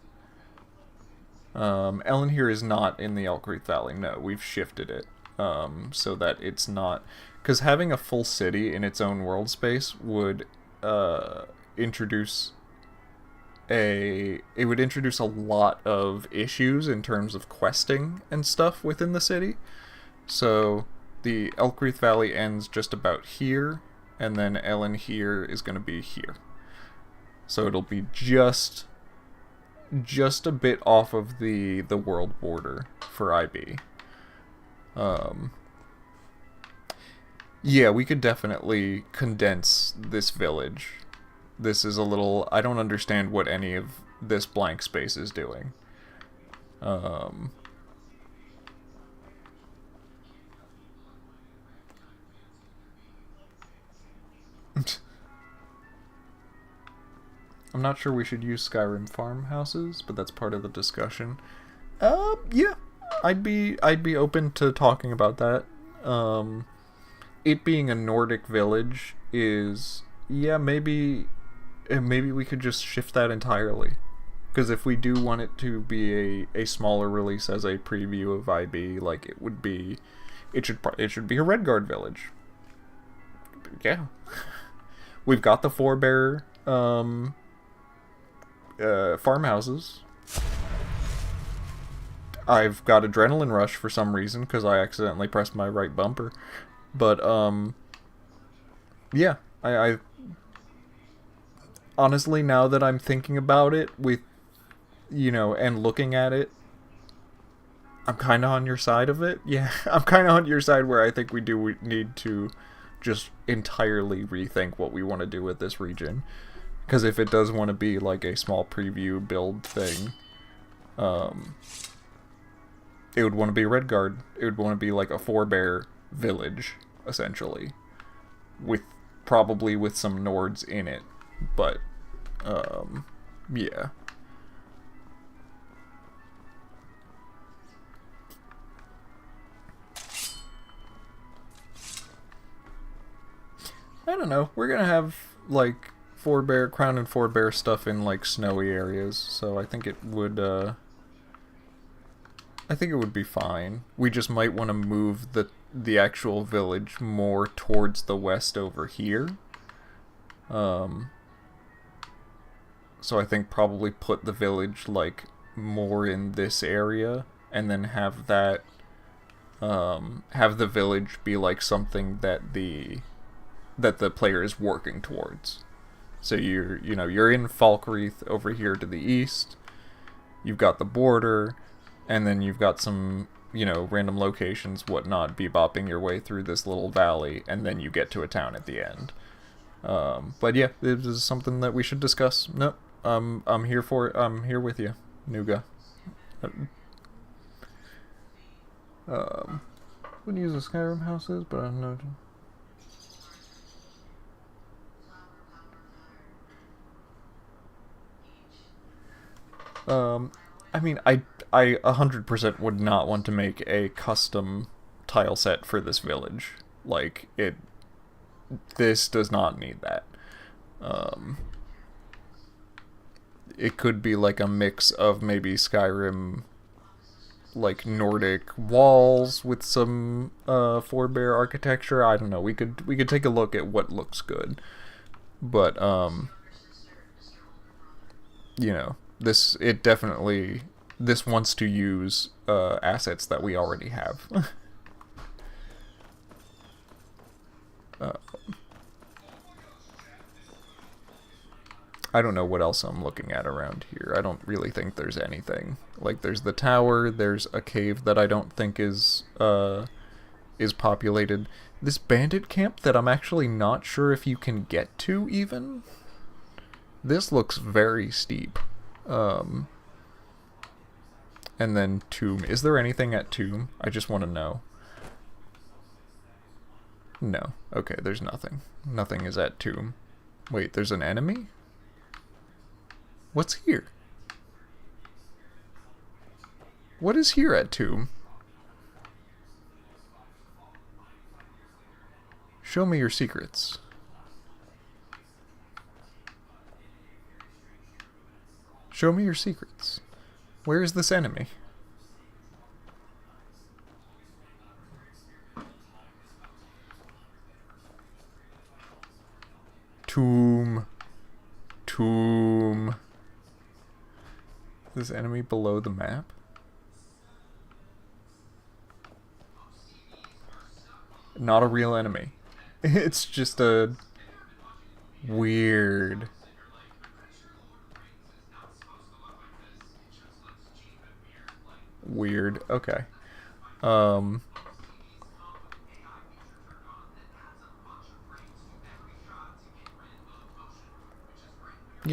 Ellen here is not in the Elkreath Valley. No, we've shifted it, so that it's not... Because having a full city in its own world space would, introduce a lot of issues in terms of questing and stuff within the city. So the Elkreath Valley ends just about here, and then Ellen here is going to be here. So it'll be just a bit off of the world border for IB. Yeah, we could definitely condense this village. This is a little... I don't understand what any of this blank space is doing. I'm not sure we should use Skyrim farmhouses, but that's part of the discussion. Yeah, I'd be open to talking about that. It being a Nordic village is, yeah, maybe we could just shift that entirely. Because if we do want it to be a smaller release as a preview of IB, like, it should be a Redguard village. Yeah. We've got the Forebearer, farmhouses. I've got Adrenaline Rush for some reason, because I accidentally pressed my right bumper. But, yeah, honestly, now that I'm thinking about it, with, and looking at it, I'm kind of on your side of it. Yeah, I'm kind of on your side where I think we need to just entirely rethink what we want to do with this region. Because if it does want to be like a small preview build thing, it would want to be Redguard. It would want to be like a four-bear village, essentially, with probably with some Nords in it. But yeah. I don't know. We're gonna have like crown and four-bear stuff in like snowy areas, so I think it would be fine. We just might want to move the actual village more towards the west over here. So I think probably put the village like more in this area, and then have that have the village be like something that the player is working towards. So you're in Falkreath over here to the east. You've got the border, and then you've got some, random locations, whatnot, bebopping your way through this little valley, and then you get to a town at the end. But yeah, this is something that we should discuss. Nope, I'm here for it. I'm here with you, Nuga. Wouldn't use a Skyrim houses, but I don't know. I mean, I 100% would not want to make a custom tile set for this village. Like, this does not need that. It could be like a mix of maybe Skyrim, like Nordic walls with some four-bear architecture. I don't know. We could take a look at what looks good, but this wants to use assets that we already have. I don't know what else I'm looking at around here. I don't really think there's anything. Like, there's the tower, there's a cave that I don't think is populated. This bandit camp that I'm actually not sure if you can get to, even. This looks very steep. And then Tomb. Is there anything at Tomb? I just want to know. No. Okay, there's nothing. Nothing is at Tomb. Wait, there's an enemy? What's here? What is here at Tomb? Show me your secrets. Show me your secrets. Where is this enemy? Tomb. Tomb. Is this enemy below the map? Not a real enemy. It's just a weird. Weird. Okay. Yeah,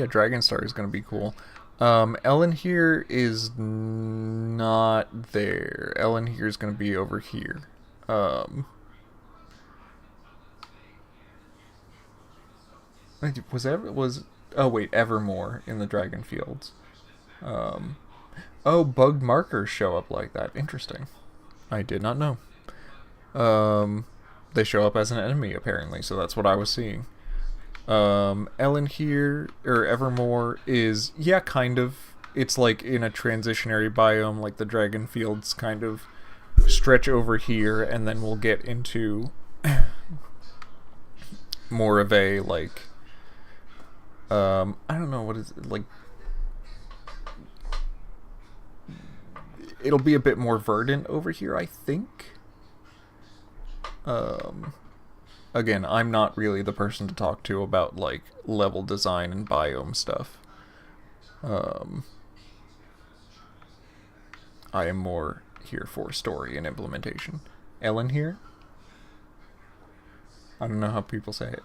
Dragonstar is going to be cool. Ellen here is not there. Ellen here is going to be over here. Oh wait, Evermore in the Dragon Fields. Oh, bugged markers show up like that. Interesting. I did not know. They show up as an enemy apparently, so that's what I was seeing. Ellen here, or Evermore, is, yeah, kind of. It's like in a transitionary biome, like the Dragon Fields kind of stretch over here, and then we'll get into more of a, like, I don't know, what is it, like, it'll be a bit more verdant over here, I think. again, I'm not really the person to talk to about, like, level design and biome stuff. I am more here for story and implementation. Ellen here? I don't know how people say it.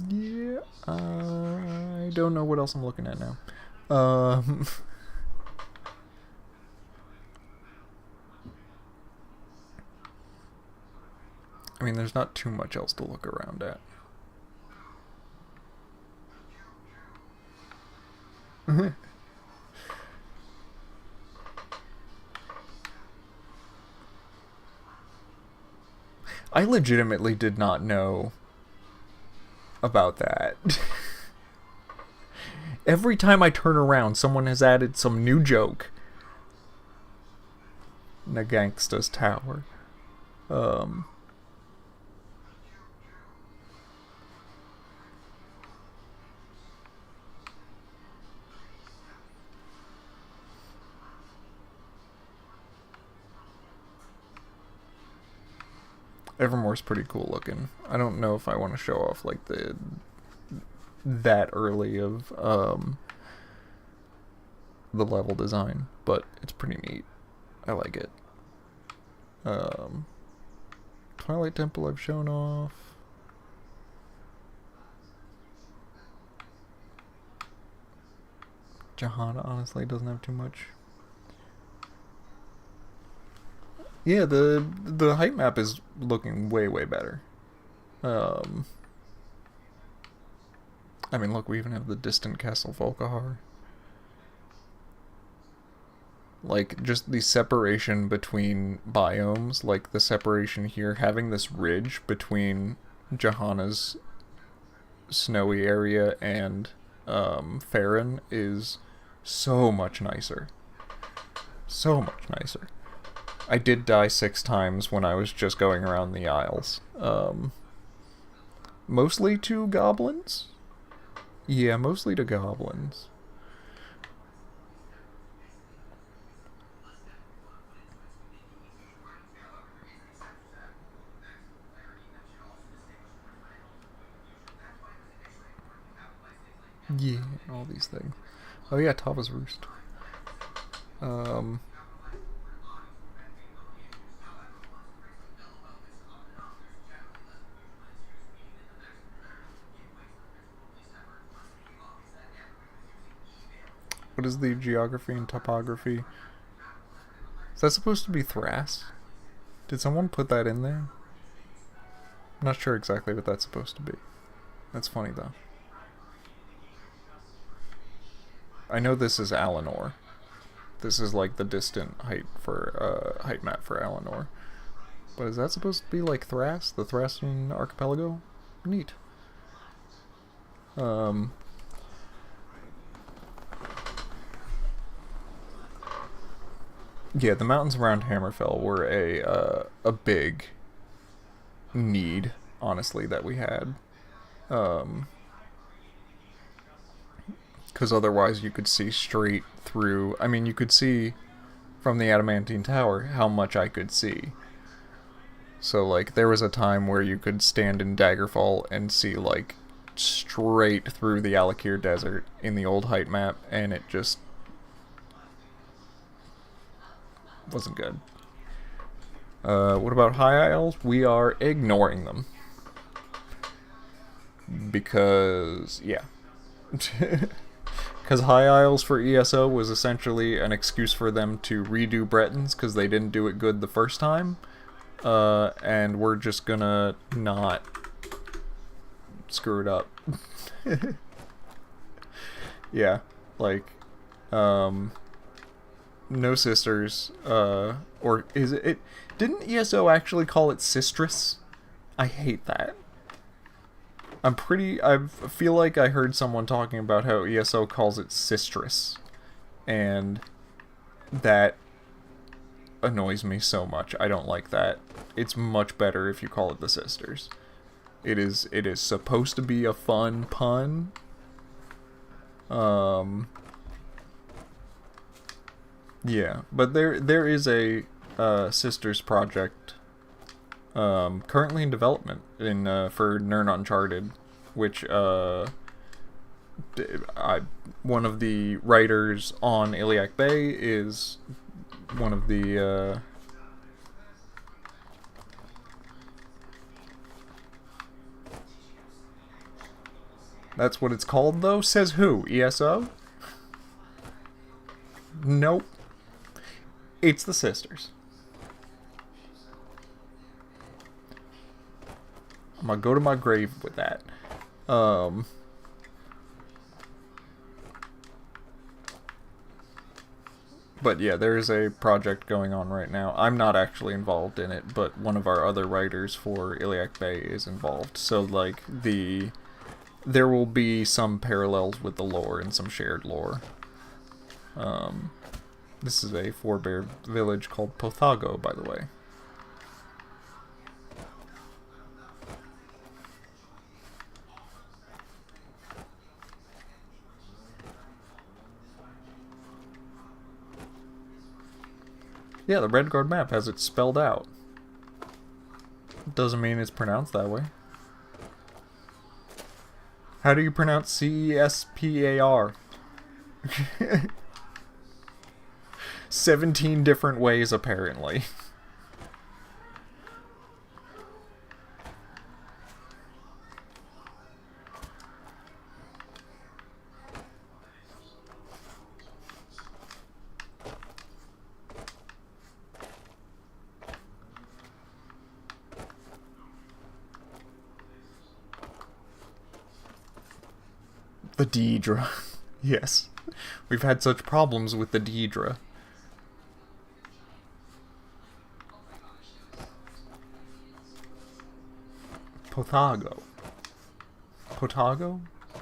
Yeah, I don't know what else I'm looking at now. I mean, there's not too much else to look around at. I legitimately did not know about that. Every time I turn around, someone has added some new joke. Nagangsta's Tower. Evermore's pretty cool looking. I don't know if I want to show off like that early of the level design, but it's pretty neat. I like it. Twilight Temple I've shown off. Jahan honestly doesn't have too much. Yeah, the height map is looking way better. I mean, look, we even have the distant Castle Volkahar. Like, just the separation between biomes, like the separation here, having this ridge between Johanna's snowy area and Farron is so much nicer. So much nicer. I did die 6 times when I was just going around the Isles. Mostly to goblins? Yeah, mostly to goblins. Yeah, all these things. Oh yeah, Tava's Roost. What is the geography and topography? Is that supposed to be Thras? Did someone put that in there? I'm not sure exactly what that's supposed to be. That's funny though. I know this is Alinor. This is like the distant height for height map for Alinor. But is that supposed to be like Thras, the Thracian archipelago? Neat. Yeah, the mountains around Hammerfell were a big need, honestly, that we had. Because otherwise you could see straight through. I mean, you could see from the Adamantine Tower how much I could see. So, like, there was a time where you could stand in Daggerfall and see, like, straight through the Alakir Desert in the old height map, and it just wasn't good. What about High Isles? We are ignoring them. Because, yeah. Because High Isles for ESO was essentially an excuse for them to redo Bretons because they didn't do it good the first time. And we're just gonna not screw it up. Yeah, like, no sisters, or is it, didn't ESO actually call it Sistress? I hate that. I feel like I heard someone talking about how ESO calls it Sistress, and that annoys me so much. I don't like that. It's much better if you call it the Sisters. It is supposed to be a fun pun. Yeah, but there is a sisters project currently in development for Nern Uncharted, which one of the writers on Iliac Bay is one of the that's what it's called though? Says who? ESO? Nope. It's the sisters. I'm gonna go to my grave with that. But yeah, there is a project going on right now. I'm not actually involved in it, but one of our other writers for Iliac Bay is involved. So like there will be some parallels with the lore and some shared lore. This is a forebear village called Pothago, by the way. Yeah, the Redguard map has it spelled out. Doesn't mean it's pronounced that way. How do you pronounce CESPAR? 17 different ways, apparently. The Deidre. Yes. We've had such problems with the Deidre. Pothago. Pothago?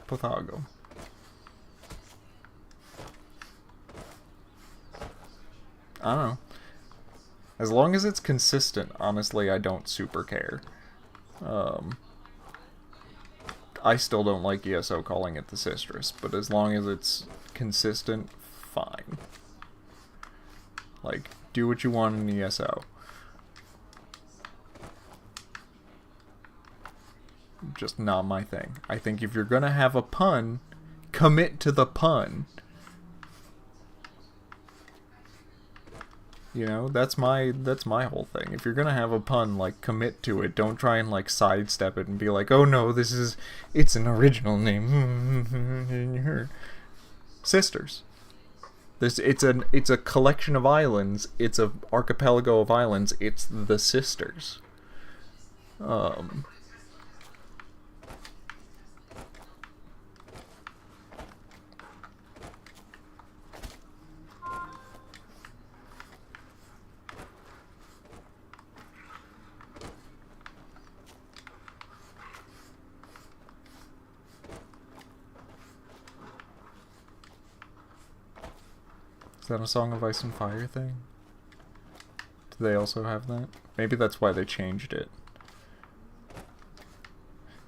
Pothago. I don't know. As long as it's consistent, honestly, I don't super care. I still don't like ESO calling it the Sistress, but as long as it's consistent, fine. Like, do what you want in ESO. Just not my thing. I think if you're gonna have a pun, commit to the pun. You know, that's my whole thing. If you're gonna have a pun, like, commit to it. Don't try and like sidestep it and be like, oh no, it's an original name. Sisters. It's a collection of islands. It's an archipelago of islands. It's the sisters. Is that a Song of Ice and Fire thing? Do they also have that? Maybe that's why they changed it.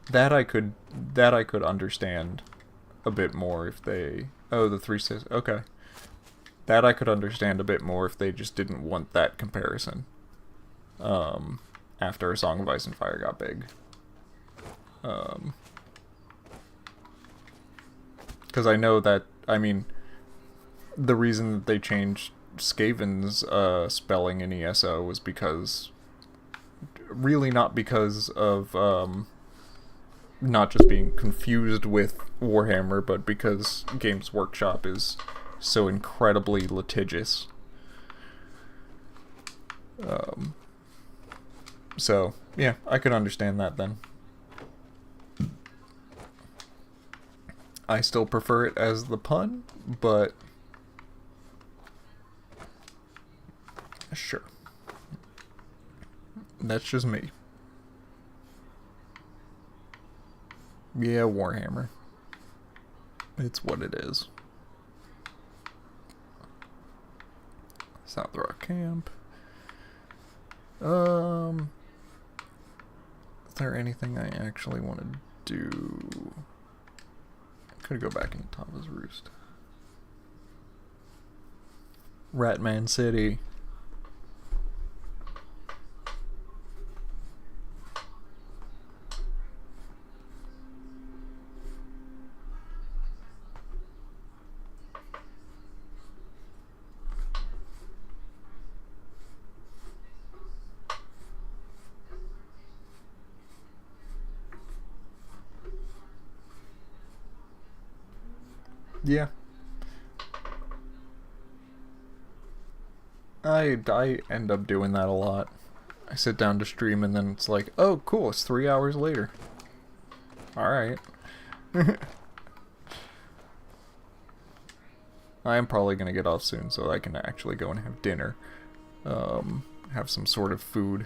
That I could understand a bit more if they... Oh, the three sisters. Okay. That I could understand a bit more if they just didn't want that comparison. After A Song of Ice and Fire got big. Because I know that, I mean... The reason that they changed Skaven's spelling in ESO was because... Really not because of not just being confused with Warhammer, but because Games Workshop is so incredibly litigious. So, yeah, I could understand that then. I still prefer it as the pun, but... Sure. That's just me. Yeah, Warhammer. It's what it is. South Rock Camp. there anything I actually want to do? I could go back into Tava's Roost. Ratman City. Yeah. I end up doing that a lot. I sit down to stream and then it's like, oh cool, it's 3 hours later. Alright. I am probably gonna get off soon so I can actually go and have dinner. Have some sort of food.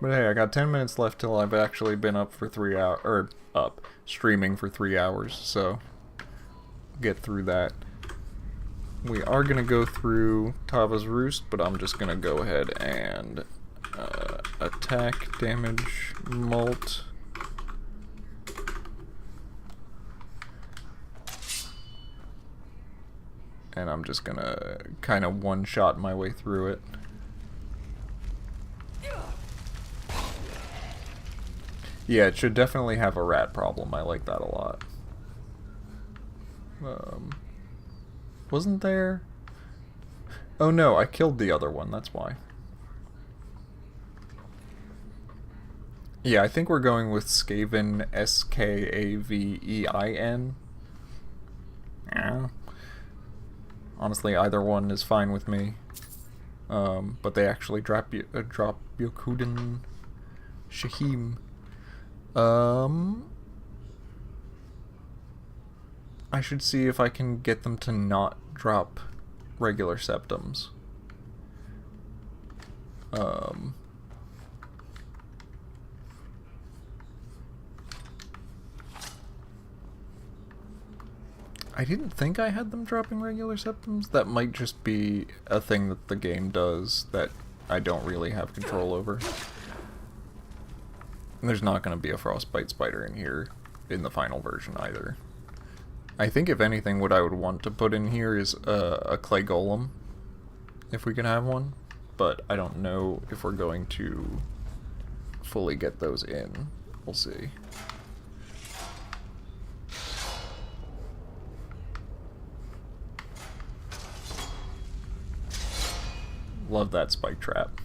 But hey, I got 10 minutes left till I've actually been up for 3 hours, or streaming for 3 hours, so get through that. We are going to go through Tava's Roost, but I'm just going to go ahead and attack, damage, mult. And I'm just going to kind of one-shot my way through it. Yeah, it should definitely have a rat problem. I like that a lot. Wasn't there? Oh no, I killed the other one, that's why. Yeah, I think we're going with Skaven, Skavein. Yeah. Honestly, either one is fine with me. But they actually drop Yokuden Shahim. I should see if I can get them to not drop regular septums. I didn't think I had them dropping regular septums. That might just be a thing that the game does that I don't really have control over. And there's not going to be a frostbite spider in here in the final version either. I think if anything what I would want to put in here is a clay golem, if we can have one, but I don't know if we're going to fully get those in. We'll see. Love that spike trap.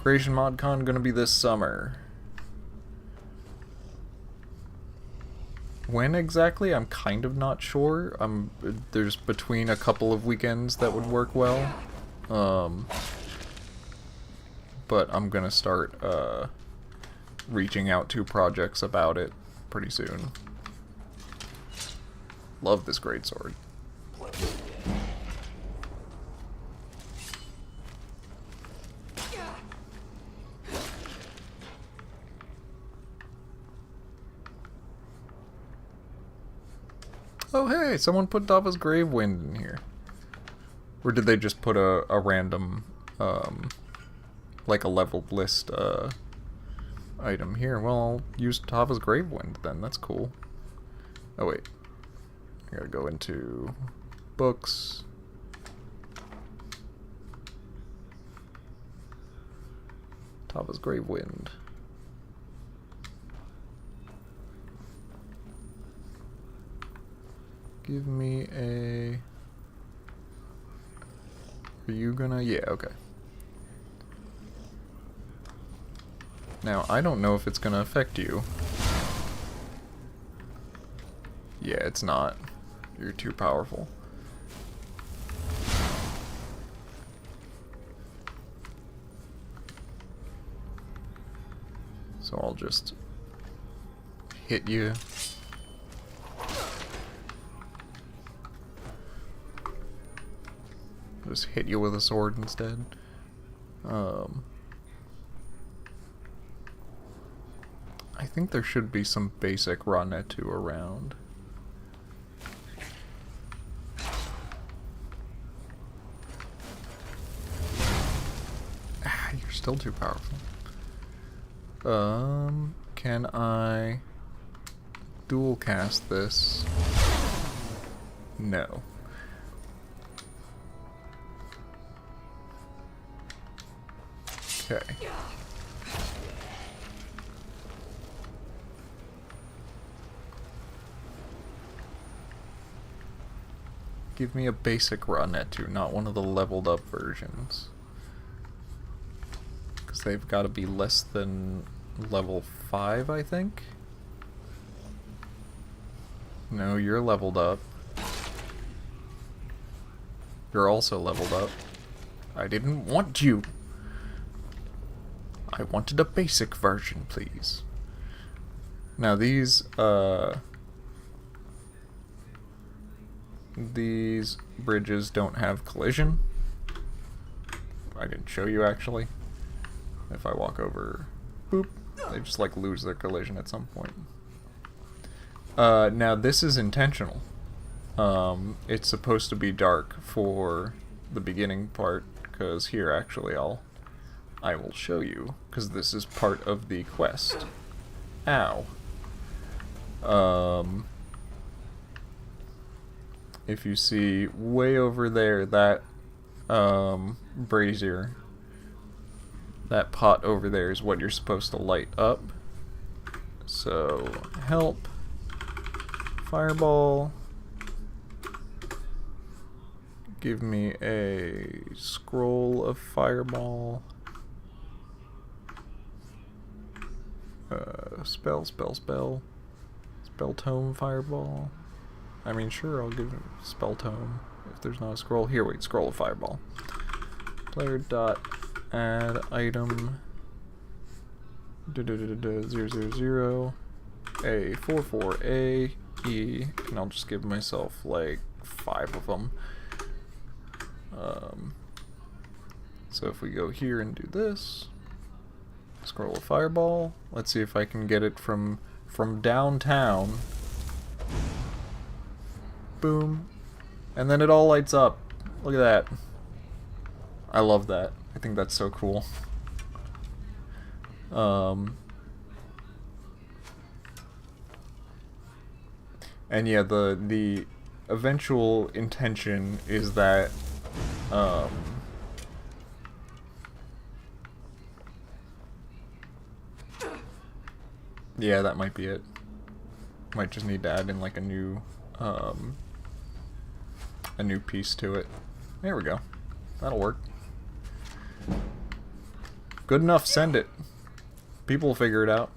Creation ModCon gonna be this summer. When exactly? I'm kind of not sure. There's between a couple of weekends that would work well. But I'm gonna start reaching out to projects about it pretty soon. Love this greatsword. Oh hey, someone put Dava's Gravewind in here. Or did they just put a random, like a leveled list, item here? Well, I'll use Tava's Gravewind then, that's cool. Oh wait. I gotta go into books. Tava's Gravewind. Give me a... Are you gonna... Yeah, okay. Now, I don't know if it's gonna affect you. Yeah, it's not. You're too powerful. So I'll just hit you. Just hit you with a sword instead. I think there should be some basic Ranetu around. You're still too powerful. Can I dual cast this? No. Okay. Give me a basic Retroactively, not one of the leveled up versions. Because they've got to be less than level 5, I think? No, you're leveled up. You're also leveled up. I didn't want you! I wanted a basic version, please. Now these bridges don't have collision. I didn't show you actually. If I walk over, boop, they just like lose their collision at some point. Now this is intentional. It's supposed to be dark for the beginning part, because here actually I will show you, because this is part of the quest. Ow. If you see way over there, that brazier, that pot over there is what you're supposed to light up. So, help, fireball, give me a scroll of fireball, spell tome fireball. I mean, sure, I'll give it spell tome if there's not a scroll. Here, wait, scroll of fireball. Player dot add item 000 A44 A and I'll just give myself like 5 of them. So if we go here and do this, scroll of fireball. Let's see if I can get it from downtown. Boom. And then it all lights up. Look at that. I love that. I think that's so cool. And yeah, the eventual intention is that yeah, that might be it. Might just need to add in like a new piece to it. There we go. That'll work. Good enough, send it. People will figure it out.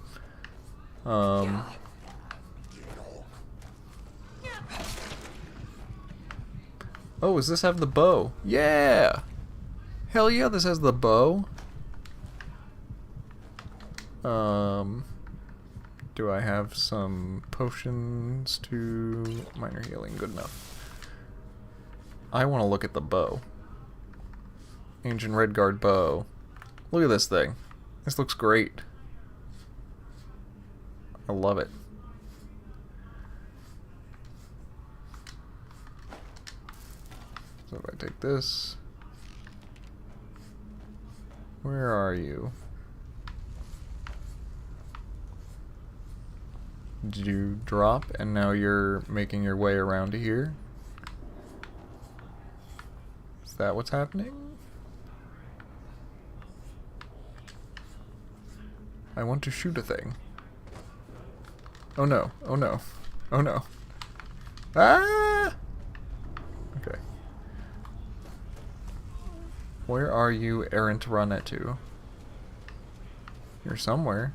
Oh, does this have the bow? Yeah! Hell yeah, this has the bow. Do I have some potions to minor healing? Good enough. I want to look at the bow. Ancient Redguard bow. Look at this thing. This looks great. I love it. So if I take this... Where are you? Did you drop and now you're making your way around to here? Is that what's happening? I want to shoot a thing. Oh no, oh no, oh no. Ah! Okay. Where are you, errant Retroactively? You're somewhere.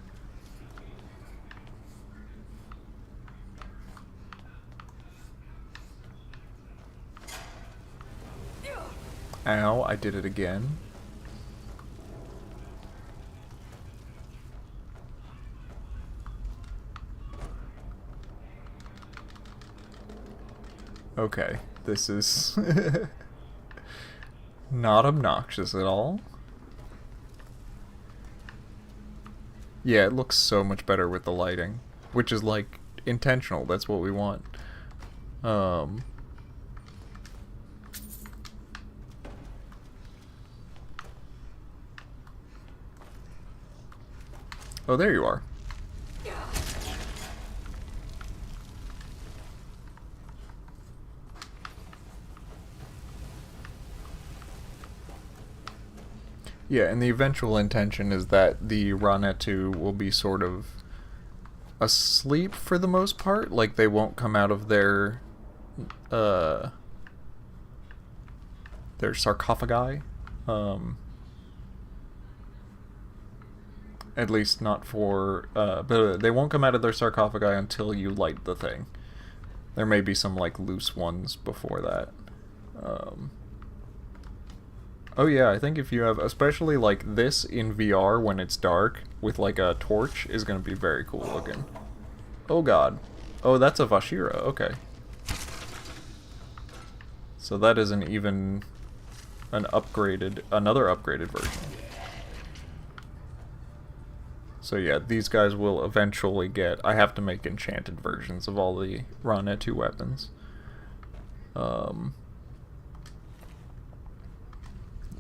Ow, I did it again. Okay, this is not obnoxious at all. Yeah, it looks so much better with the lighting, which is like intentional. That's what we want. Oh, there you are. Yeah, and the eventual intention is that the Ranetu will be sort of asleep for the most part. Like, they won't come out of their sarcophagi. At least not for... but they won't come out of their sarcophagi until you light the thing. There may be some, like, loose ones before that. Oh yeah, I think if you have, especially like this in VR when it's dark, with like a torch, is going to be very cool looking. Oh god. Oh, that's a Vashira, okay. So that is another upgraded version. So yeah, these guys will eventually get, I have to make enchanted versions of all the Ranetu weapons.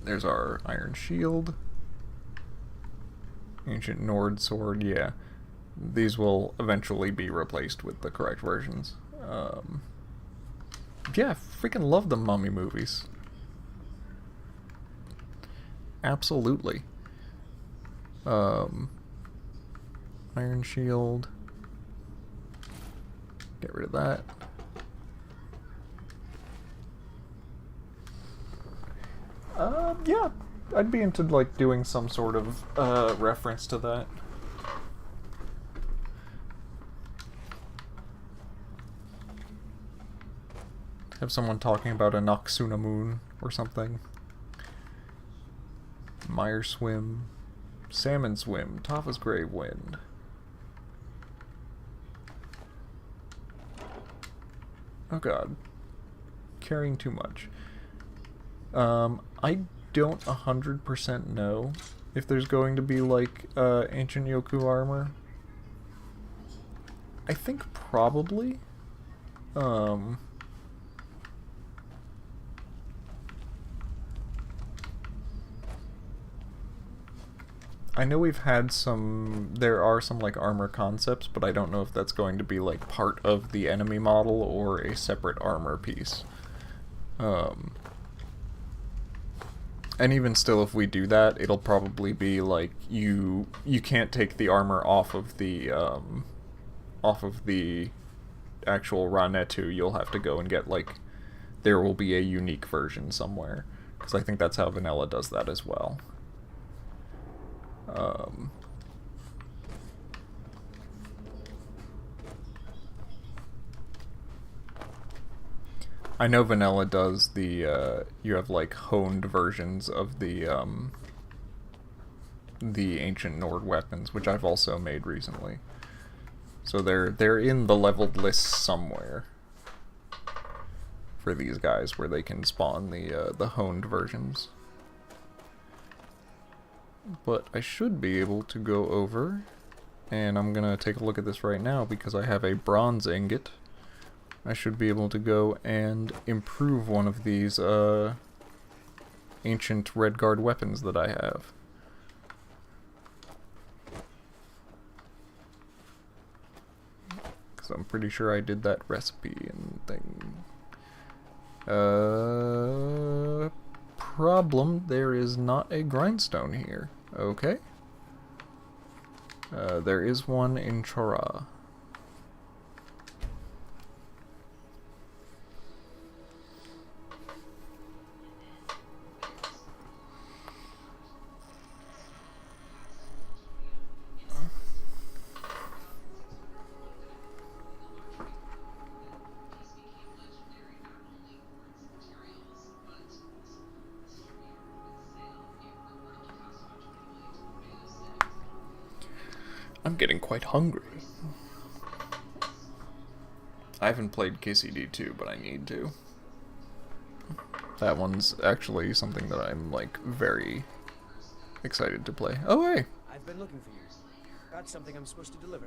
There's our iron shield. Ancient Nord sword, yeah. These will eventually be replaced with the correct versions. Yeah, freaking love the Mummy movies. Absolutely. Iron shield. Get rid of that. Yeah, I'd be into, like, doing some sort of, reference to that. Have someone talking about a Noxuna moon or something. Mire swim. Salmon swim. Tafa's grave wind. Oh god. Carrying too much. I don't 100% know if there's going to be, like, ancient Yoku armor. I think probably. I know we've had there are some, like, armor concepts, but I don't know if that's going to be, like, part of the enemy model or a separate armor piece. And even still, if we do that, it'll probably be like you can't take the armor off of the actual Ranetu. You'll have to go and get, like, there will be a unique version somewhere, because I think that's how Vanilla does that as well. I know Vanilla does the, you have, like, honed versions of the ancient Nord weapons, which I've also made recently. So they're in the leveled list somewhere for these guys, where they can spawn the honed versions. But I should be able to go over, and I'm gonna take a look at this right now because I have a bronze ingot. I should be able to go and improve one of these ancient Redguard weapons that I have. Because I'm pretty sure I did that recipe and thing. Problem, there is not a grindstone here. Okay. There is one in Chora. I'm getting quite hungry. I haven't played KCD2, but I need to. That one's actually something that I'm, like, very excited to play. Oh, hey! I've been looking for you. Got something I'm supposed to deliver.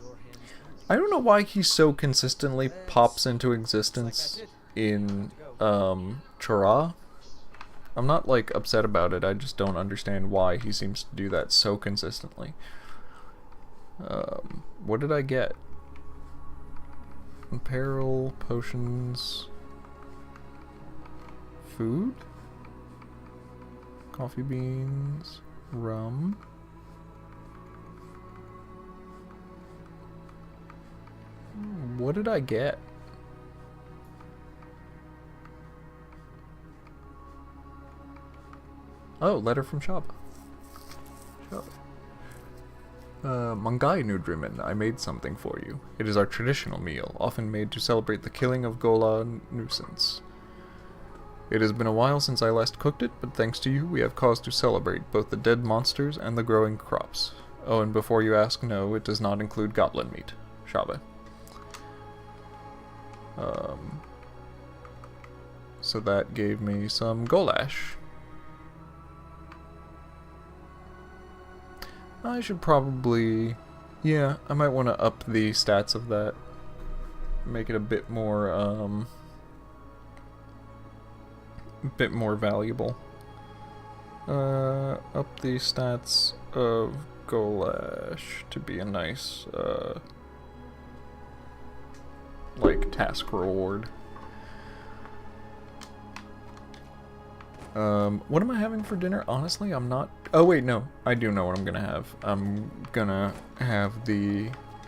Your hands only. I don't know why he so consistently pops into existence in, Chora. I'm not, like, upset about it, I just don't understand why he seems to do that so consistently. What did I get? Apparel, potions, food, coffee beans, rum. What did I get? Oh, letter from Shaba. Mangai Nudriman, I made something for you. It is our traditional meal, often made to celebrate the killing of Gola Nuisance. It has been a while since I last cooked it, but thanks to you, we have cause to celebrate both the dead monsters and the growing crops. Oh, and before you ask, no, it does not include goblin meat. Shaba. So that gave me some golash. I should probably... Yeah, I might want to up the stats of that. Make it a bit more valuable. Up the stats of Golash to be a nice, like, task reward. What am I having for dinner? Honestly, I'm not... Oh, wait, no. I do know what I'm gonna have. I'm gonna have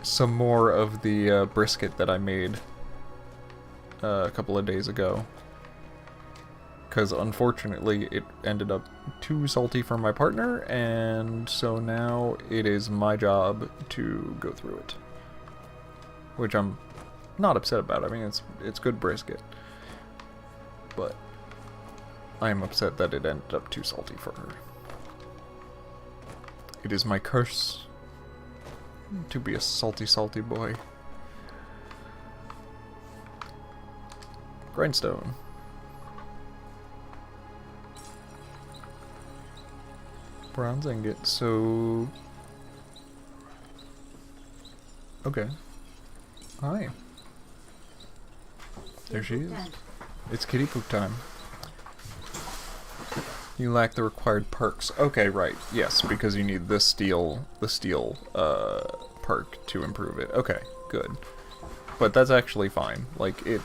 some more of the, brisket that I made a couple of days ago. Because, unfortunately, it ended up too salty for my partner, and so now it is my job to go through it. Which I'm not upset about. I mean, it's good brisket. But I am upset that it ended up too salty for her. It is my curse to be a salty, salty boy. Grindstone. Bronze ingot, so... Okay. Hi. There she is. It's kitty poop time. You lack the required perks. Okay, right. Yes, because you need the steel perk to improve it. Okay, good. But that's actually fine. Like, it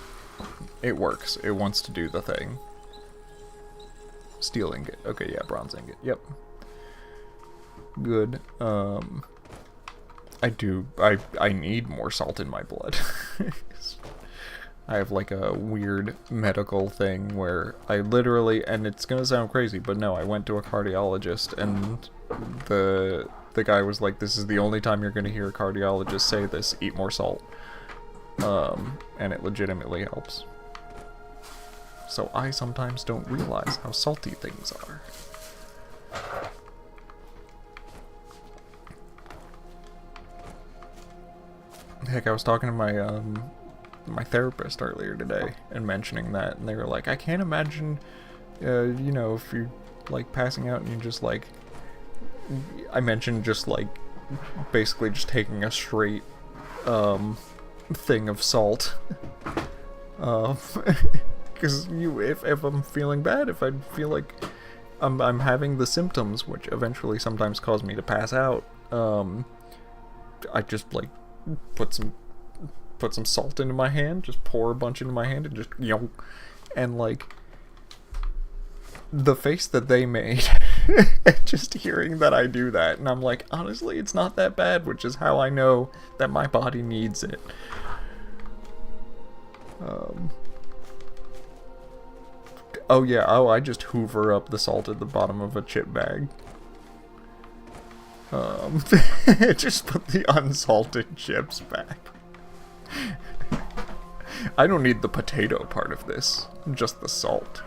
works. It wants to do the thing. Steel ingot. Okay, yeah, bronze ingot. Yep. Good. I need more salt in my blood. I have like a weird medical thing where I literally, and it's gonna sound crazy, but no, I went to a cardiologist and the guy was like, this is the only time you're gonna hear a cardiologist say this, eat more salt. And it legitimately helps. So I sometimes don't realize how salty things are. Heck, I was talking to my therapist earlier today and mentioning that, and they were like, I can't imagine, you know, if you're like passing out and you just like, I mentioned just like basically just taking a straight thing of salt, because if I'm feeling bad, if I feel like I'm having the symptoms which eventually sometimes cause me to pass out, I just like put some salt into my hand, just pour a bunch into my hand, and just, you know, and like the face that they made just hearing that I do that, and I'm like, honestly, it's not that bad, which is how I know that my body needs it. Oh yeah, I just hoover up the salt at the bottom of a chip bag. Just put the unsalted chips back. I don't need the potato part of this, just the salt.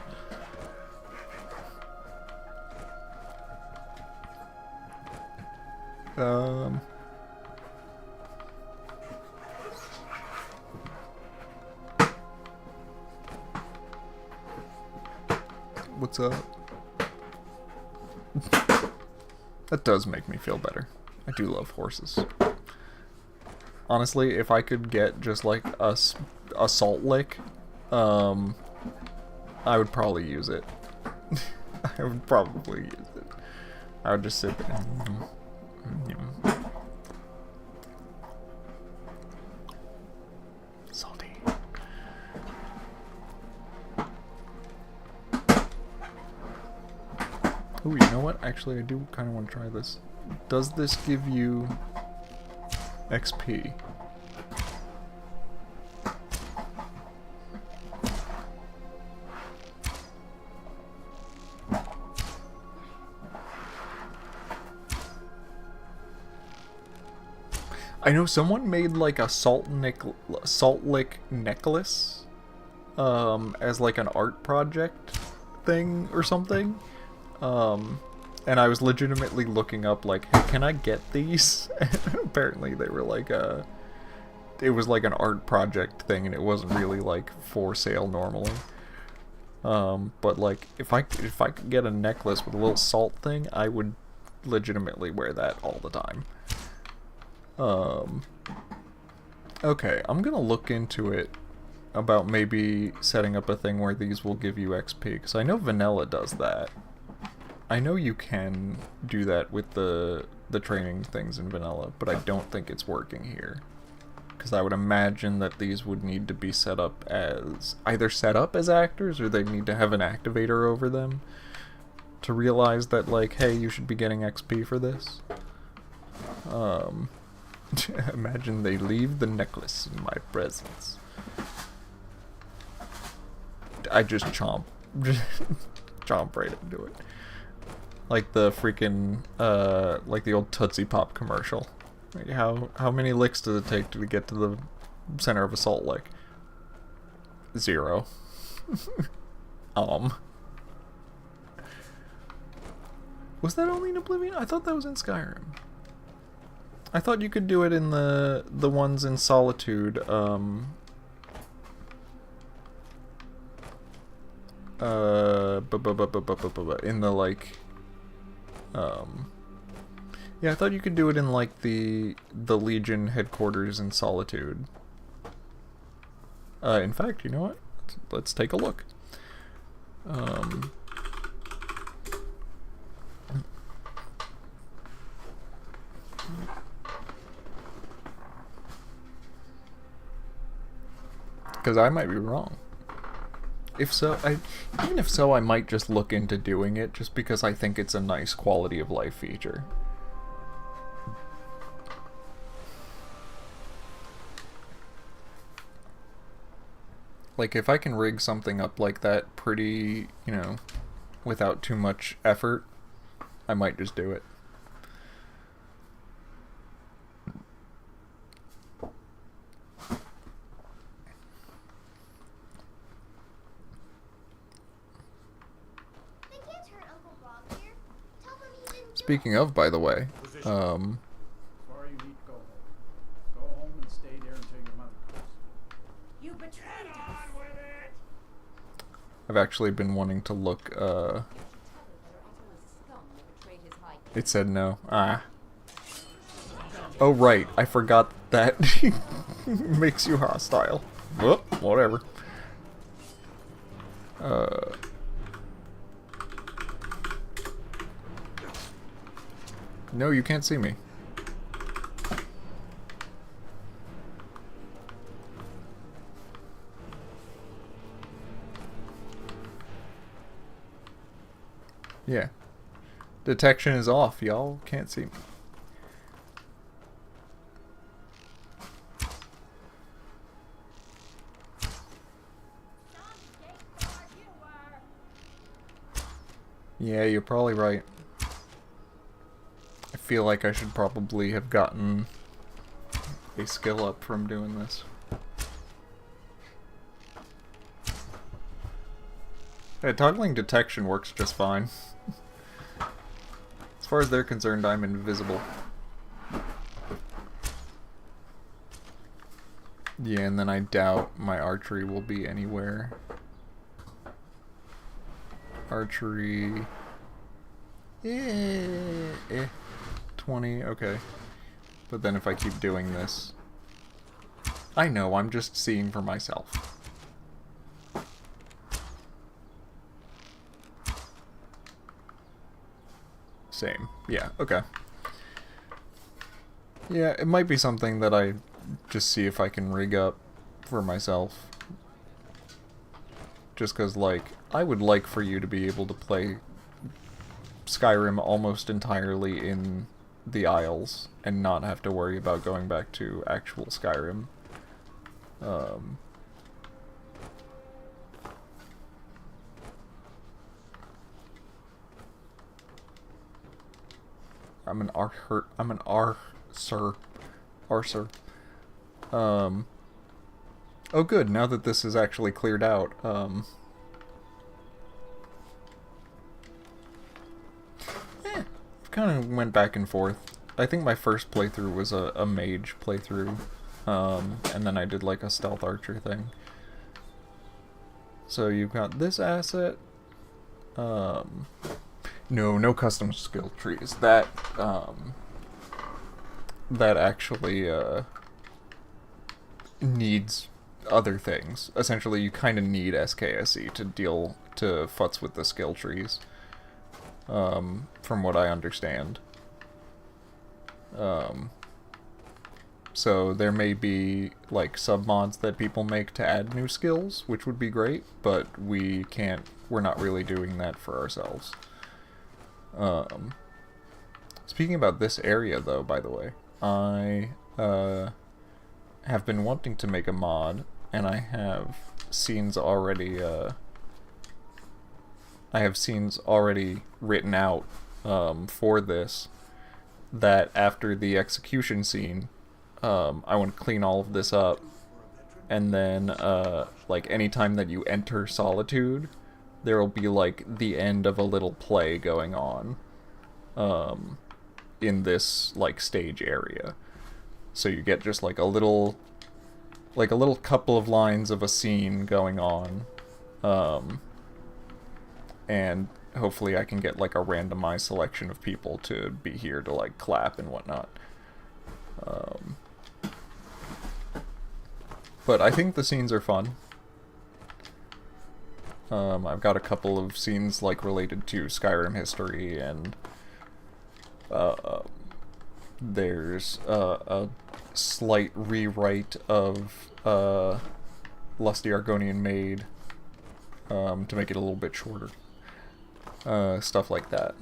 What's up? That does make me feel better. I do love horses. Honestly, if I could get just like a salt lick, I would probably use it. I would probably use it. I would just sit there. Actually, I do kind of want to try this. Does this give you XP? I know someone made like a salt lick necklace as like an art project thing or something. And I was legitimately looking up like, hey, can I get these? And apparently they were like it was like an art project thing, and it wasn't really like for sale normally. But like if I could get a necklace with a little salt thing, I would legitimately wear that all the time. Okay, I'm gonna look into it about maybe setting up a thing where these will give you XP, because I know vanilla does that. I know you can do that with the training things in vanilla, but I don't think it's working here. Because I would imagine that these would need to be set up as either set up as actors, or they need to have an activator over them to realize that, like, hey, you should be getting XP for this. Imagine they leave the necklace in my presence. I just chomp right into it. Like the freaking, like the old Tootsie Pop commercial. Like how many licks does it take to get to the center of a salt lick? 0. Was that only in Oblivion? I thought that was in Skyrim. I thought you could do it in the ones in Solitude. In the like, yeah, I thought you could do it in like the Legion headquarters in Solitude. In fact, you know what? Let's take a look. Because I might be wrong. If so, even if so, I might just look into doing it just because I think it's a nice quality of life feature. Like, if I can rig something up like that pretty, you know, without too much effort, I might just do it. Speaking of, by the way, Sorry, you need to go home. Go home and stay there until your mother comes. You betrayed us. I've actually been wanting to look, it said no. Oh right, I forgot that makes you hostile. Whoop, whatever. No, you can't see me. Yeah. Detection is off, y'all can't see me. Yeah, you're probably right. I feel like I should probably have gotten a skill up from doing this. Yeah, toggling detection works just fine. As far as they're concerned, I'm invisible. Yeah, and then I doubt my archery will be anywhere. Archery... 20, okay. But then if I keep doing this... I know, I'm just seeing for myself. Same. Yeah, okay. Yeah, it might be something that I just see if I can rig up for myself. Just because, like, I would like for you to be able to play Skyrim almost entirely in the Isles and not have to worry about going back to actual Skyrim. I'm an Arcer. Oh good, now that this is actually cleared out, kind of went back and forth. I think my first playthrough was a mage playthrough, and then I did like a stealth archer thing. So you've got this asset. No custom skill trees. That actually needs other things. Essentially, you kind of need SKSE to futz with the skill trees. From what I understand. So there may be like submods that people make to add new skills, which would be great, but we're not really doing that for ourselves. Speaking about this area though, by the way, I have been wanting to make a mod, and I have scenes already written out for this, that after the execution scene, I want to clean all of this up, and then like anytime that you enter Solitude, there will be like the end of a little play going on in this like stage area. So you get just like a little couple of lines of a scene going on, and hopefully I can get like a randomized selection of people to be here to like clap and whatnot. But I think the scenes are fun. I've got a couple of scenes like related to Skyrim history, and there's a slight rewrite of Lusty Argonian Maid to make it a little bit shorter. Stuff like that.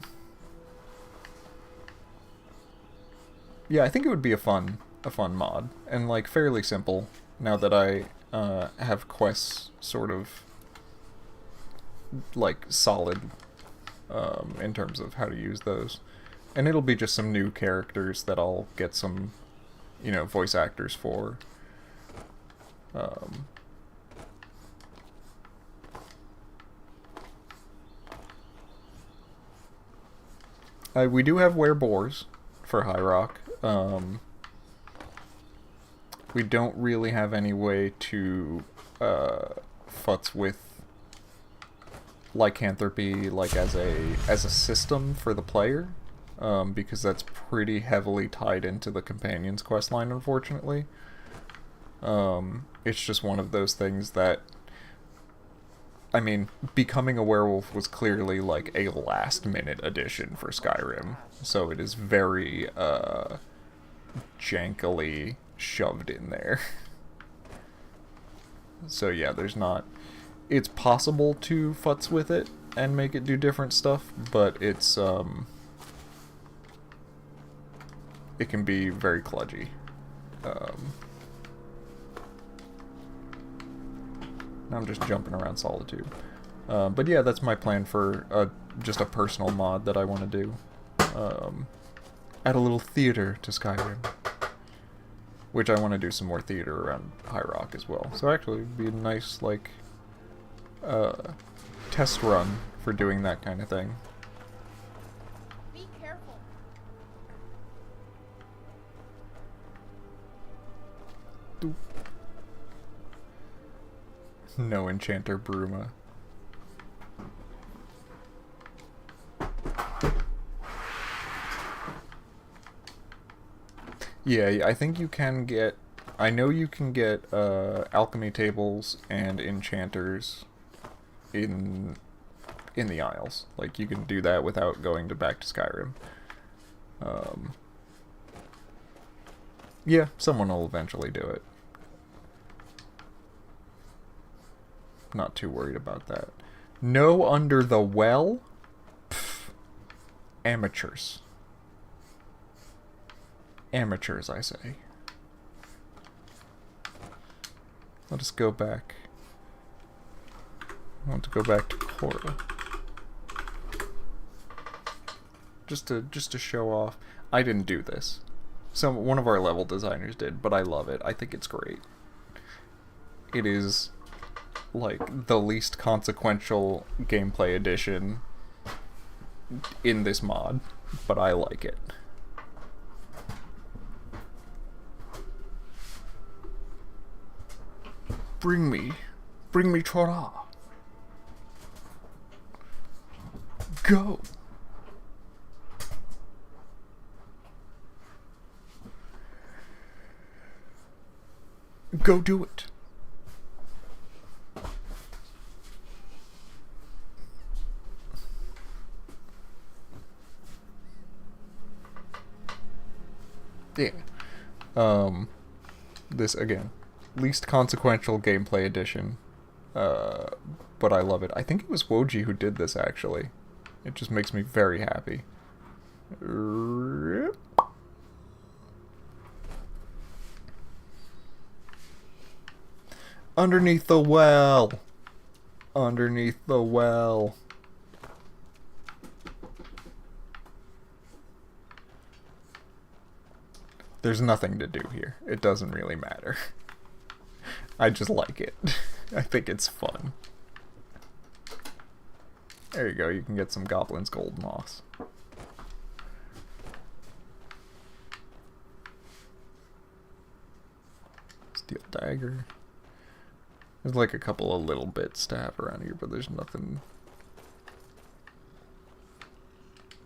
Yeah, I think it would be a fun mod, and like fairly simple now that I have quests sort of like solid in terms of how to use those. And it'll be just some new characters that I'll get some, voice actors for. We do have were-boars for High Rock. We don't really have any way to futz with lycanthropy like as a system for the player, because that's pretty heavily tied into the companion's questline, unfortunately. It's just one of those things that, I mean, becoming a werewolf was clearly like a last-minute addition for Skyrim, so it is very jankily shoved in there. So yeah, it's possible to futz with it and make it do different stuff, but it's it can be very kludgy. I'm just jumping around Solitude. But yeah, that's my plan for just a personal mod that I want to do. Add a little theater to Skyrim. Which I want to do some more theater around High Rock as well. So actually, it'd be a nice, like, test run for doing that kind of thing. Be careful. Doop. No Enchanter Bruma. Yeah, I think you can get... I know you can get alchemy tables and enchanters in the Isles. Like, you can do that without going back to Skyrim. Yeah, someone will eventually do it. Not too worried about that. No Under the Well? Pfft. Amateurs. Amateurs, I say. Let us go back. I want to go back to Cora. Just to show off. I didn't do this. One of our level designers did, but I love it. I think it's great. It is like the least consequential gameplay addition in this mod, but I like it. Bring me Chora. Go. Go do it. Yeah. This again, least consequential gameplay addition. But I love it. I think it was Woji who did this actually. It just makes me very happy. Underneath the well. Underneath the well. There's nothing to do here. It doesn't really matter. I just like it. I think it's fun. There you go, you can get some Goblin's Gold Moss. Steel Dagger. There's like a couple of little bits to have around here, but there's nothing.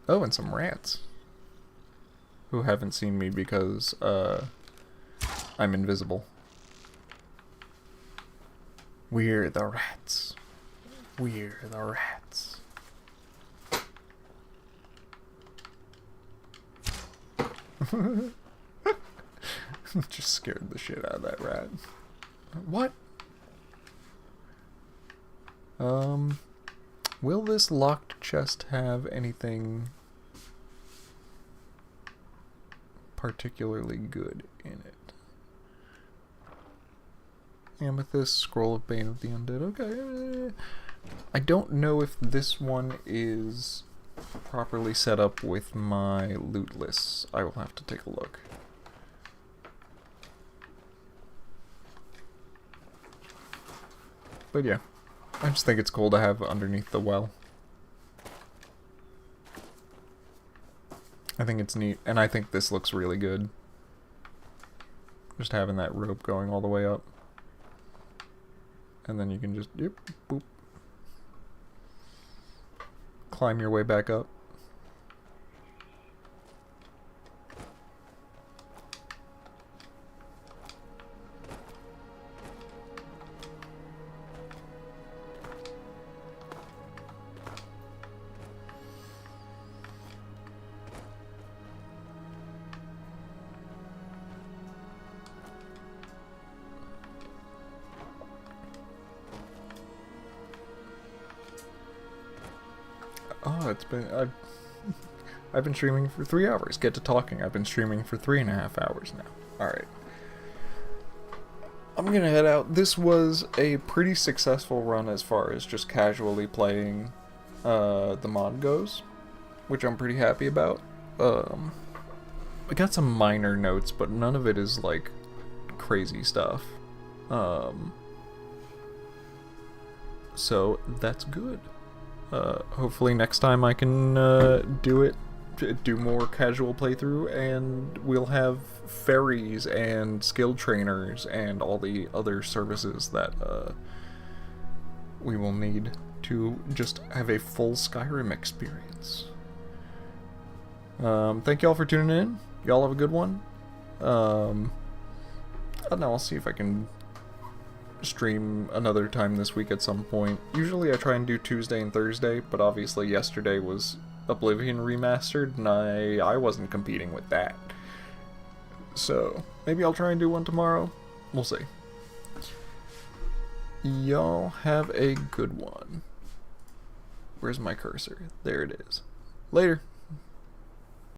Oh, and some rats. Who haven't seen me because, I'm invisible. We're the rats. We're the rats. Just scared the shit out of that rat. What? Will this locked chest have anything particularly good in it? Amethyst, Scroll of Bane of the Undead. Okay. I don't know if this one is properly set up with my loot lists. I will have to take a look. But yeah, I just think it's cool to have underneath the well. I think it's neat, and I think this looks really good. Just having that rope going all the way up. And then you can just, yep, boop. Climb your way back up. Oh, it's been I've been streaming for 3 hours. Get to talking. I've been streaming for 3.5 hours now. Alright. I'm gonna head out. This was a pretty successful run as far as just casually playing the mod goes, which I'm pretty happy about. I got some minor notes, but none of it is like crazy stuff. So that's good. Hopefully next time I can do more casual playthrough, and we'll have ferries and skill trainers and all the other services that we will need to just have a full Skyrim experience. Thank y'all for tuning in. Y'all have a good one. I don't know, I'll see if I can stream another time this week at some point. Usually I try and do Tuesday and Thursday, but obviously yesterday was Oblivion Remastered, and I wasn't competing with that. So, maybe I'll try and do one tomorrow. We'll see. Y'all have a good one. Where's my cursor? There it is. Later.